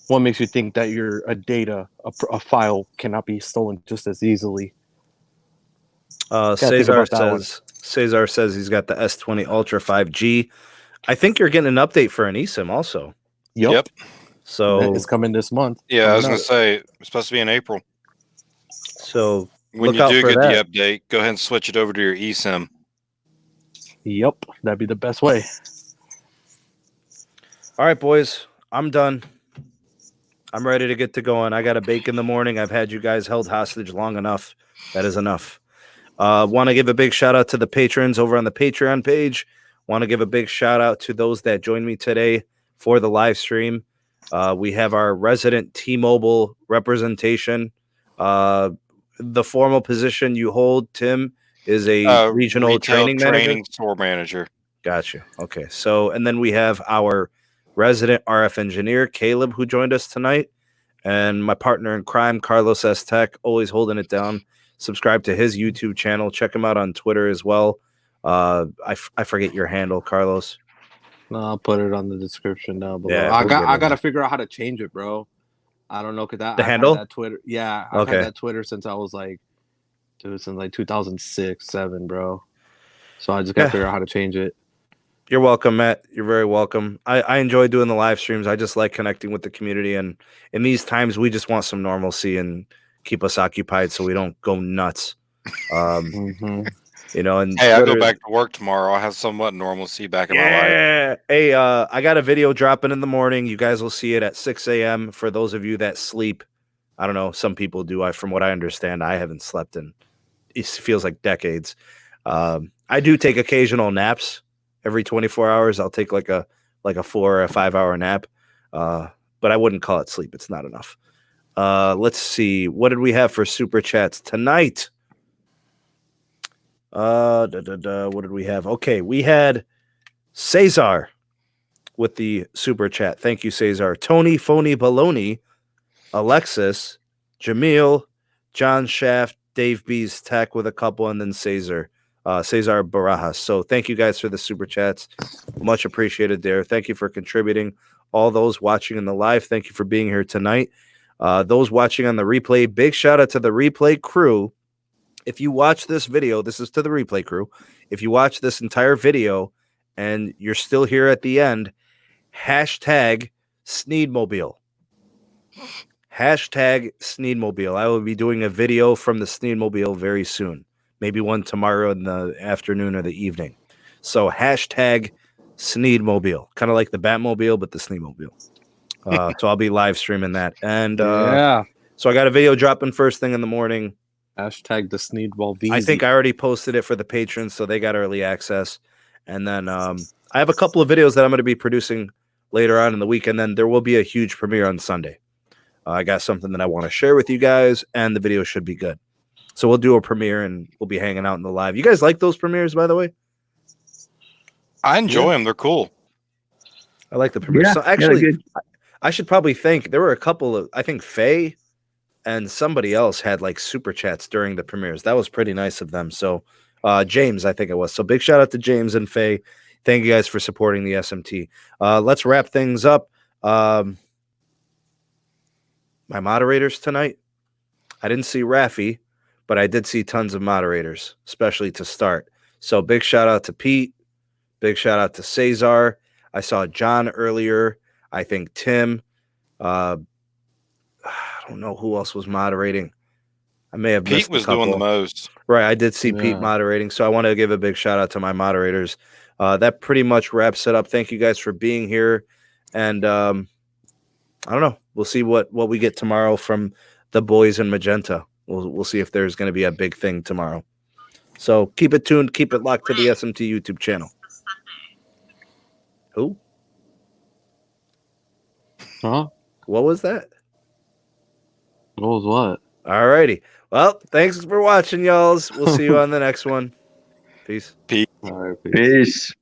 What makes you think that a file cannot be stolen just as easily? think about that one. Cesar says he's got the S20 Ultra 5G. I think you're getting an update for an eSIM also. Yep. So It's coming this month. Yeah, I was Coming going to say, it's supposed to be in April. so When Look you out do for get that. the update, go ahead and switch it over to your eSIM. Yep, that'd be the best way. all right, boys, I'm done. I'm ready to get to going. I got to bake in the morning. I've had you guys held hostage long enough. That is enough. Want to give a big shout out to the patrons over on the Patreon page. Want to give a big shout out to those that joined me today for the live stream. We have our resident T-Mobile representation. The formal position you hold, Tim, is a regional Retail training manager. store manager. Gotcha. Okay. So, and then we have our resident RF engineer, Caleb, who joined us tonight, and my partner in crime, Carlos S. Tech, always holding it down. Subscribe to his YouTube channel. Check him out on Twitter as well. I forget your handle, Carlos. No, I'll put it on the description down below. Yeah, I we'll get it gotta on. figure out how to change it, bro. I don't know, cause The I've handle? had that Twitter. Yeah, I've Okay. had that Twitter since I was like, since like 2006, 7, bro. So I just gotta Yeah. figure out how to change it. You're welcome, Matt. You're very welcome. I enjoy doing the live streams. I just like connecting with the community. And in these times, we just want some normalcy and keep us occupied so we don't go nuts. Mm-hmm. You know, and Hey, I go Twitter- back to work tomorrow. I'll have somewhat normalcy back in my life. Yeah. Hey, I got a video dropping in the morning. You guys will see it at 6 a.m. For those of you that sleep. I don't know. Some people do. From what I understand, I haven't slept in, it feels like decades. I do take occasional naps every 24 hours. I'll take like a 4 or a 5 hour nap. But I wouldn't call it sleep. It's not enough. Let's see. What did we have for super chats tonight? What did we have? Okay, we had Cesar with the super chat. Thank you, Cesar. Tony Phony Baloney, Alexis, Jamil, John Shaft, Dave B's Tech with a couple, and then Cesar Barajas. So thank you guys for the super chats. Much appreciated there. Thank you for contributing. All those watching in the live, thank you for being here tonight. Those watching on the replay, big shout out to the replay crew. if you watch this video, this is to the replay crew. If you watch this entire video and you're still here at the end, hashtag Sneedmobile. Hashtag Sneedmobile. I will be doing a video from the Sneedmobile very soon. Maybe one tomorrow in the afternoon or the evening. So hashtag Sneedmobile. Kind of like the Batmobile, but the Sneedmobile. So I'll be live streaming that. And so I got a video dropping first thing in the morning. Hashtag the Sneedball V. I think I already posted it for the patrons, so they got early access. And then I have a couple of videos that I'm going to be producing later on in the week, and then there will be a huge premiere on Sunday. I got something that I want to share with you guys, and the video should be good. So we'll do a premiere, and we'll be hanging out in the live. You guys like those premieres, by the way? I enjoy them. They're cool. I like the premieres. Yeah, so actually, I should probably thank. There were a couple of, I think Feye and somebody else had like super chats during the premieres. That was pretty nice of them. So James, I think it was. So big shout out to James and Feye. Thank you guys for supporting the SMT. Let's wrap things up. My moderators tonight, I didn't see Rafi, but I did see tons of moderators, especially to start. So big shout out to Pete. Big shout out to Cesar. I saw John earlier. I think Tim. I don't know who else was moderating. I may have missed Pete was a couple. doing the most. Right, I did see Pete moderating, so I want to give a big shout out to my moderators. That pretty much wraps it up. Thank you guys for being here, and I don't know. We'll see what we get tomorrow from the boys in Magenta. We'll see if there's going to be a big thing tomorrow. So keep it tuned. Keep it locked to the SMT YouTube channel. Who? Huh? What was that? What was what? All righty. Well, thanks for watching, y'all. We'll see you on the next one. Peace. All right, Peace.